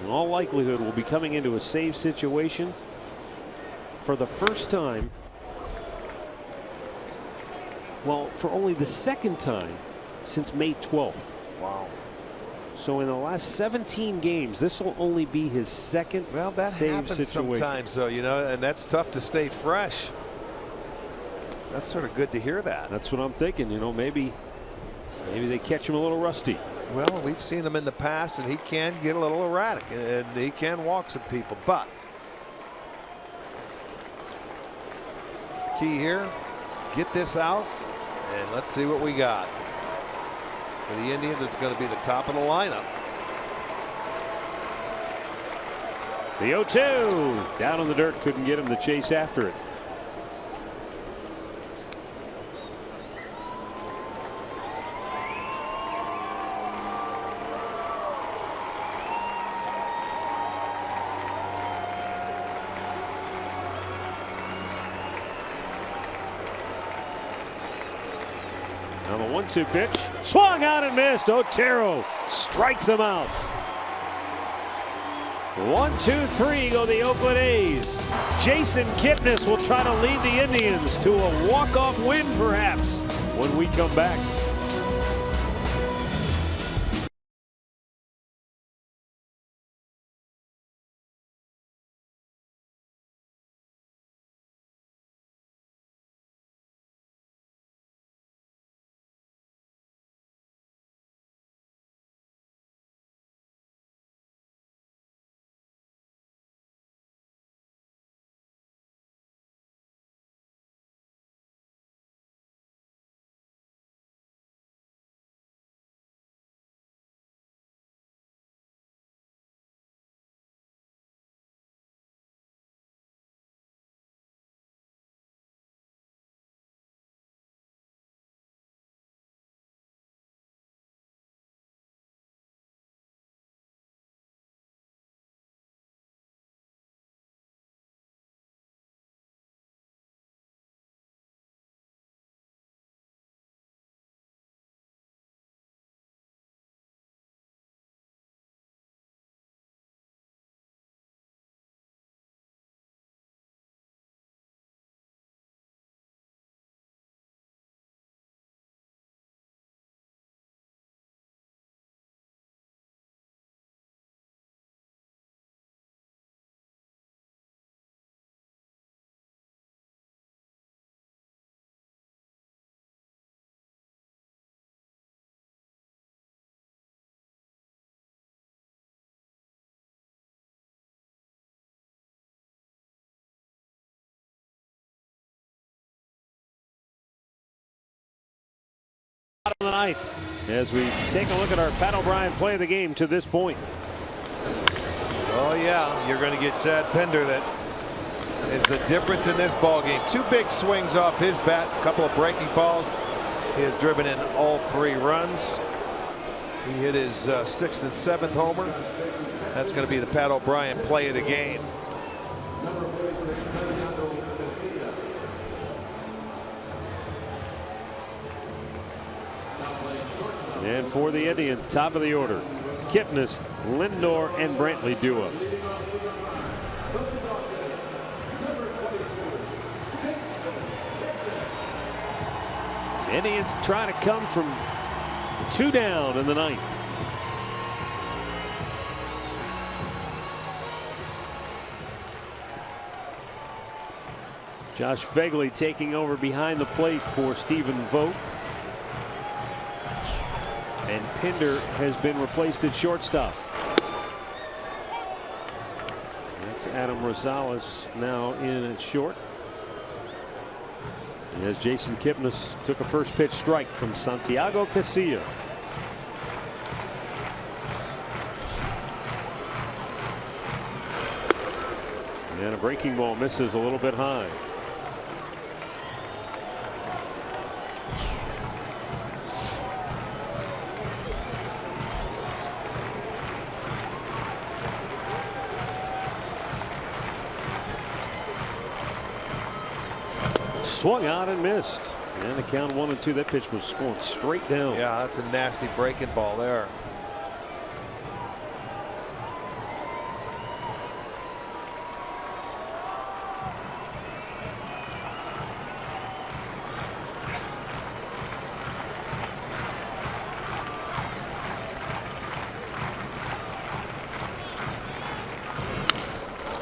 in all likelihood, will be coming into a save situation for the first time. Well, for only the second time since May 12th. Wow. So in the last 17 games, this will only be his second save happens situation. sometimes, though, you know, and that's tough to stay fresh. That's sort of good to hear that. That's what I'm thinking. You know, maybe they catch him a little rusty. Well, we've seen him in the past, and he can get a little erratic, and he can walk some people. But key here, get this out, and let's see what we got. For the Indians, it's going to be the top of the lineup. The 0-2 down on the dirt, couldn't get him to chase after it. Now the 1-2 pitch, swung out and missed. Otero strikes him out. 1-2-3 go the Oakland A's. Jason Kipnis will try to lead the Indians to a walk-off win, perhaps, when we come back. of the ninth as we take a look at our Pat O'Brien play of the game to this point. Oh yeah, you're going to get Chad Pinder. That is the difference in this ball game. 2 big swings off his bat, a couple of breaking balls. He has driven in all 3 runs. He hit his 6th and 7th homer. That's going to be the Pat O'Brien play of the game. And for the Indians, top of the order, Kipnis, Lindor, and Brantley duo. Indians trying to come from 2 down in the ninth. Josh Phegley taking over behind the plate for Stephen Vogt. And Pinder has been replaced at shortstop. That's Adam Rosales now in at short. As Jason Kipnis took a first pitch strike from Santiago Casilla. And a breaking ball misses a little bit high. Swung out and missed. And the count 1-2. That pitch was going straight down. Yeah, that's a nasty breaking ball there.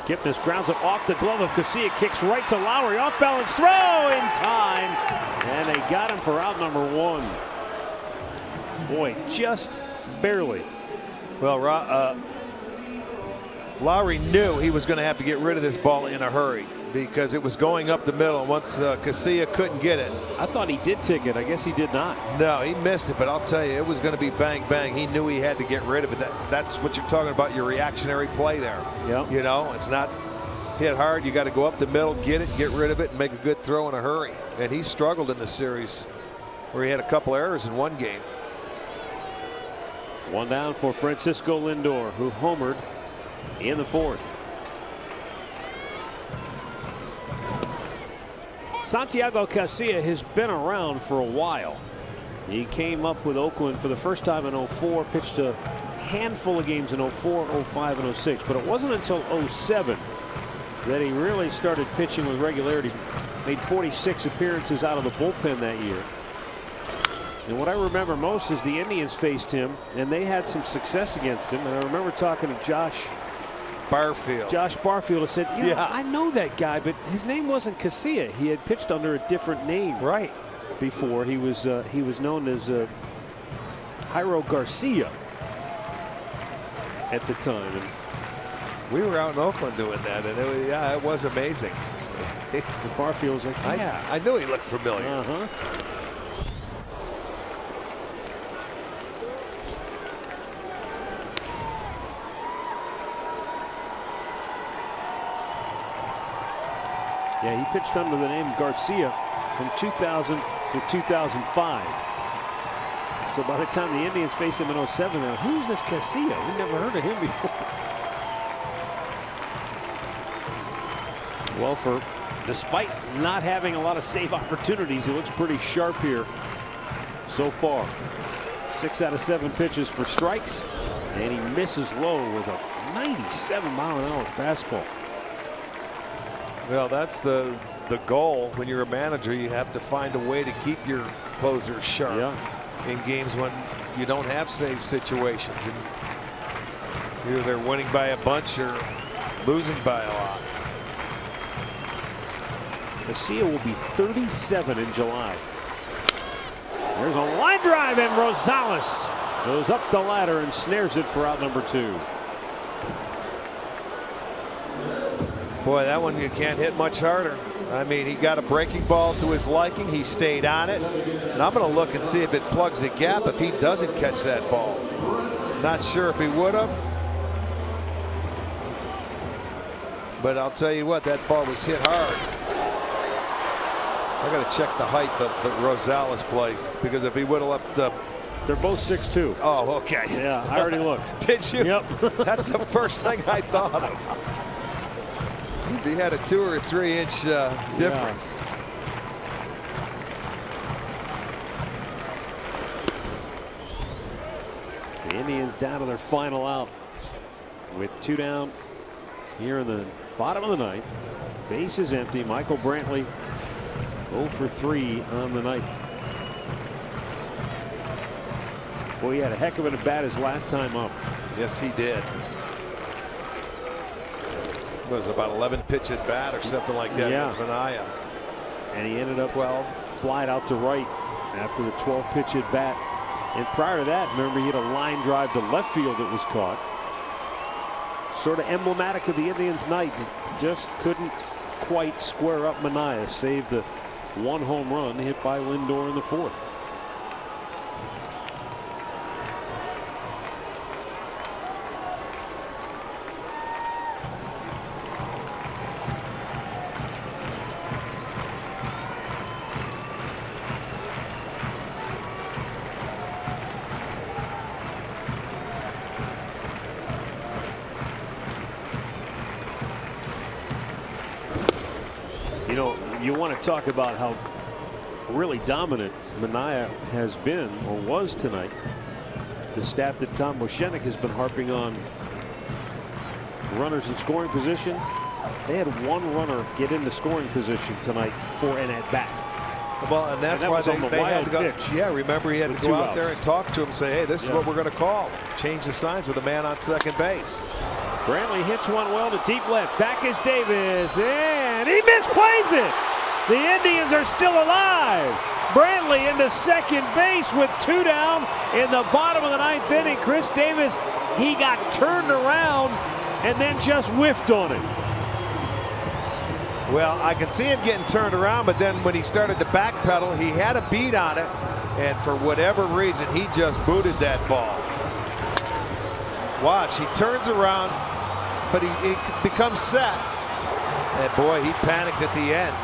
Kipnis grounds it off the glove of Casilla, kicks right to Lowry, off balance throw in time, and they got him for out number 1. Boy, just barely. Well, Lowry knew he was going to have to get rid of this ball in a hurry because it was going up the middle, and once Casilla couldn't get it. I thought he did tick it. I guess he did not. No, he missed it, but I'll tell you, it was going to be bang, bang. He knew he had to get rid of it. That's what you're talking about, your reactionary play there. Yep. You know, it's not hit hard. You got to go up the middle, get it, get rid of it, and make a good throw in a hurry. And he struggled in the series where he had a couple errors in one game. 1 down for Francisco Lindor, who homered in the 4th. Santiago Casilla has been around for a while. He came up with Oakland for the first time in 04, pitched a handful of games in 04, 05, and 06, but it wasn't until 07 that he really started pitching with regularity. Made 46 appearances out of the bullpen that year. And what I remember most is the Indians faced him, and they had some success against him. And I remember talking to Josh Barfield said, yeah, I know that guy, but his name wasn't Casilla. He had pitched under a different name before. He was known as Jairo Garcia at the time. And we were out in Oakland doing that, and it was amazing. Barfield was like, yeah. I knew he looked familiar. Uh-huh. Yeah, he pitched under the name Garcia from 2000 to 2005. So by the time the Indians faced him in 07, who's this Casilla? We never heard of him before. Well, despite not having a lot of save opportunities, he looks pretty sharp here so far. 6 out of 7 pitches for strikes, and he misses low with a 97-mile-an-hour fastball. Well, that's the goal when you're a manager. You have to find a way to keep your closers sharp in games when you don't have save situations, and either they're winning by a bunch or losing by a lot. Casilla will be 37 in July. There's a line drive, and Rosales goes up the ladder and snares it for out number 2. Boy, that one you can't hit much harder. I mean, he got a breaking ball to his liking. He stayed on it. And I'm going to look and see if it plugs the gap if he doesn't catch that ball. Not sure if he would have. But I'll tell you what, that ball was hit hard. I got to check the height of the Rosales play, because if he would have left the. They're both 6'2". Oh, okay. Yeah, I already looked. Did you? Yep. That's the first thing I thought of. If he had a 2 or 3 inch difference. Yeah. The Indians down to their final out with 2 down here in the bottom of the ninth. Base is empty. Michael Brantley 0 for 3 on the night. Boy, he had a heck of an at bat his last time up. Yes, he did. It was about 11 pitch at bat or something like that against Manaea. And he ended up flied out to right after the 12th pitch at bat. And prior to that, remember, he had a line drive to left field that was caught. Sort of emblematic of the Indians' night. It just couldn't quite square up Manaea. Saved the 1 home run hit by Lindor in the 4th. You know, you want to talk about how really dominant Manaea has been or was tonight. The stat that Tom Moshenik has been harping on, runners in scoring position. They had 1 runner get into scoring position tonight for an at bat. Well, and that's why they had to go. Pitch. Yeah, remember, he had to go out there and talk to him, say, hey, this is what we're going to call. Change the signs with a man on second base. Brantley hits one well to deep left. Back is Davis, and he misplays it. The Indians are still alive. Brantley into second base with 2 down in the bottom of the 9th inning. Chris Davis, he got turned around and then just whiffed on it. Well, I can see him getting turned around, but then when he started to backpedal, he had a beat on it, and for whatever reason, he just booted that ball. Watch, he turns around, but he becomes set. And boy, he panicked at the end.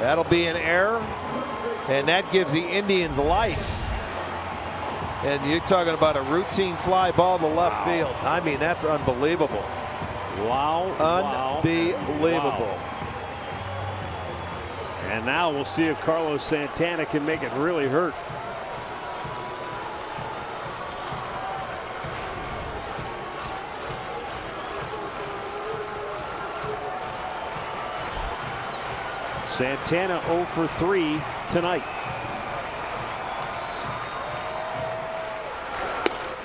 That'll be an error, and that gives the Indians life. And you're talking about a routine fly ball to left field. I mean, that's unbelievable. Wow. Unbelievable. Wow. And now we'll see if Carlos Santana can make it really hurt. Santana 0 for 3 tonight.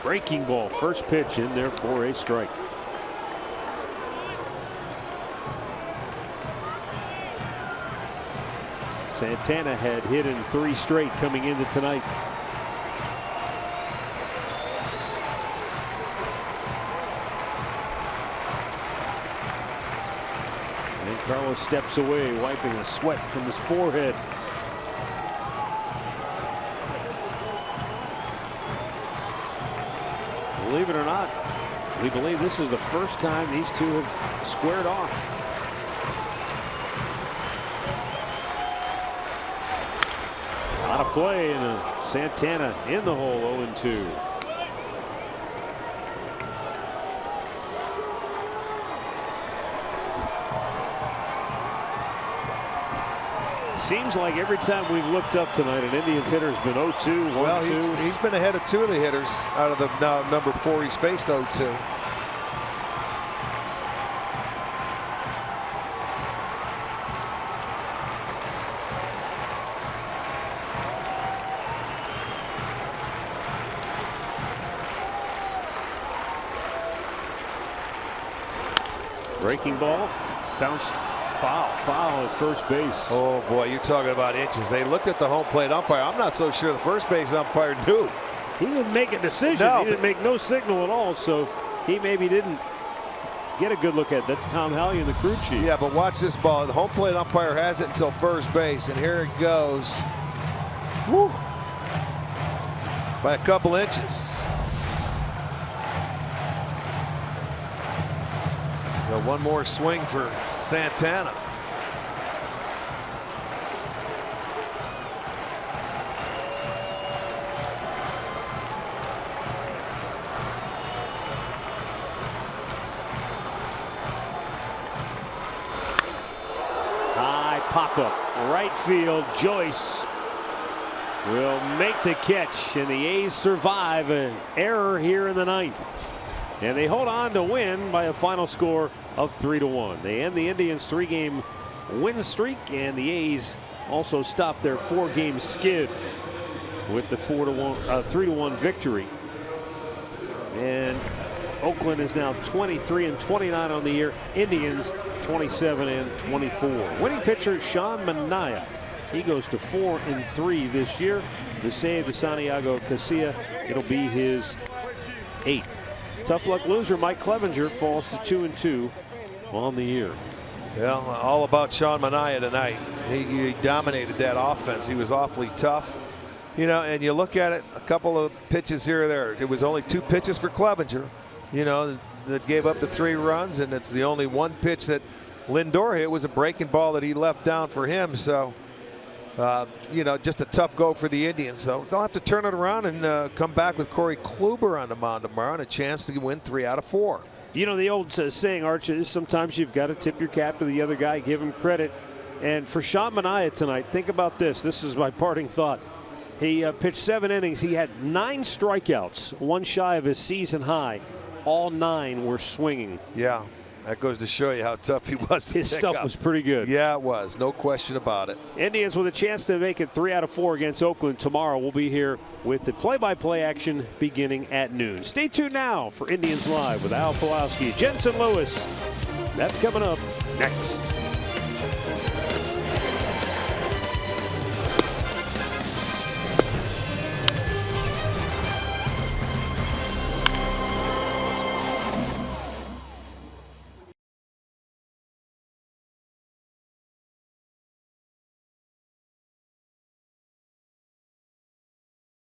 Breaking ball, first pitch in there for a strike. Santana had hit in 3 straight coming into tonight. And Carlos steps away, wiping the sweat from his forehead. Believe it or not, we believe this is the first time these two have squared off. A lot of play, and Santana in the hole, 0-2. Seems like every time we've looked up tonight, an Indians hitter has been 0-2, 1-2. Well, he's been ahead of 2 of the hitters out of the number 4 he's faced 0-2. Breaking ball, bounced foul at first base. Oh boy, you're talking about inches. They looked at the home plate umpire. I'm not so sure the first base umpire knew. He didn't make a decision. No. He didn't make no signal at all, so he maybe didn't get a good look at it. That's Tom Hallion, the crew chief. Yeah, but watch this ball. The home plate umpire has it until first base, and here it goes. Woo! By a couple inches. Got one more swing for Santana. High pop-up, right field. Joyce will make the catch, and the A's survive an error here in the ninth. And they hold on to win by a final score of 3-1. They end the Indians' 3-game win streak, and the A's also stop their 4-game skid with the 3-1 victory. And Oakland is now 23-29 on the year. Indians 27-24. Winning pitcher Sean Manaea. He goes to 4-3 this year. The save to Santiago Casilla. It'll be his 8th. Tough luck loser Mike Clevenger falls to 2-2 on the year. Well, all about Sean Manaea tonight. He dominated that offense. He was awfully tough. You know, and you look at it, a couple of pitches here or there. It was only 2 pitches for Clevenger, you know, that gave up the 3 runs, and it's the only 1 pitch that Lindor hit was a breaking ball that he left down for him. So, you know, just a tough go for the Indians. So they'll have to turn it around and come back with Corey Kluber on the mound tomorrow and a chance to win 3 out of 4. You know, the old saying, Arch, is sometimes you've got to tip your cap to the other guy, give him credit. And for Sean Manaea tonight, think about this. This is my parting thought. He pitched 7 innings. He had 9 strikeouts, 1 shy of his season high. All 9 were swinging. Yeah, that goes to show you how tough he was. His stuff was pretty good. Yeah, it was. No question about it. Indians with a chance to make it 3 out of 4 against Oakland tomorrow. We'll be here with the play-by-play action beginning at noon. Stay tuned now for Indians Live with Al Pawlowski, Jensen Lewis. That's coming up next.